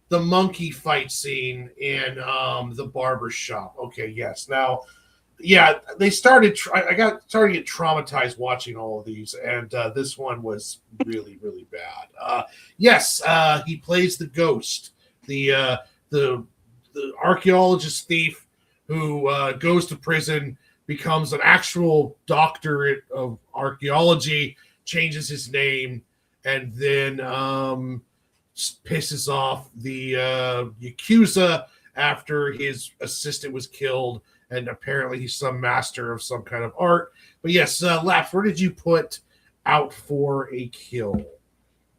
the monkey fight scene in the barber shop. Okay, yes. Now, they started. I got started to get traumatized watching all of these, and this one was really, really bad. He plays the ghost, the archaeologist thief who goes to prison, becomes an actual doctorate of archaeology, changes his name, and then pisses off the Yakuza after his assistant was killed. And apparently he's some master of some kind of art. But yes, Laps, where did you put Out for a Kill?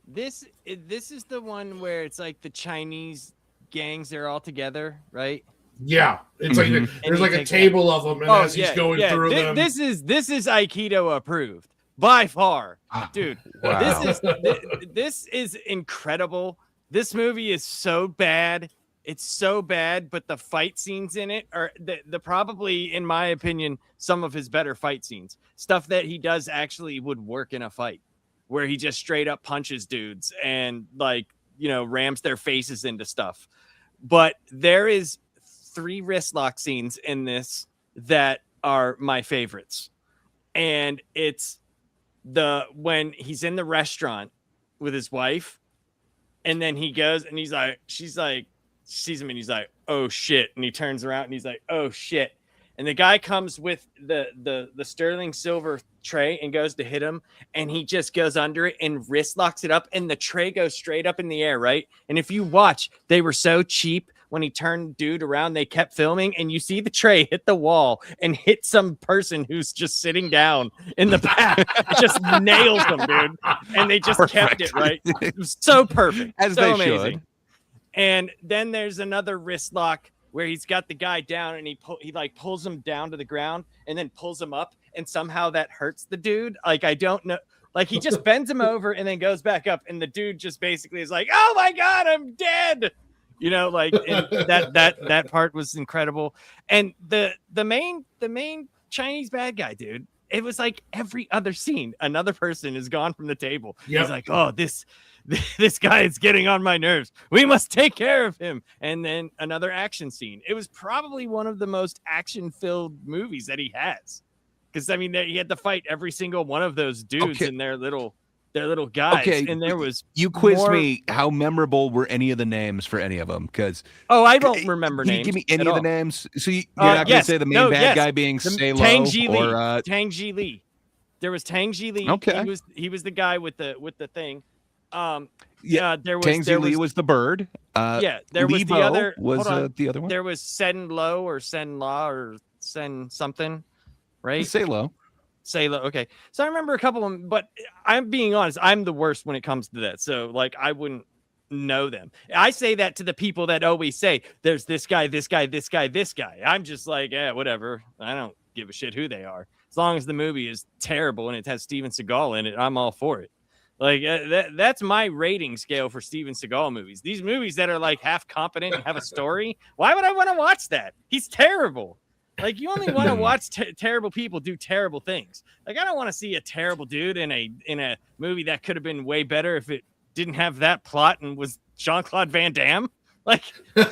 This is the one where it's like the Chinese gangs, they're all together, right? Yeah. It's like there's like a table of them, and as he's going through them. This is Aikido approved by far. Dude, wow. This is incredible. This movie is so bad. It's so bad, but the fight scenes in it are the probably, in my opinion, some of his better fight scenes. Stuff that he does actually would work in a fight, where he just straight up punches dudes and rams their faces into stuff. But there is 3 wrist lock scenes in this that are my favorites. And it's when he's in the restaurant with his wife, and then he goes and she's like, sees him and he's like, oh shit, and he turns around and he's like, oh shit, and the guy comes with the sterling silver tray and goes to hit him, and he just goes under it and wrist locks it up, and the tray goes straight up in the air, right? And if you watch, they were so cheap. When he turned dude around, they kept filming, and you see the tray hit the wall and hit some person who's just sitting down in the back. Just nails them, dude, and they just kept it, right? It was so perfect, as so they amazing. should. And then there's another wrist lock where he's got the guy down, and he pulls him down to the ground and then pulls him up, and somehow that hurts the dude. Like, I don't know. Like, he just bends him over and then goes back up, and the dude just basically is like, oh my God, I'm dead. That part was incredible. And the main Chinese bad guy, dude, it was like every other scene, another person is gone from the table. Yep. He's like, oh, this guy is getting on my nerves. We must take care of him. And then another action scene. It was probably one of the most action-filled movies that he has. Because, I mean, he had to fight every single one of those dudes in their little guys. Okay, and there was you quizzed me. How memorable were any of the names for any of them? Because I don't remember can names. you give me any of the names? So you're not going to yes. say the main No, bad yes. guy being Tang Salo Ji or Tang Ji Lee. There was Tang Ji Lee. Okay. He was the guy with the thing. There was Tang Ji Lee was the bird. There was the Lebo other. Was hold on. the other one? There was Sen Lo or Sen La or Sen something, right? Salo. Salo. Okay, so I remember a couple of them, but I'm being honest. I'm the worst when it comes to that. So like, I wouldn't know them. I say that to the people that always say, "There's this guy, this guy, this guy, this guy." I'm just like, yeah, whatever. I don't give a shit who they are. As long as the movie is terrible and it has Steven Seagal in it, I'm all for it. Like that's my rating scale for Steven Seagal movies. These movies that are like half competent and have a story. Why would I want to watch that? He's terrible. Like, you only want to watch terrible people do terrible things. Like, I don't want to see a terrible dude in a movie that could have been way better if it didn't have that plot and was Jean-Claude Van Damme. Like, what?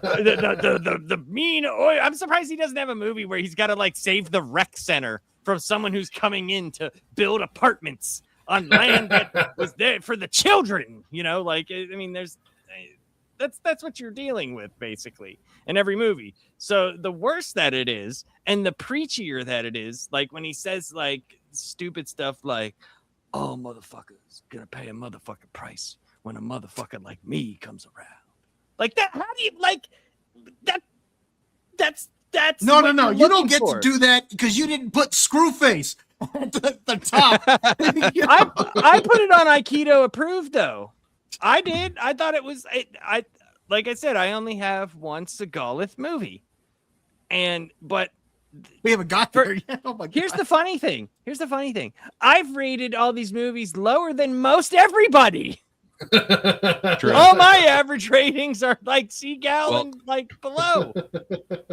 the mean. I'm surprised he doesn't have a movie where he's got to like save the rec center from someone who's coming in to build apartments on land that was there for the children. You know, like, I mean, that's what you're dealing with basically in every movie. So the worse that it is, and the preachier that it is, like when he says like stupid stuff like, "Oh, motherfucker's gonna pay a motherfucking price when a motherfucker like me comes around," like that. How do you like that? That's no. You don't get to do that because you didn't put Screwface at the top. I put it on Aikido approved though. I did. I thought it was. I like I said, I only have one Seagalith movie, but we haven't got there yet. Oh my God. Here's the funny thing. I've rated all these movies lower than most everybody. True. All my average ratings are like Seagal and like below.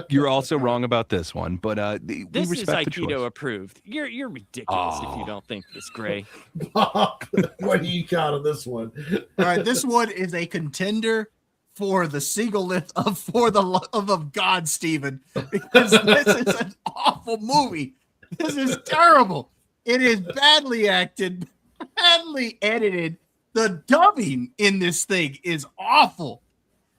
You're also wrong about this one, but we This is respect the Aikido choice. approved. You're ridiculous if you don't think this, Gray. Bob, what do you got on this one? All right, this one is a contender for the Seagal of For the Love of God, Steven, because this is an awful movie. This is terrible. It is badly acted, badly edited. The dubbing in this thing is awful.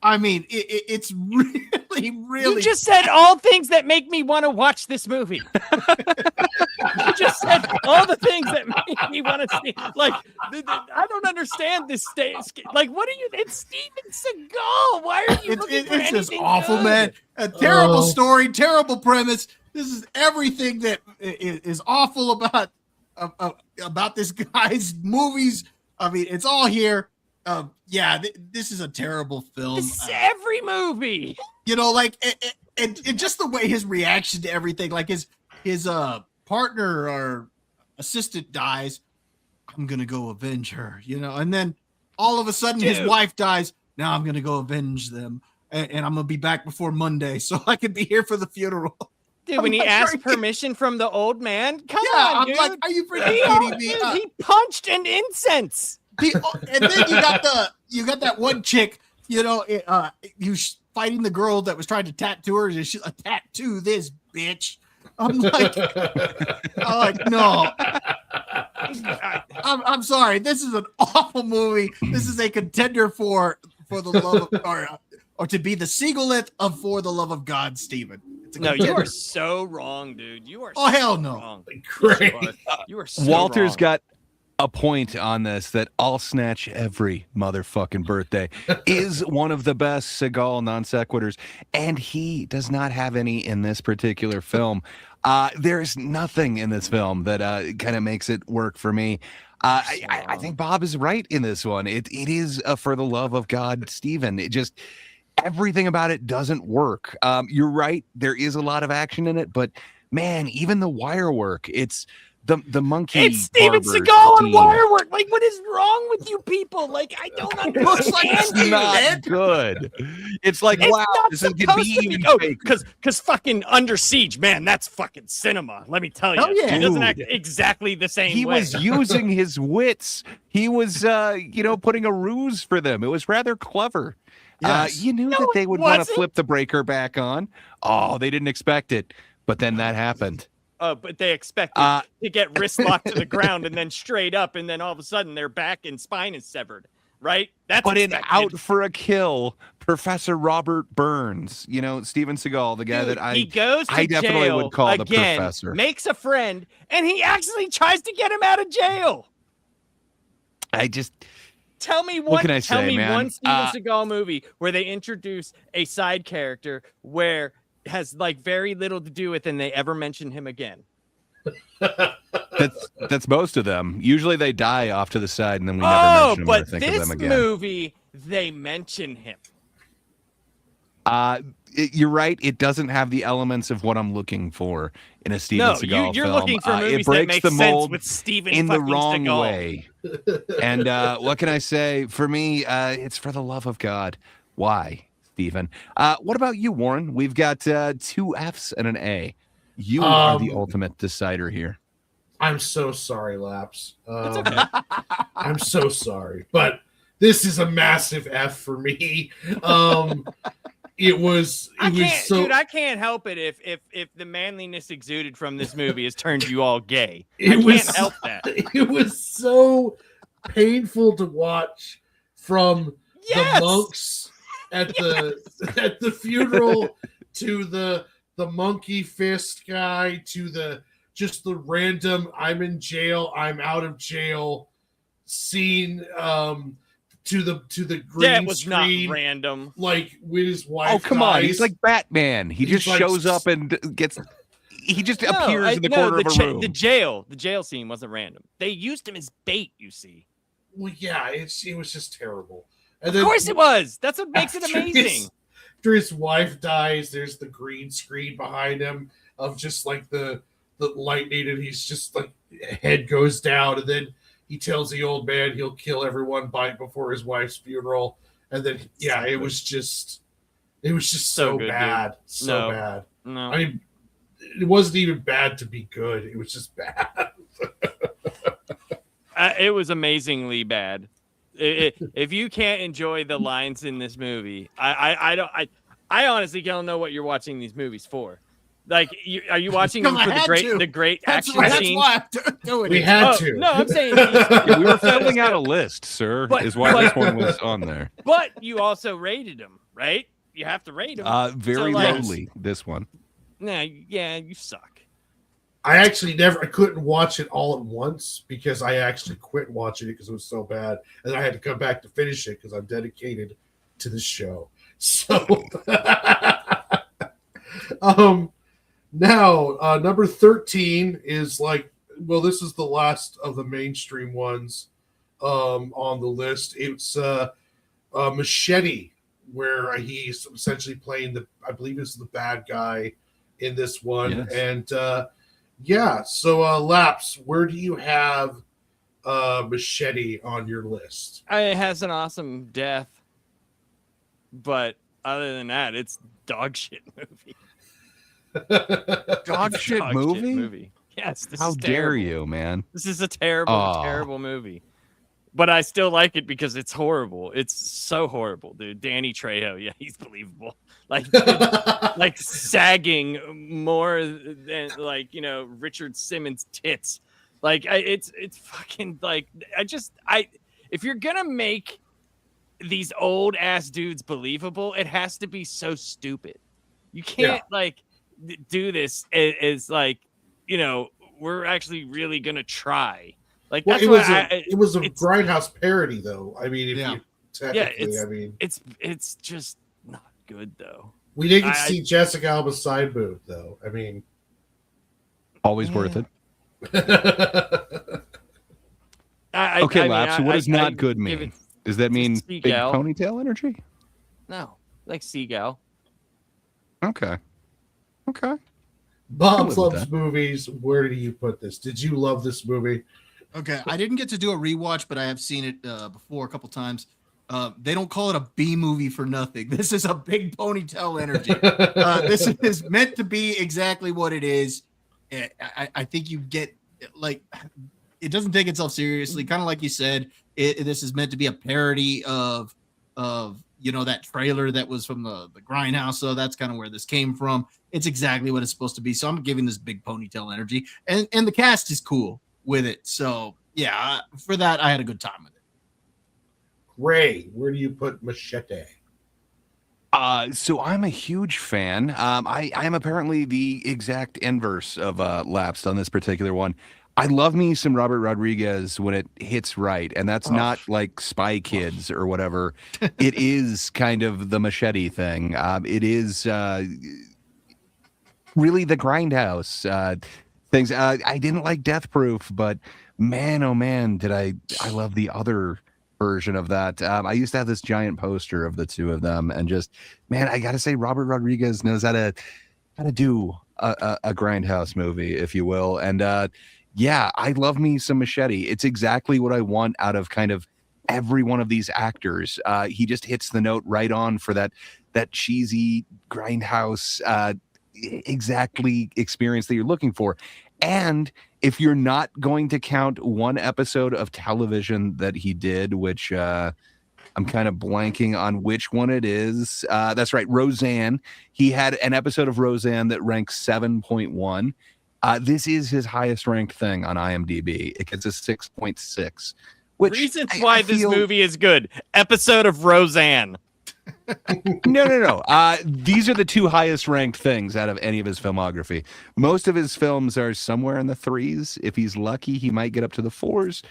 I mean, it's really, really. You just said all things that make me want to watch this movie. You just said all the things that make me want to see. Like, I don't understand this stage. Like, what are you? It's Steven Seagal. Why are you looking for It's just anything awful, good? man. A terrible story, terrible premise. This is everything that is awful about this guy's movies. I mean, it's all here. This is a terrible film. This is every movie. You know, like, and just the way his reaction to everything, like his partner or assistant dies. I'm gonna go avenge her, you know, and then all of a sudden his wife dies. Now I'm gonna go avenge them, and I'm gonna be back before Monday so I can be here for the funeral. Dude, when he asked permission from the old man, come on, I'm dude. like, are you freaking kidding me? He punched an incense. And then you got that one chick, you know, fighting the girl that was trying to tattoo her. She's a tattoo this bitch. I'm like, no. I'm sorry. This is an awful movie. This is a contender for the love of, or to be the Seagalith of For the Love of God, Steven. No, you are so wrong, dude. You are. Oh, hell no. Wrong. Great. You are so Walter's wrong. got a point on this that I'll snatch every motherfucking birthday is one of the best Seagal non sequiturs, and he does not have any in this particular film. There's nothing in this film that kind of makes it work for me. I think Bob is right in this one. It is For the Love of God, Steven. It just everything about it doesn't work. You're right. There is a lot of action in it, but man, even the wire work, it's the monkey. It's Steven barber Seagal scene. and Wirework. Like, what is wrong with you people? Like, I don't understand. Looks like It's Steven. not good. It's like, It's wow, not this is gonna supposed be to be. even Oh, fake. because fucking Under Siege, man, that's fucking cinema. Let me tell you, Hell yeah. he doesn't act Dude. exactly the same He way. was using his wits. He was, putting a ruse for them. It was rather clever. Yes. You knew No, that they it would want to wasn't. flip the breaker back on. Oh, they didn't expect it, but then that happened. But they expected to get wrist locked to the ground and then straight up, and then all of a sudden their back and spine is severed. Right? That's But in expected. Out for a Kill, Professor Robert Burns, Steven Seagal, the guy Dude, that he goes to I definitely jail would call the again, professor. makes a friend, and he actually tries to get him out of jail. I just Tell me What can I tell say, me man? one Steven Seagal movie where they introduce a side character where has like very little to do with and they ever mention him again. that's most of them. Usually they die off to the side, and then we never mention them or but think of this them again. movie they mention him. You're right. It doesn't have the elements of what I'm looking for in a Steven No, Seagal you're film. looking for It movies that breaks make the sense mold with Steven in the fucking wrong Seagal. way. And what can I say? For me, it's for the love of God. Why, Steven? What about you, Warren? We've got 2 Fs and an A. You are the ultimate decider here. I'm so sorry, Laps. It's okay. I'm so sorry, but this is a massive F for me. It was so. Dude, I can't help it if the manliness exuded from this movie has turned you all gay. I It was can't help that. It was so painful to watch from Yes! the monks at the funeral to the monkey fist guy to the random I'm in jail, I'm out of jail scene to the green That was not screen, random. like with his wife. Oh, come on. dies. He's like Batman. He He's just like- shows up and he just appears in the no, corner of a room. The jail scene wasn't random. They used him as bait, you see. Well, yeah, it was just terrible. And Of then course it was. That's what makes it after amazing. After his wife dies, there's the green screen behind him of just like the lightning, and he's just like head goes down, and then he tells the old man he'll kill everyone before his wife's funeral, and then it was just so good, bad, dude. so No. bad. No. I mean, it wasn't even bad to be good; it was just bad. It was amazingly bad. If you can't enjoy the lines in this movie, I honestly don't know what you're watching these movies for. Like, are you watching them for the great action That's scenes? why I'm doing We it. had to. No, I'm saying, Yeah, we were filling out a list, sir, But- is why but- this one was on there. but you also rated them, right? You have to rate them. Very So, like- lowly, this one. Nah, yeah, you suck. I actually I couldn't watch it all at once because I actually quit watching it because it was so bad, and I had to come back to finish it because I'm dedicated to the show. So, now number 13 is this is the last of the mainstream ones on the list. It's Machete, where he's essentially playing I believe it's the bad guy in this one, Yes. and so Laps, where do you have Machete on your list? It has an awesome death, but other than that, it's dog shit movie. Dog shit movie? Yes. This How is dare terrible. you, man? This is a terrible, terrible movie. But I still like it because it's horrible. It's so horrible, dude. Danny Trejo, yeah, he's believable. Like sagging more than Richard Simmons' tits. It's fucking if you're gonna make these old ass dudes believable, it has to be so stupid. You can't do this as we're actually really gonna try. Like, Well, that's it was a Grindhouse parody, though. I mean, technically, it's just not good though. We didn't see Jessica Alba's side boob, though. I mean, always worth it. Okay, Laps. So what does not good mean? Does that mean big Seagal. ponytail energy? No, like Seagal. Okay. Bob live with loves that. movies. Where do you put this? Did you love this movie? Okay, I didn't get to do a rewatch, but I have seen it before a couple times. They don't call it a B movie for nothing. This is a big ponytail energy. This is meant to be exactly what it is. I think you get like it doesn't take itself seriously, kind of like you said. This is meant to be a parody of that trailer that was from the Grindhouse. So that's kind of where this came from. It's exactly what it's supposed to be. So I'm giving this big ponytail energy, and the cast is cool with it. So yeah, for that I had a good time with it. Ray, where do you put Machete? So I'm a huge fan. I am apparently the exact inverse of Lapsed on this particular one. I love me some Robert Rodriguez when it hits right, and that's not like Spy Kids or whatever. It is kind of the Machete thing. It is really the Grindhouse things. I didn't like Death Proof, but man, oh man, did I love the other version of that. I used to have this giant poster of the two of them, and just, man, I gotta say Robert Rodriguez knows how to do a Grindhouse movie, if you will. And yeah, I love me some Machete. It's exactly what I want out of kind of every one of these actors. He just hits the note right on for that cheesy Grindhouse exactly experience that you're looking for. And if you're not going to count one episode of television that he did, which I'm kind of blanking on which one it is. That's right, Roseanne. He had an episode of Roseanne that ranks 7.1. This is his highest ranked thing on IMDb. It gets a 6.6. Which reasons why this movie is good. Episode of Roseanne. No. These are the two highest ranked things out of any of his filmography. Most of his films are somewhere in the 3s. If he's lucky, he might get up to the 4s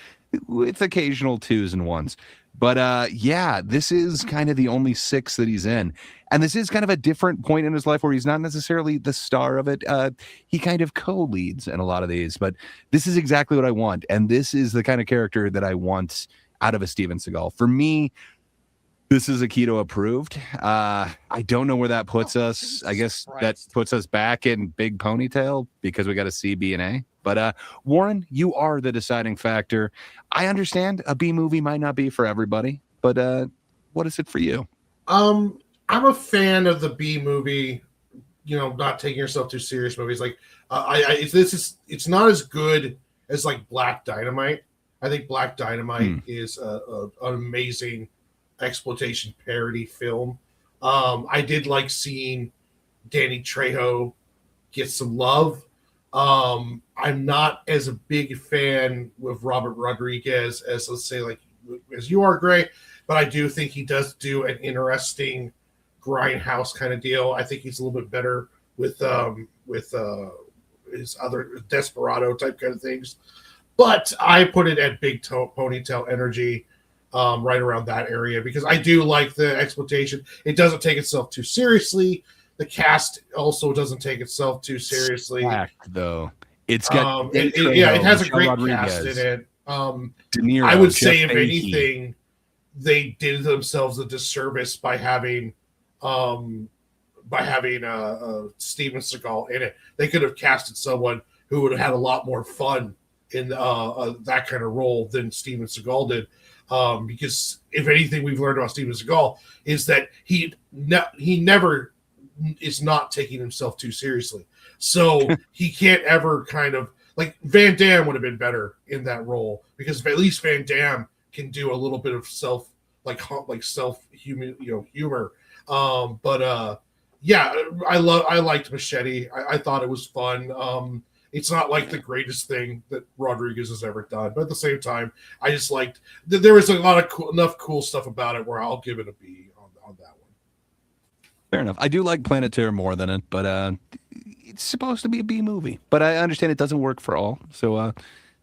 with occasional 2s and 1s. But yeah, this is kind of the only 6 that he's in. And this is kind of a different point in his life where he's not necessarily the star of it. He kind of co-leads in a lot of these, but this is exactly what I want. And this is the kind of character that I want out of a Steven Seagal. For me, this is Aikido approved. I don't know where that puts us. I guess that puts us back in Big Ponytail because we got a C, B, and A. But Warren, you are the deciding factor. I understand a B movie might not be for everybody, but what is it for you? I'm a fan of the B movie, not taking yourself too serious movies. Like it's not as good as like Black Dynamite. I think Black Dynamite is an amazing exploitation parody film. I did like seeing Danny Trejo get some love. I'm not as a big fan with Robert Rodriguez as, let's say, like as you are, Gray, but I do think he does do an interesting Grindhouse kind of deal. I think he's a little bit better with his other Desperado type kind of things. But I put it at Big Ponytail Energy, right around that area, because I do like the exploitation. It doesn't take itself too seriously. The cast also doesn't take itself too seriously. Though it's got it has a great cast in it. De Niro, I would say, Jeff if Fahey. anything, they did themselves a disservice by having Steven Seagal in it. They could have casted someone who would have had a lot more fun in that kind of role than Steven Seagal did. Because if anything we've learned about Steven Seagal is that he never is not taking himself too seriously. So he can't ever kind of, like, Van Damme would have been better in that role, because at least Van Damme can do a little bit of self humor. Yeah, I liked Machete. I thought it was fun. It's not like the greatest thing that Rodriguez has ever done, but at the same time, I just liked there was a lot of enough cool stuff about it where I'll give it a B on that one. Fair enough. I do like Planet Terror more than it, but it's supposed to be a B movie. But I understand it doesn't work for all. So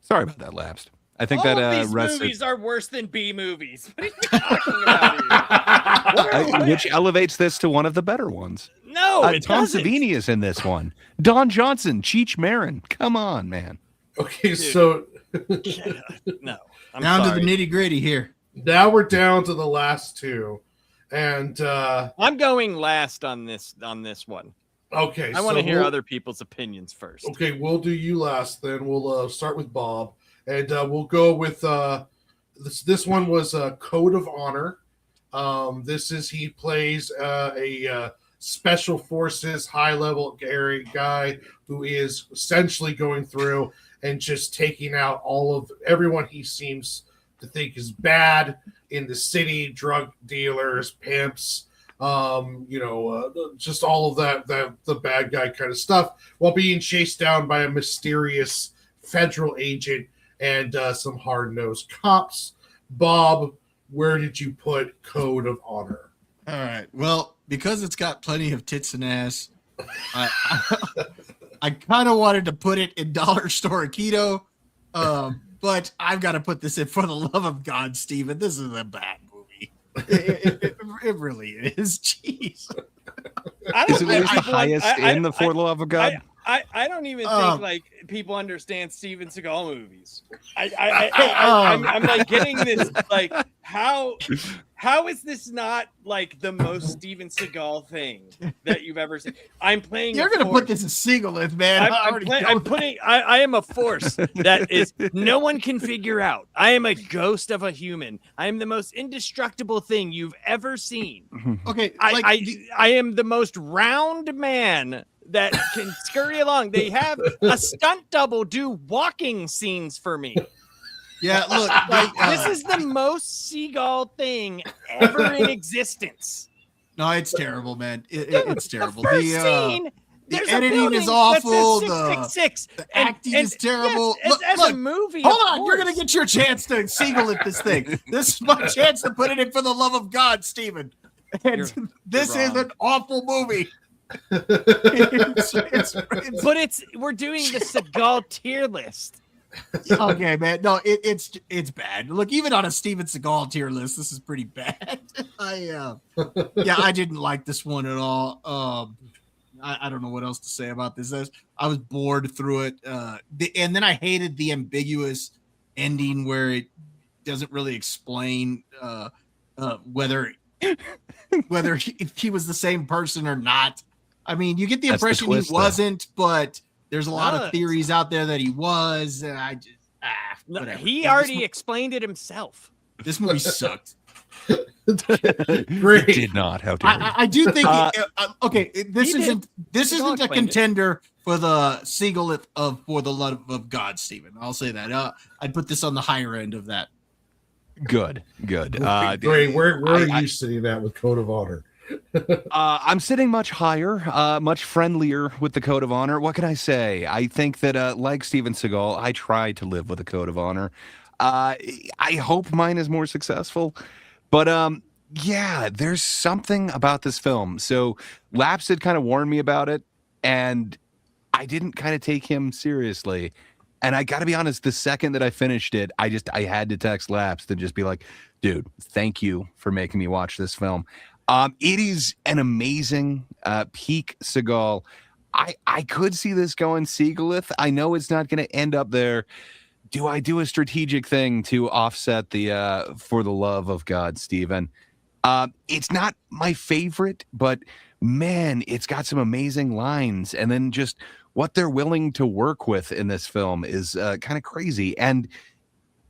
sorry about that, Lapsed. I think all that of these rests movies are worse than B movies. What are you talking about here? which elevates this to one of the better ones. No, it Tom doesn't. Savini is in this one. Don Johnson, Cheech Marin. Come on, man. Okay, Dude. so No, I'm Down sorry. to the nitty gritty here. now we're down to the last two, and I'm going last on this one. Okay, I want to so hear we'll- other people's opinions first. Okay, we'll do you last. Then we'll start with Bob, and we'll go with this one was Code of Honor. He plays a special forces high level guy who is essentially going through and just taking out all of everyone he seems to think is bad in the city, drug dealers, pimps, just all of that the bad guy kind of stuff, while being chased down by a mysterious federal agent and some hard-nosed cops. Bob, where did you put Code of Honor? All right. Well, because it's got plenty of tits and ass, I kind of wanted to put it in Dollar Store Keto, but I've got to put this in For the Love of God, Steven. This is a bad movie. It really is. Jeez. I Is don't it think the people highest in the For the Love of God? I don't even think like people understand Steven Seagal movies. I'm like getting this like how is this not like the most Steven Seagal thing that you've ever seen? I'm playing. You're gonna put this in Seagalith, man. I am a force that is no one can figure out. I am a ghost of a human. I am the most indestructible thing you've ever seen. Okay, I am the most round man that can scurry along. They have a stunt double do walking scenes for me. Yeah, look, this is the most Seagal thing ever in existence. No, it's terrible, man. It's terrible. The first scene, the editing is awful. The acting is terrible. Yes, as a movie. Hold on, you're gonna get your chance to Seagal at this thing. This is my chance to put it in For the Love of God, Steven. And this is an awful movie. But we're doing the Seagal tier list. Okay, man. No, it's bad. Look, even on a Steven Seagal tier list, this is pretty bad. I didn't like this one at all. I don't know what else to say about this. I was bored through it. And then I hated the ambiguous ending where it doesn't really explain whether he was the same person or not. I mean, you get the impression he wasn't, but there's a lot of theories out there that he was, and I just whatever. He already explained it himself. This movie sucked. Great. Did not. How dare you? I do think this isn't a contender for the Seagal of For the Love of God, Steven. I'll say that. I'd put this on the higher end of that. Good. Great. Where are you sitting at with Code of Honor? I'm sitting much higher, much friendlier with the Code of Honor. What can I say? I think that, like Steven Seagal, I try to live with a Code of Honor. I hope mine is more successful. But there's something about this film. So Laps had kind of warned me about it, and I didn't kind of take him seriously. And I got to be honest, the second that I finished it, I had to text Laps to just be like, dude, thank you for making me watch this film. It is an amazing peak Seagal. I could see this going Seagalith. I know it's not going to end up there. Do I do a strategic thing to offset the For the Love of God, Steven? It's not my favorite, but man, it's got some amazing lines. And then just what they're willing to work with in this film is kind of crazy. And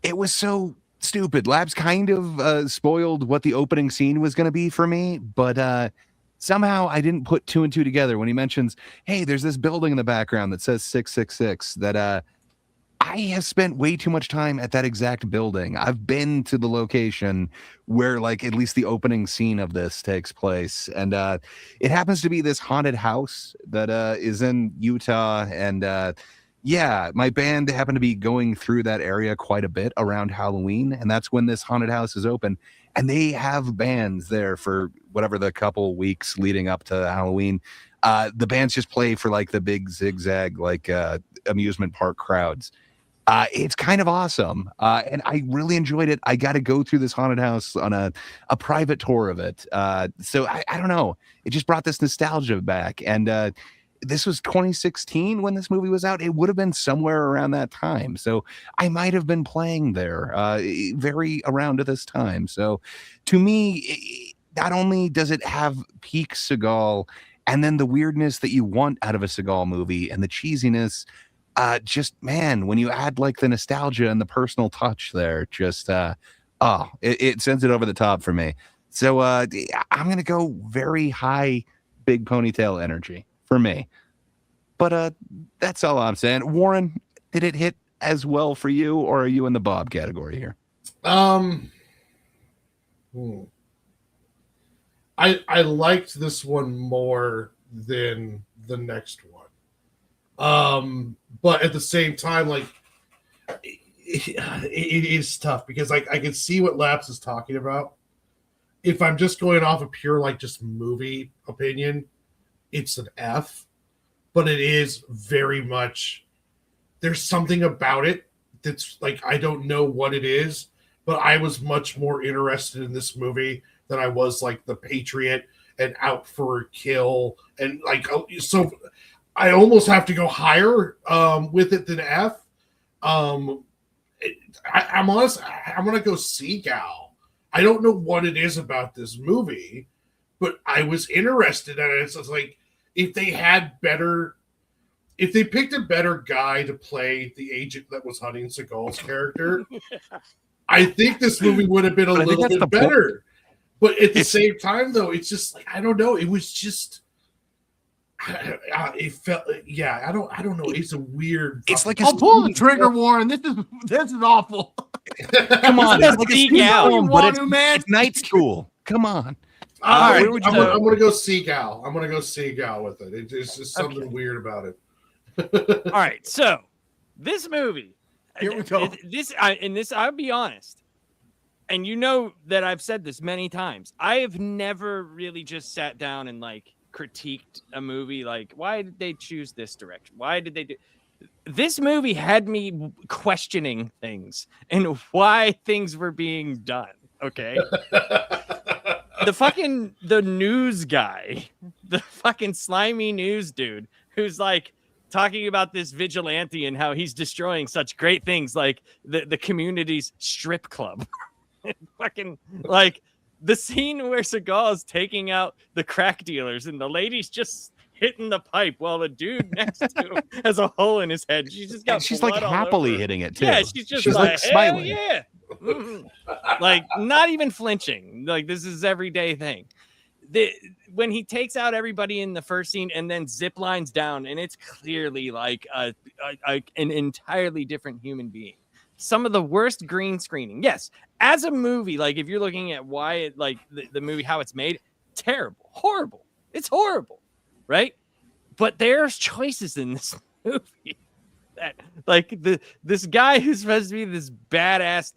it was so stupid. Labs kind of spoiled what the opening scene was going to be for me, but somehow I didn't put two and two together when he mentions, hey, there's this building in the background that says 666 that I have spent way too much time at that exact building. I've been to the location where like at least the opening scene of this takes place. And it happens to be this haunted house that is in Utah. And my band happened to be going through that area quite a bit around Halloween. And that's when this haunted house is open. And they have bands there for whatever the couple weeks leading up to Halloween. The bands just play for like the big zigzag, like amusement park crowds. It's kind of awesome. And I really enjoyed it. I got to go through this haunted house on a private tour of it. So I don't know. It just brought this nostalgia back. And this was 2016 when this movie was out. It would have been somewhere around that time. So I might have been playing there very around at this time. So to me, not only does it have peak Seagal and then the weirdness that you want out of a Seagal movie and the cheesiness. Just man, when you add like the nostalgia and the personal touch there, just it sends it over the top for me. So I'm gonna go very high, big ponytail energy for me. But that's all I'm saying. Warren, did it hit as well for you, or are you in the Bob category here? I liked this one more than the next one. But at the same time, like it is tough because like I can see what Laps is talking about. If I'm just going off a pure like just movie opinion, it's an F. But it is very much, there's something about it that's like I don't know what it is, but I was much more interested in this movie than I was like The Patriot and Out for a Kill, and like so I almost have to go higher with it than F. I'm honest, I'm gonna go Seagal. I don't know what it is about this movie, but I was interested in it. So it's like if they picked a better guy to play the agent that was hunting Seagal's character, I think this movie would have been a little bit better. But at the same time, though, it's just like I don't know. It was just it felt I don't know. It's a weird. It's like I'll pull the trigger, Warren. This is awful. Come on, it's like a Seagal, but it's night school. Come on. All right, I'm gonna go Seagal. I'm gonna go Seagal with it. It's just something weird about it. All right, so this movie, Here we go. I'll be honest, and you know that I've said this many times. I have never really just sat down and like critiqued a movie like, why did they choose this direction? Why did they do this? Movie had me questioning things and why things were being done. Okay. The news guy, the fucking slimy news dude who's like talking about this vigilante and how he's destroying such great things like the community's strip club. Fucking like the scene where Seagal is taking out the crack dealers and the lady's just hitting the pipe while the dude next to him has a hole in his head. She's just got she's like happily hitting it too. Yeah, she's like smiling. Yeah. Like not even flinching. Like this is everyday thing. When he takes out everybody in the first scene and then zip lines down, and it's clearly like an entirely different human being. Some of the worst green screening. Yes, as a movie, like if you're looking at why it, like the movie, how it's made, terrible, horrible. It's horrible, right? But there's choices in this movie that, like this guy who's supposed to be this badass,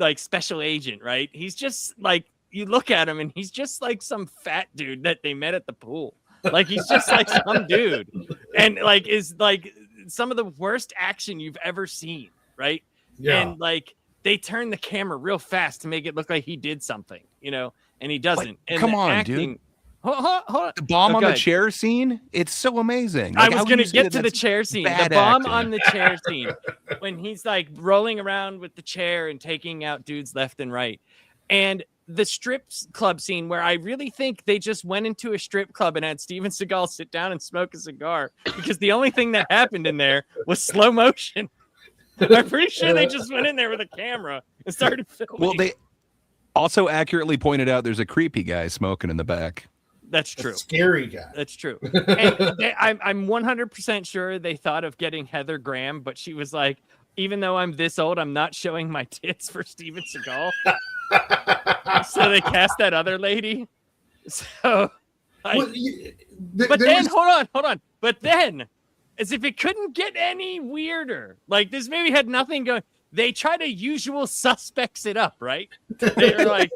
like special agent, right? He's just like, you look at him and he's just like some fat dude that they met at the pool. Like he's just like some dude, and like is like some of the worst action you've ever seen, right? Yeah. And like they turn the camera real fast to make it look like he did something, you know, and he doesn't. Like, and come on, dude. Hold on. The bomb on the chair scene, it's so amazing. Like, I was going to get to the chair scene. The bomb on the chair scene, when he's like rolling around with the chair and taking out dudes left and right. And the strip club scene where I really think they just went into a strip club and had Steven Seagal sit down and smoke a cigar because the only thing that happened in there was slow motion. I'm pretty sure they just went in there with a camera and started filming. Well, they also accurately pointed out there's a creepy guy smoking in the back. That's true. Scary guy. That's true. And I'm 100% sure they thought of getting Heather Graham, but she was like, even though I'm this old, I'm not showing my tits for Steven Seagal. So they cast that other lady. So, hold on. But then, as if it couldn't get any weirder, like this movie had nothing going. They try to usual suspects it up, right? They're like,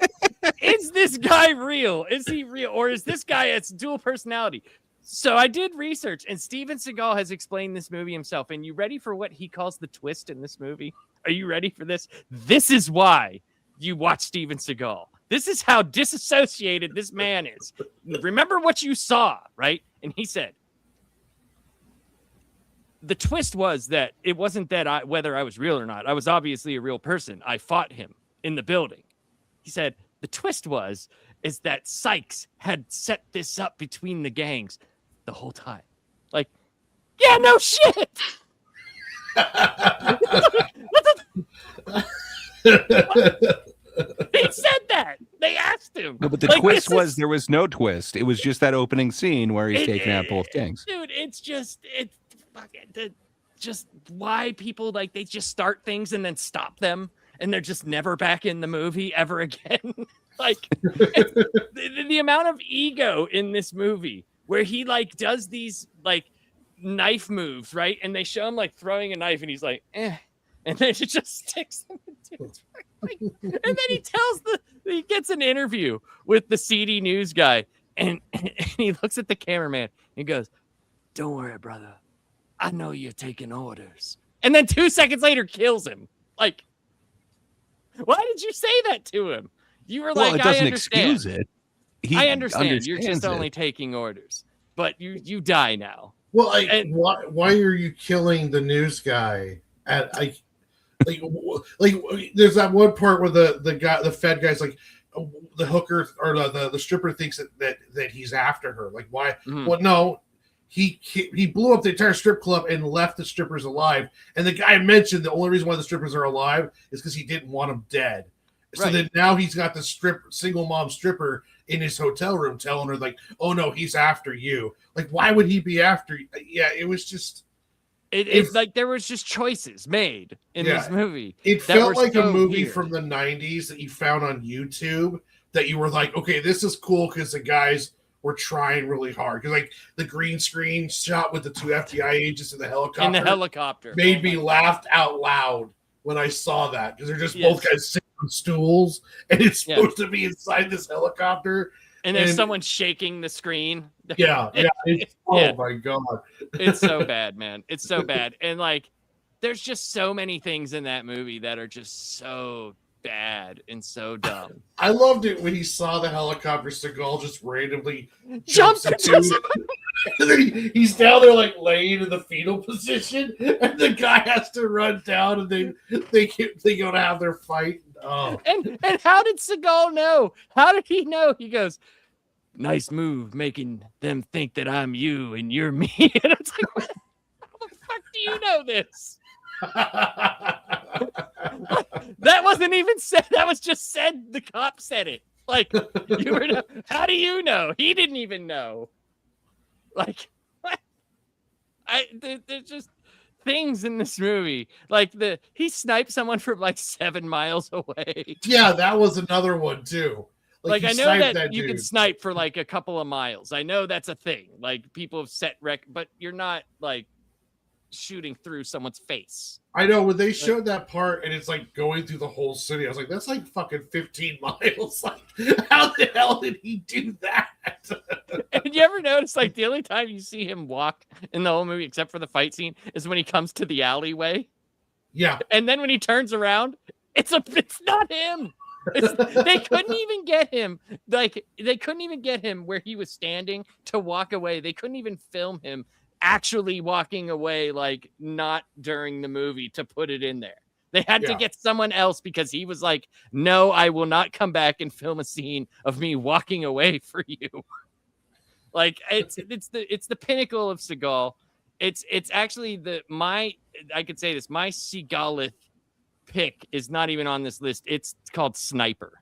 is this guy real? Is he real? Or is this guy, it's dual personality? So I did research, and Steven Seagal has explained this movie himself. And you ready for what he calls the twist in this movie? Are you ready for this? This is why you watch Steven Seagal. This is how disassociated this man is. Remember what you saw, right? And he said, the twist was that it wasn't that whether I was real or not. I was obviously a real person. I fought him in the building. He said, the twist is that Sykes had set this up between the gangs. the whole time. Like, yeah, no shit. He said that. They asked him. No, but the Like, twist this was is- there was no twist. It was just that opening scene where he's taking out both gangs. Dude, it's just why people like they just start things and then stop them and they're just never back in the movie ever again. Like the amount of ego in this movie where he like does these like knife moves, right? And they show him like throwing a knife and he's like, eh. And then it just sticks him into his like, and then he gets an interview with the CD news guy and he looks at the cameraman and he goes, don't worry, brother. I know you're taking orders. And then 2 seconds later kills him. Like, why did you say that to him? You were like, It doesn't I understand. excuse it. I understand. You're just understands only it. taking orders. But you die now. Well, like, And- why are you killing the news guy? There's that one part where the Fed guy's like, the hooker or the stripper thinks that he's after her. Like, why? Mhm. Well, no, he blew up the entire strip club and left the strippers alive. And the guy mentioned the only reason why the strippers are alive is because he didn't want them dead. So Right. then now he's got the single mom stripper in his hotel room telling her like, oh no, he's after you. Like, why would he be after you? Yeah, it was just. It's like there was just choices made in this movie. It that felt were like a so movie weird. from the 90s that you found on YouTube that you were like, okay, this is cool because the guys were trying really hard. Because like the green screen shot with the 2 FBI agents in the helicopter, In the helicopter. made me laugh out loud when I saw that because they're just Yes. both guys sitting on stools and it's Yeah. supposed to be inside this helicopter. And there's and- someone shaking the screen. Yeah. It's, Yeah. Oh my God. It's so bad, man. It's so bad. And like, there's just so many things in that movie that are just so bad and so dumb. I loved it when he saw the helicopter. Seagal just randomly Jumps jumps into into it. And then he's down there like laying in the fetal position, and the guy has to run down, and they go to have their fight. Oh, And how did Seagal know? How did he know? He goes, nice move, making them think that I'm you and you're me. And it's like, how the fuck do you know this? That wasn't even said. That was just said. The cop said it. Like, you were. How do you know? He didn't even know. Like, what? There's just things in this movie. Like he sniped someone from like 7 miles away. yeah, that was another one too. Like he I know sniped that you dude. can snipe for like a couple of miles. I know that's a thing. Like people have set but you're not like shooting through someone's face. I know when they showed that part, and it's like going through the whole city. I was like, that's like fucking 15 miles. Like, how the hell did he do that? And you ever notice like the only time you see him walk in the whole movie, except for the fight scene, is when he comes to the alleyway. Yeah. And then when he turns around, it's not him. They couldn't even get him. Like they couldn't even get him where he was standing to walk away. They couldn't even film him actually walking away, like not during the movie, to put it in there. They had to get someone else because he was like, no, I will not come back and film a scene of me walking away for you. Like it's the pinnacle of Seagal. It's actually I could say this, my Seagalith pick is not even on this list. It's called Sniper.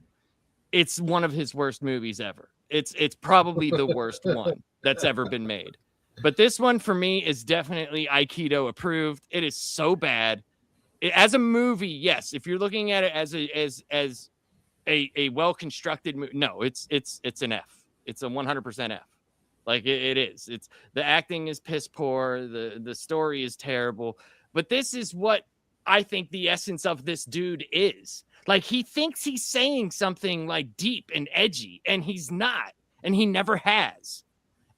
It's one of his worst movies ever. It's probably the worst one that's ever been made. But this one for me is definitely Aikido approved. It is so bad. As a movie, yes. If you're looking at it as a well-constructed movie, no, it's an F. It's a 100% F. Like it is. It's the acting is piss poor. The story is terrible. But this is what I think the essence of this dude is. Like he thinks he's saying something like deep and edgy, and he's not, and he never has.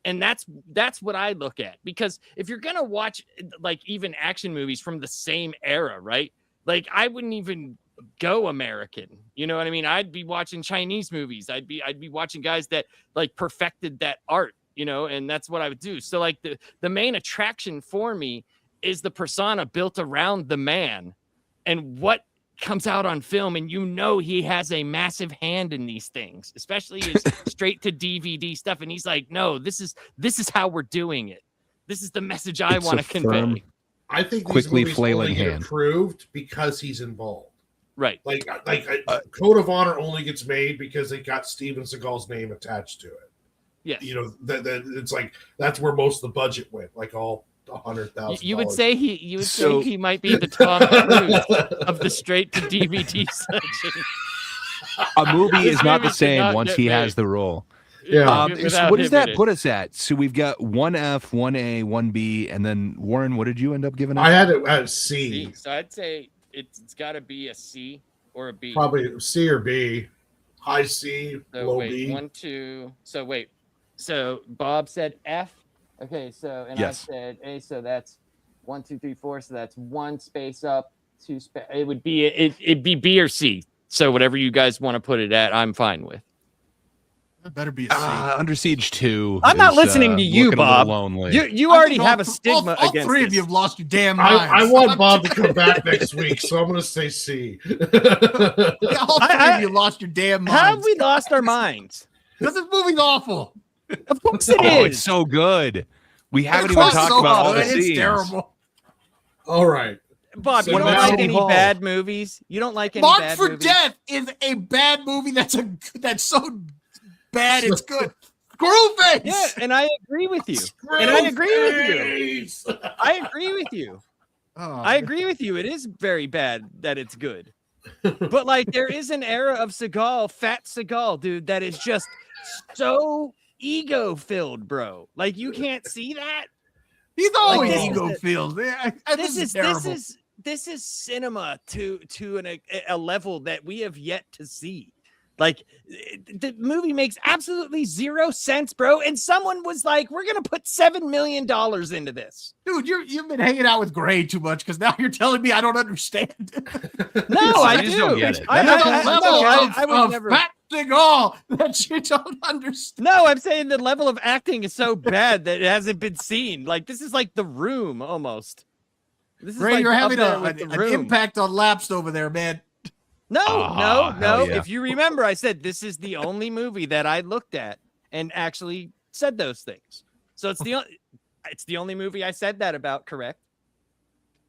And that's what I look at, because if you're gonna watch like even action movies from the same era, right? Like I wouldn't even go American. You know what I mean? I'd be watching Chinese movies. I'd be watching guys that like perfected that art, you know, and that's what I would do. So like the main attraction for me is the persona built around the man and what comes out on film, and you know he has a massive hand in these things, especially his straight to DVD stuff. And he's like, "No, this is how we're doing it. This is the message I It's want a to convey." firm, I think quickly these movies flailing only get hand. approved because he's involved. Right. Code of Honor only gets made because they got Steven Seagal's name attached to it. Yes. You know, that it's like that's where most of the budget went, like all $100,000. You would say he might be the Tom Cruise of the straight to DVD section. A movie This is not movie the same cannot once get he made. has the role. Yeah. So Without what does him in that it. put us at? So we've got 1F, 1A, 1B, and then Warren, what did you end up giving us? I had it at C. C. So I'd say it's got to be a C or a B. Probably C or B. High C, So low wait, B. 1, 2. So wait. So Bob said F. Okay. So and Yes. I said A. So that's 1, 2, 3, 4. So that's 1 space up, 2 space. It would be it'd be B or C. So whatever you guys want to put it at, I'm fine with. That better be a C. Under Siege 2. I'm not is, listening to you, looking a little Bob. Lonely. You I already think have all a stigma all against three of this. you have lost your damn minds. I want Bob to come back next week, so I'm going to say C. All three of you lost your damn minds. How have we lost our minds? This movie's awful. Of course it Oh, is. it's so good. We haven't Of even course talked so about all the good. scenes. It's terrible. All right. Bob, So you don't now- like City any Hall. bad movies? You don't like any Marked bad for movies? Death is a bad movie that's so bad it's good. Screwface! Yeah, and I agree with you. And I agree with you. I agree with you. Oh, I agree with you. It is very bad that it's good. But like there is an era of Seagal, Fat Seagal, dude, that is just so ego filled, bro. Like you can't see that. He's always this is ego-filled. This is cinema to a level that we have yet to see. Like the movie makes absolutely 0 sense, bro. And someone was like, "We're gonna put $7 million into this." Dude, you've been hanging out with Gray too much because now you're telling me I don't understand. No, I just do. don't get it. I would of never. Fat Seagal that you don't understand. No, I'm saying the level of acting is so bad that it hasn't been seen. Like this is like The Room almost. This is Ray, like you're up having there with The an Room. impact on Lapsed over there, man. No, Oh, no. hell yeah. If you remember, I said this is the only movie that I looked at and actually said those things. So it's the only movie I said that about. Correct?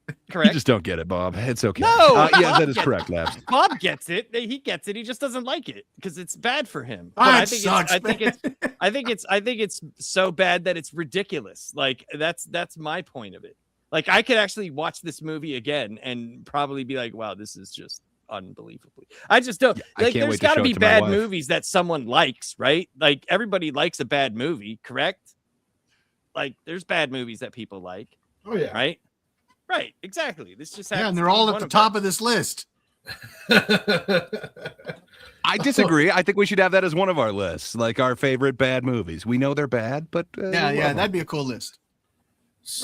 You Correct. just don't get it, Bob. It's okay. No, yeah, that is Bob correct, Labs. Bob gets it. He gets it. He just doesn't like it because it's bad for him. Ah, But it sucks, I think it's so bad that it's ridiculous. Like that's my point of it. Like I could actually watch this movie again and probably be like, wow, this is just unbelievably. I just don't I like can't there's wait to got to show it be to my bad wife. movies that someone likes, right? Like everybody likes a bad movie, correct? Like there's bad movies that people like, Oh, yeah. right? Right, exactly. This just Yeah, happens and to they're be all one at the of top them. of this list. I disagree. I think we should have that as one of our lists, like our favorite bad movies. We know they're bad, but we love them. That'd be a cool list.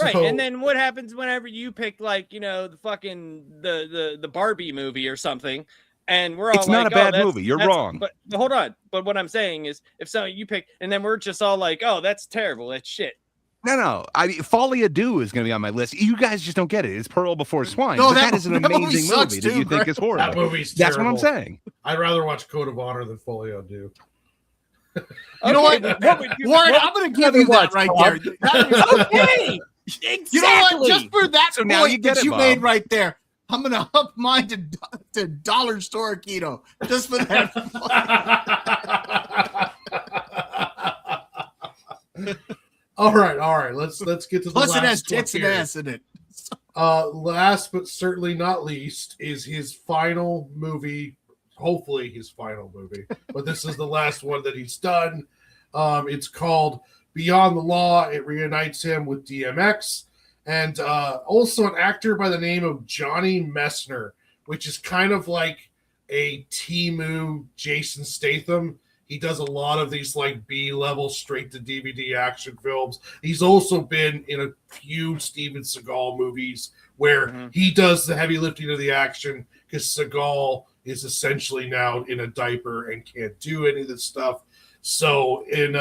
Right, So- and then what happens whenever you pick like the fucking the Barbie movie or something, and we're all It's not like, a bad that's- movie. You're that's- wrong. But hold on. But what I'm saying is, if so you pick, and then we're just all like, oh, that's terrible. That's shit. No. Folly Ado is going to be on my list. You guys just don't get it. It's Pearl Before Swine. No, but that that is an movie amazing sucks movie that too, you think Greg. is that horrible. movie's That's what I'm terrible. saying. I'd rather watch Code of Honor than Folio do. You know what? What would you, Warren, what I'm going to would give you watch, that right Bob? there. That is- Okay, exactly. You know what? Just for that So point now you get that it, you Bob. made right there, I'm going to up mine to dollar store keto just for that. all right. Let's get to the Plus, last it has one tits and here. ass in it. Last but certainly not least is his final movie. Hopefully, his final movie, but this is the last one that he's done. It's called Beyond the Law. It reunites him with DMX and also an actor by the name of Johnny Messner, which is kind of like a Timu Jason Statham. He does a lot of these like B-level straight to DVD action films. He's also been in a few Steven Seagal movies where he does the heavy lifting of the action because Seagal is essentially now in a diaper and can't do any of this stuff. So in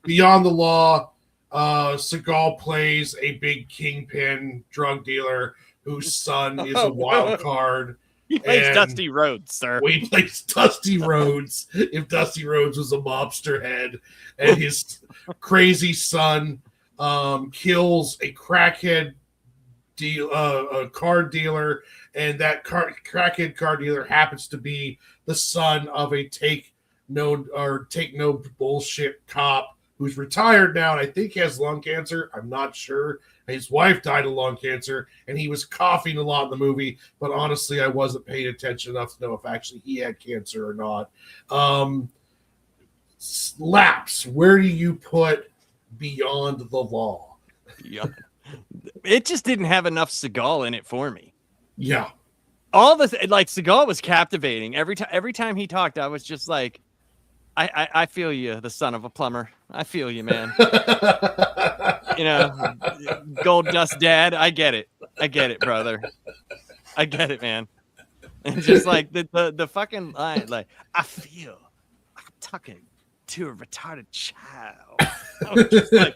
Beyond the Law, Seagal plays a big kingpin drug dealer whose son is a wild card. He plays And Dusty Rhodes, sir. he plays Dusty Rhodes. If Dusty Rhodes was a mobster head, and his crazy son kills a crackhead a card dealer, and that crackhead card dealer happens to be the son of a take no bullshit cop who's retired now, and I think he has lung cancer. I'm not sure. His wife died of lung cancer, and he was coughing a lot in the movie, but honestly, I wasn't paying attention enough to know if actually he had cancer or not. Laps, where do you put Beyond the Law? Yeah. It just didn't have enough Seagal in it for me. Yeah. All this, like, Seagal was captivating. Every time he talked, I was just like, I feel you, the son of a plumber. I feel you, man. You know, gold dust dad. I get it. I get it, brother. I get it, man. And just like the fucking line, like, I feel like I'm talking to a retarded child. I was just like,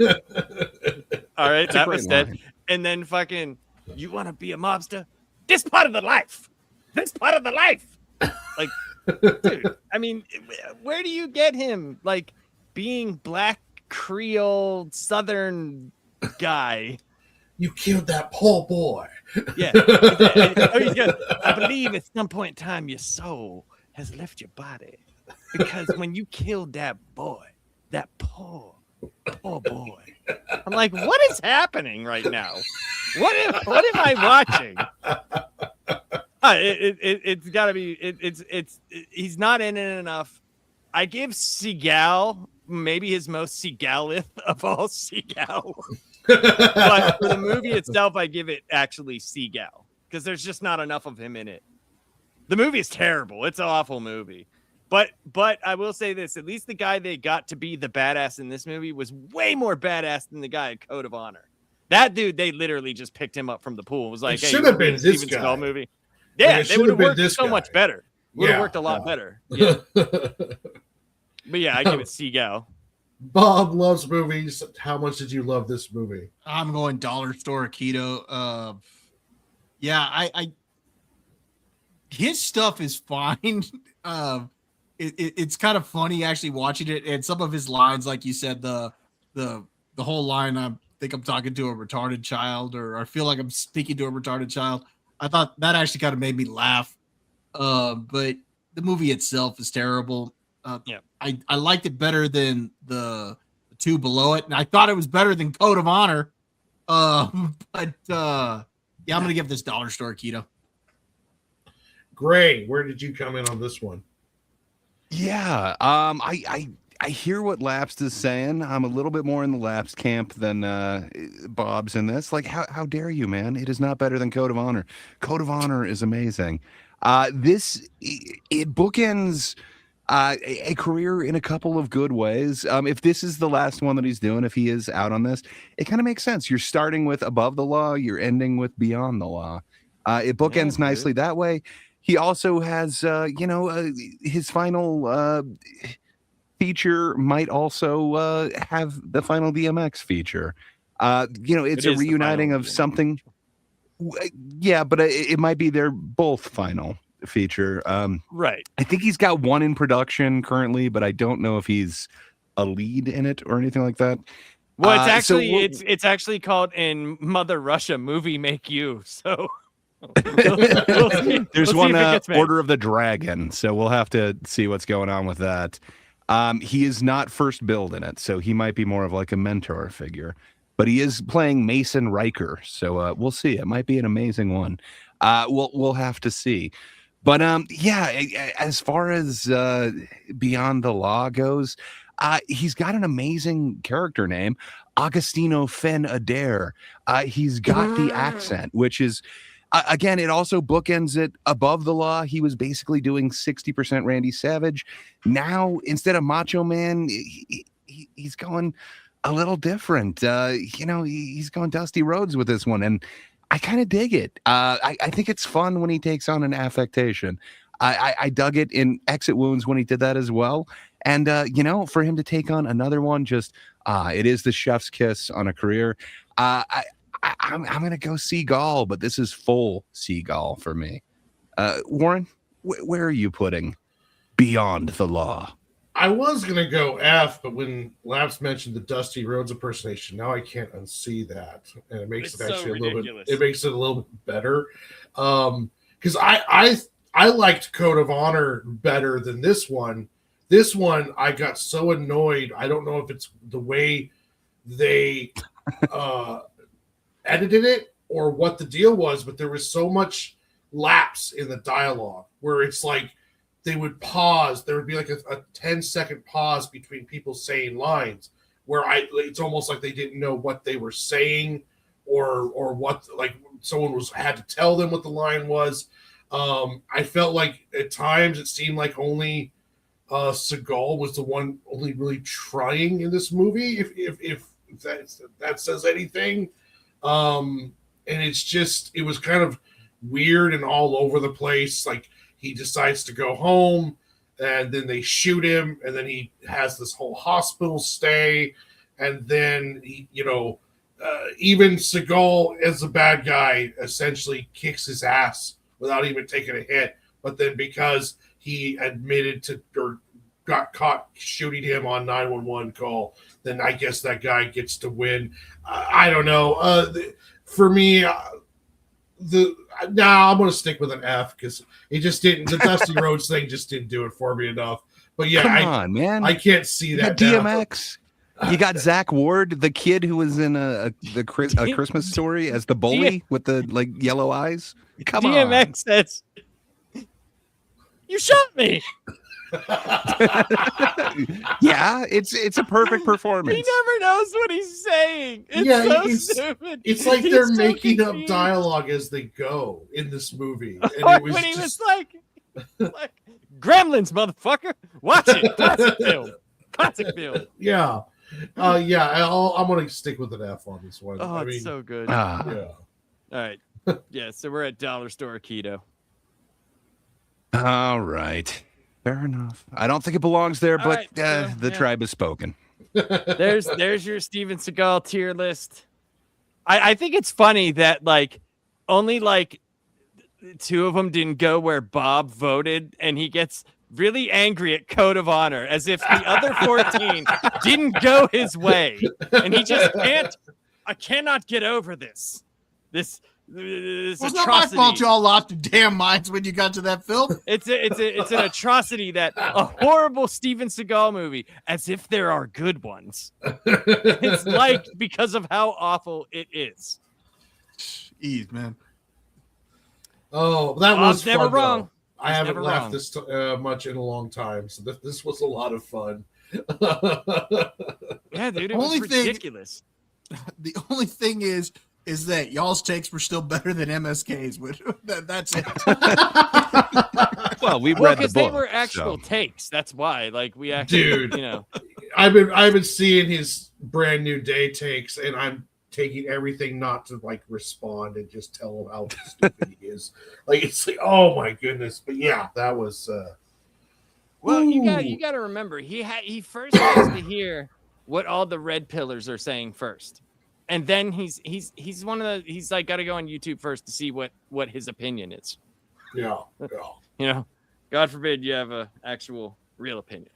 all right, It's a that great was dead. line. And then fucking, you want to be a mobster? This part of the life. This part of the life. Like, dude, I mean, where do you get him? Like, being black Creole Southern guy. You killed that poor boy. Yeah. He's good. I believe at some point in time your soul has left your body. Because when you killed that boy, that poor boy. I'm like, what is happening right now? What am I watching? It's got to be. He's not in it enough. I give Seagal maybe his most Seagalith of all Seagal. But for the movie itself, I give it actually Seagal because there's just not enough of him in it. The movie is terrible. It's an awful movie. But I will say this, at least the guy they got to be the badass in this movie was way more badass than the guy in Code of Honor. That dude, they literally just picked him up from the pool. It was like, It hey, should have been this Steven guy. Seagal movie. Yeah, it they should would have have been worked this so guy. much better. Would have Yeah, worked a lot yeah. better. Yeah. But yeah, I give it Seagal. Bob loves movies. How much did you love this movie? I'm going dollar store keto. Yeah, I his stuff is fine. It's kind of funny actually watching it, and some of his lines, like you said, the whole line, I think I'm talking to a retarded child, or I feel like I'm speaking to a retarded child. I thought that actually kind of made me laugh. But the movie itself is terrible. Yeah. I liked it better than the two below it, and I thought it was better than Code of Honor. But yeah, I'm gonna give this dollar store keto. Gray, where did you come in on this one? Yeah, I hear what Lapsed is saying. I'm a little bit more in the Lapsed camp than Bob's in this. Like, how dare you, man? It is not better than Code of Honor. Code of Honor is amazing. It bookends a career in a couple of good ways. If this is the last one that he's doing, if he is out on this, it kind of makes sense. You're starting with Above the Law, you're ending with Beyond the Law. It bookends nicely that way. He also has, his final feature might also have the final DMX feature. It's a reuniting of something. Yeah, but it might be their both final feature. Right. I think he's got one in production currently, but I don't know if he's a lead in it or anything like that. Well, it's actually it's actually called In Mother Russia Movie Make You. So there's one Order of the Dragon, so we'll have to see what's going on with that. He is not first billed in it, so he might be more of like a mentor figure, but he is playing Mason Riker, so we'll see. It might be an amazing one. We'll have to see. But as far as Beyond the Law goes, he's got an amazing character name, Agostino Fen Adair. He's got the accent, which is again, it also bookends it. Above the Law, he was basically doing 60% Randy Savage. Now, instead of Macho Man, he's going a little different. He's going Dusty Rhodes with this one, and I kind of dig it. I think it's fun when he takes on an affectation. I dug it in Exit Wounds when he did that as well. And, for him to take on another one, it is the chef's kiss on a career. I'm going to go Seagal, but this is full Seagal for me. Warren, where are you putting Beyond the Law? I was gonna go F, but when Labs mentioned the Dusty Rhodes impersonation, now I can't unsee that, and it makes It's it actually so a little ridiculous. bit. It makes it a little bit better, because I liked Code of Honor better than this one. This one I got so annoyed. I don't know if it's the way they edited it or what the deal was, but there was so much lapse in the dialogue where it's like they would pause. There would be like a 10-second pause between people saying lines where it's almost like they didn't know what they were saying or what, like someone had to tell them what the line was. I felt like at times it seemed like only Seagal was the one only really trying in this movie, if that says anything. And it was kind of weird and all over the place. Like he decides to go home and then they shoot him and then he has this whole hospital stay. And then, even Seagal as the bad guy essentially kicks his ass without even taking a hit. But then because he admitted to or got caught shooting him on 911 call, then I guess that guy gets to win. I don't know. For me, I'm going to stick with an F because it just didn't. The Dusty Rhodes thing just didn't do it for me enough. But yeah, Come on, man. I can't see that. You got DMX. You got Zach Ward, the kid who was in a Christmas Story as the bully with the yellow eyes. Come on. DMX says, "You shot me." Yeah, it's a perfect performance. He never knows what he's saying. It's so stupid. It's like He's they're so making up confused. dialogue as they go in this movie. And Or it was when he just, was like, Gremlins, motherfucker. Watch it. Classic film. Classic film. yeah. I'm going to stick with an F on this one. Oh, it's so good. Ah. Yeah. All right. Yeah, so we're at Dollar Store Keto. All right. Fair enough. I don't think it belongs there, All but right, so, the yeah. tribe has spoken. There's your Steven Seagal tier list. I think it's funny that only two of them didn't go where Bob voted, and he gets really angry at Code of Honor as if the other 14 didn't go his way, and he just can't. I cannot get over this. This It's not my atrocity. fault y'all lost your damn minds when you got to that film. It's an atrocity that a horrible Steven Seagal movie, as if there are good ones. It's because of how awful it is. Ease, man. Oh, that Bob's was never fun, wrong. though. I He's haven't never laughed wrong. this much in a long time, so this was a lot of fun. Yeah, dude, it was Only thing- ridiculous. The only thing is that y'all's takes were still better than MSK's. That's it. Well, we Well, read the because book. they were actual so. takes. That's why. We actually, Dude. I've been seeing his brand new day takes, and I'm taking everything not to respond and just tell him how stupid he is. It's oh my goodness. But yeah, that was. Well, you ooh. got to remember he first has to hear what all the red pillars are saying first, and then he's one of the he's got to go on YouTube first to see what his opinion is. Yeah. God forbid you have a actual real opinion.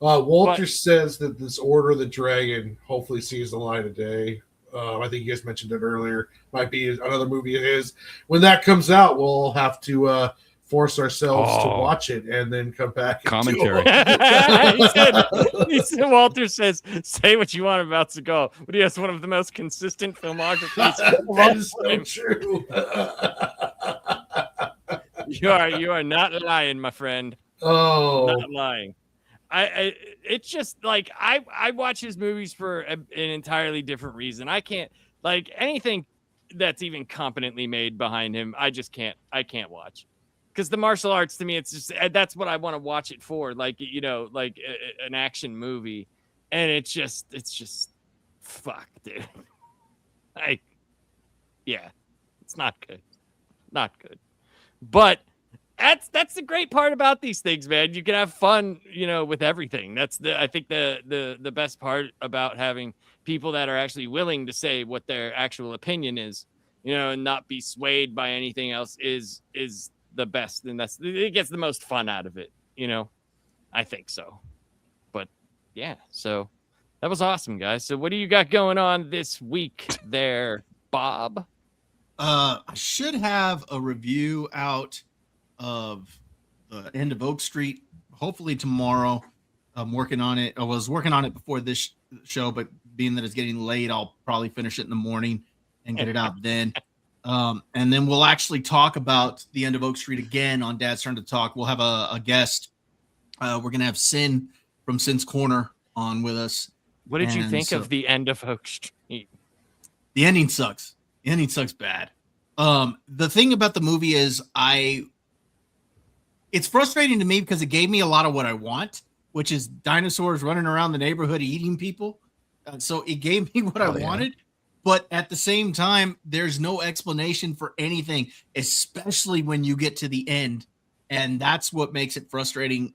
Walter But- says that this Order of the Dragon hopefully sees the light of day. I think you guys mentioned it earlier. Might be another movie of his. When that comes out, we'll have to force ourselves to watch it and then come back and do Commentary. it. he said, Walter says, say what you want about Seagal, but he has one of the most consistent filmographies. That is so true. You are not lying, my friend. Oh, Not lying. It's just I watch his movies for an entirely different reason. I can't anything that's even competently made behind him. I can't watch because the martial arts to me, it's just that's what I want to watch it for. An action movie, and it's just fuck, dude. Yeah, it's not good, but. That's the great part about these things, man. You can have fun, with everything. That's I think the best part about having people that are actually willing to say what their actual opinion is, and not be swayed by anything else is the best, and it gets the most fun out of it. I think so. But yeah, so that was awesome, guys. So what do you got going on this week there, Bob? I should have a review out of the End of Oak Street, hopefully tomorrow. I'm working on it. I was working on it before this show, but being that it's getting late, I'll probably finish it in the morning and get it out then. And then we'll actually talk about the End of Oak Street again on Dad's Turn to Talk. We'll have a guest. We're going to have Sin from Sin's Corner on with us. What did you think of the End of Oak Street? The ending sucks. The ending sucks bad. The thing about the movie is it's frustrating to me because it gave me a lot of what I want, which is dinosaurs running around the neighborhood eating people. So it gave me what I wanted. But at the same time, there's no explanation for anything, especially when you get to the end. And that's what makes it frustrating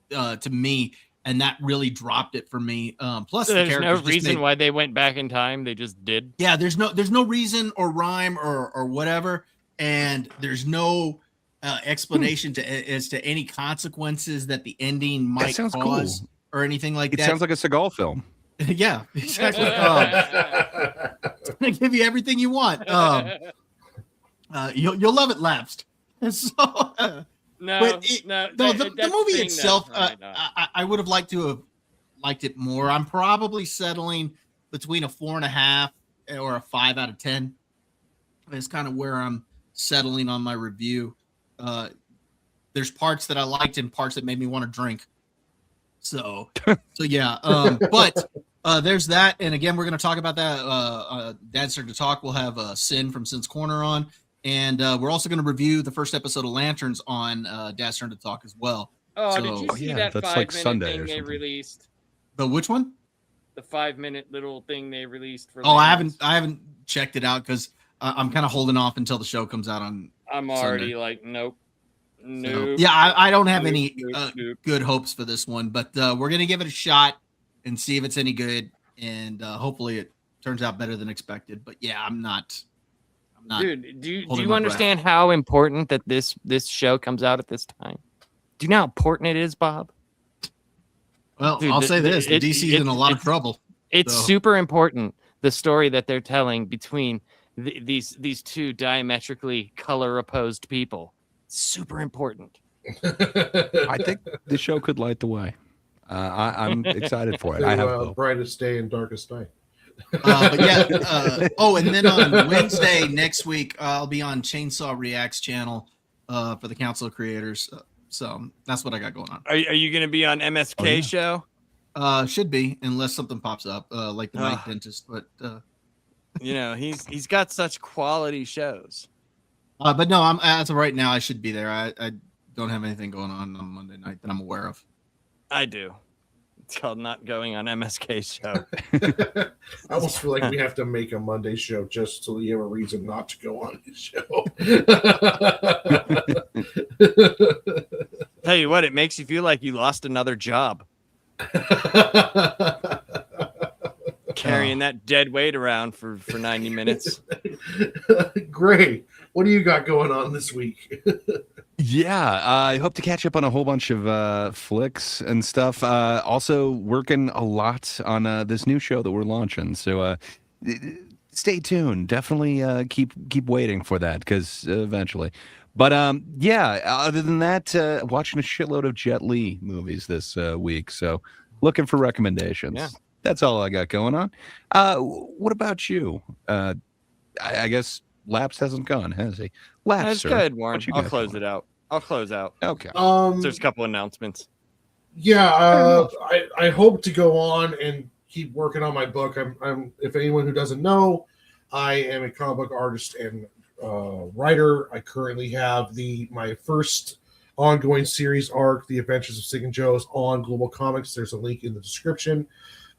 to me. And that really dropped it for me. Plus, so there's no reason why they went back in time. They just did. Yeah, there's no reason or rhyme or whatever. And there's no explanation as to any consequences that the ending might cause or anything like that. It sounds like a Seagal film. Yeah, exactly. They give you everything you want. You'll love it. Lapsed. So, the movie itself, I would have liked to have liked it more. I'm probably settling between a 4.5 or a 5 out of 10. It's kind of where I'm settling on my review. There's parts that I liked and parts that made me want to drink. So yeah. But there's that. And again, we're going to talk about that. Dad's Turn to Talk. We'll have Sin from Sin's Corner on. And we're also going to review the first episode of Lanterns on Dad's Turn to Talk as well. Oh, did you see that 5-minute thing they released? The which one? The 5-minute little thing they released for. Oh, Lanterns. I haven't checked it out because I'm kind of holding off until the show comes out on. I'm already Sunday. Nope. So, yeah, I don't have any good hopes for this one, but we're gonna give it a shot and see if it's any good, and hopefully it turns out better than expected. But yeah, I'm not. Dude, do you understand how important that this show comes out at this time? Do you know how important it is, Bob? Well, dude, I'll say this: DC's in a lot of trouble. It's super important, the story that they're telling between these two diametrically color opposed people. Super important. I think the show could light the way. I'm excited for it. I have brightest day and darkest night. But yeah. And then on Wednesday next week, I'll be on Chainsaw Reacts channel for the Council of Creators. So that's what I got going on. Are you going to be on MSK show? Should be, unless something pops up like the Night Dentist. But he's got such quality shows. But no, I'm as of right now, I should be there. I don't have anything going on Monday night that I'm aware of. I do. It's called not going on MSK's show. I almost feel like we have to make a Monday show just so you have a reason not to go on his show. Tell you what, it makes you feel like you lost another job. Carrying that dead weight around for 90 minutes. Great. What do you got going on this week? Yeah, I hope to catch up on a whole bunch of flicks and stuff. Also working a lot on this new show that we're launching. So stay tuned. Definitely keep waiting for that because eventually. But other than that, watching a shitload of Jet Li movies this week. So looking for recommendations. Yeah. That's all I got going on. What about you? I guess Laps hasn't gone, has he? Laps, that's good, Warren. I'll close it out. Okay. There's a couple announcements. Yeah, I hope to go on and keep working on my book. I'm if anyone who doesn't know, I am a comic book artist and writer. I currently have my first ongoing series arc, The Adventures of Sig and Joe's, on Global Comics. There's a link in the description,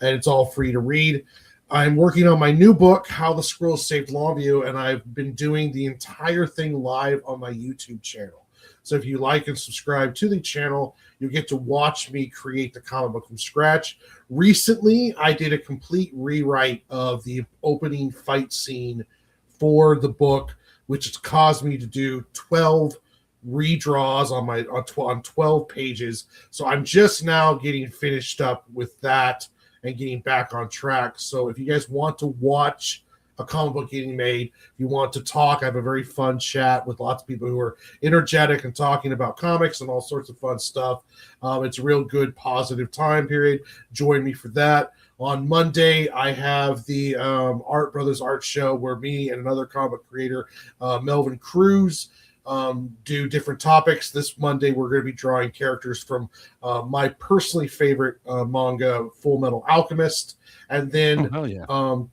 and it's all free to read. I'm working on my new book, How the Squirrels Saved Longview, and I've been doing the entire thing live on my YouTube channel. So if you like and subscribe to the channel, you'll get to watch me create the comic book from scratch. Recently, I did a complete rewrite of the opening fight scene for the book, which has caused me to do 12 redraws on 12 pages. So I'm just now getting finished up with that and getting back on track. So if you guys want to watch a comic book getting made, if you want to talk, I have a very fun chat with lots of people who are energetic and talking about comics and all sorts of fun stuff. It's a real good, positive time period. Join me for that. On Monday, I have the Art Brothers Art Show where me and another comic creator, Melvin Cruz, do different topics. This Monday, we're going to be drawing characters from my personally favorite manga, Full Metal Alchemist. And then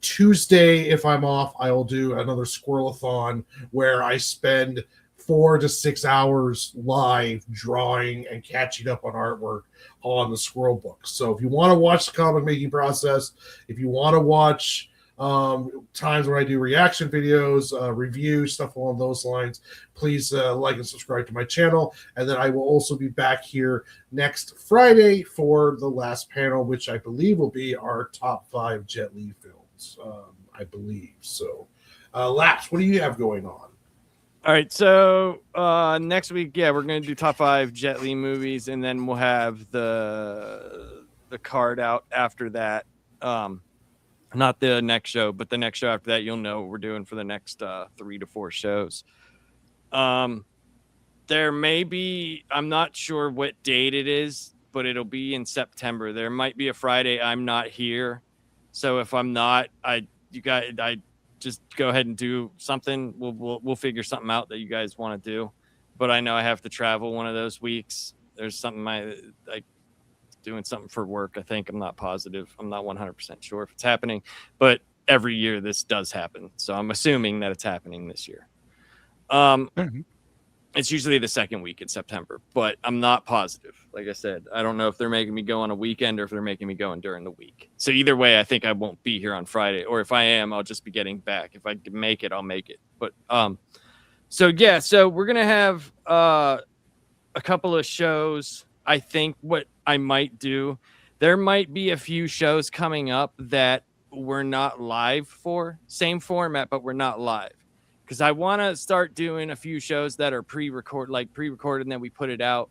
Tuesday, if I'm off, I will do another Squirrelathon where I spend 4 to 6 hours live drawing and catching up on artwork on the Squirrel book. So if you want to watch the comic making process, if you want to watch times when I do reaction videos, reviews, stuff along those lines, please like and subscribe to my channel. And then I will also be back here next Friday for the last panel, which I believe will be our top 5 Jet Li films, I believe. So, Laps, what do you have going on? All right, so next week, we're going to do top 5 Jet Li movies, and then we'll have the card out after that. Not the next show, but the next show after that, you'll know what we're doing for the next 3 to 4 shows. There may be, I'm not sure what date it is, but it'll be in September. There might be a Friday I'm not here, so if I'm not, I just go ahead and do something. We'll figure something out that you guys want to do. But I know I have to travel one of those weeks. There's something I doing something for work. I think I'm not positive. I'm not 100% sure if it's happening, but every year this does happen. So I'm assuming that it's happening this year. It's usually the second week in September, but I'm not positive. Like I said, I don't know if they're making me go on a weekend or if they're making me go in during the week. So either way, I think I won't be here on Friday, or if I am, I'll just be getting back. If I can make it, I'll make it. But so we're gonna have a couple of shows. I think what I might do, there might be a few shows coming up that we're not live for, same format, but we're not live. Because I want to start doing a few shows that are pre-recorded, and then we put it out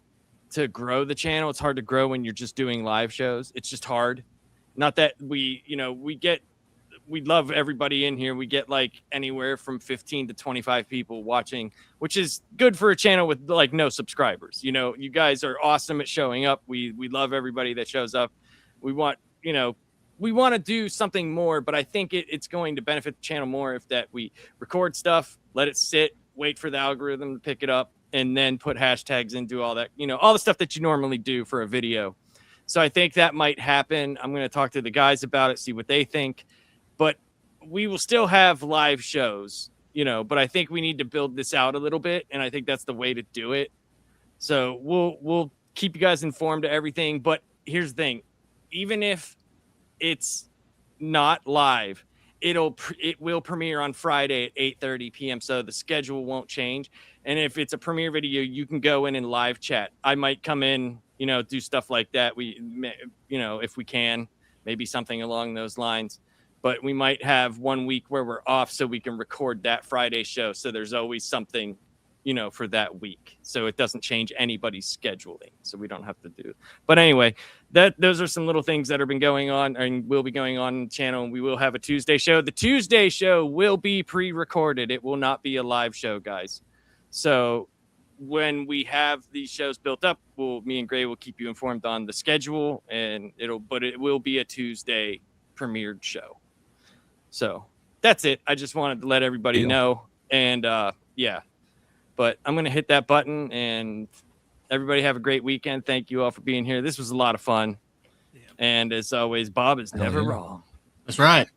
to grow the channel. It's hard to grow when you're just doing live shows. It's just hard. Not that we love everybody in here. We get like anywhere from 15 to 25 people watching, which is good for a channel with like no subscribers. You know, you guys are awesome at showing up. We love everybody that shows up. We want to do something more, but I think it's going to benefit the channel more if that we record stuff, let it sit, wait for the algorithm to pick it up, and then put hashtags and do all that, all the stuff that you normally do for a video. So I think that might happen. I'm going to talk to the guys about it, see what they think. But we will still have live shows, but I think we need to build this out a little bit, and I think that's the way to do it. So we'll keep you guys informed of everything. But here's the thing. Even if it's not live, it will premiere on Friday at 8:30 p.m. So the schedule won't change. And if it's a premiere video, you can go in and live chat. I might come in, do stuff like that. If we can, maybe something along those lines. But we might have 1 week where we're off so we can record that Friday show. So there's always something, for that week. So it doesn't change anybody's scheduling. So we don't have to do it. But anyway, those are some little things that have been going on and will be going on the channel. And we will have a Tuesday show. The Tuesday show will be pre-recorded. It will not be a live show, guys. So when we have these shows built up, me and Gray will keep you informed on the schedule, and it will be a Tuesday premiered show. So that's it. I just wanted to let everybody know. And but I'm going to hit that button, and everybody have a great weekend. Thank you all for being here. This was a lot of fun. Yeah. And as always, Bob is never wrong. That's right.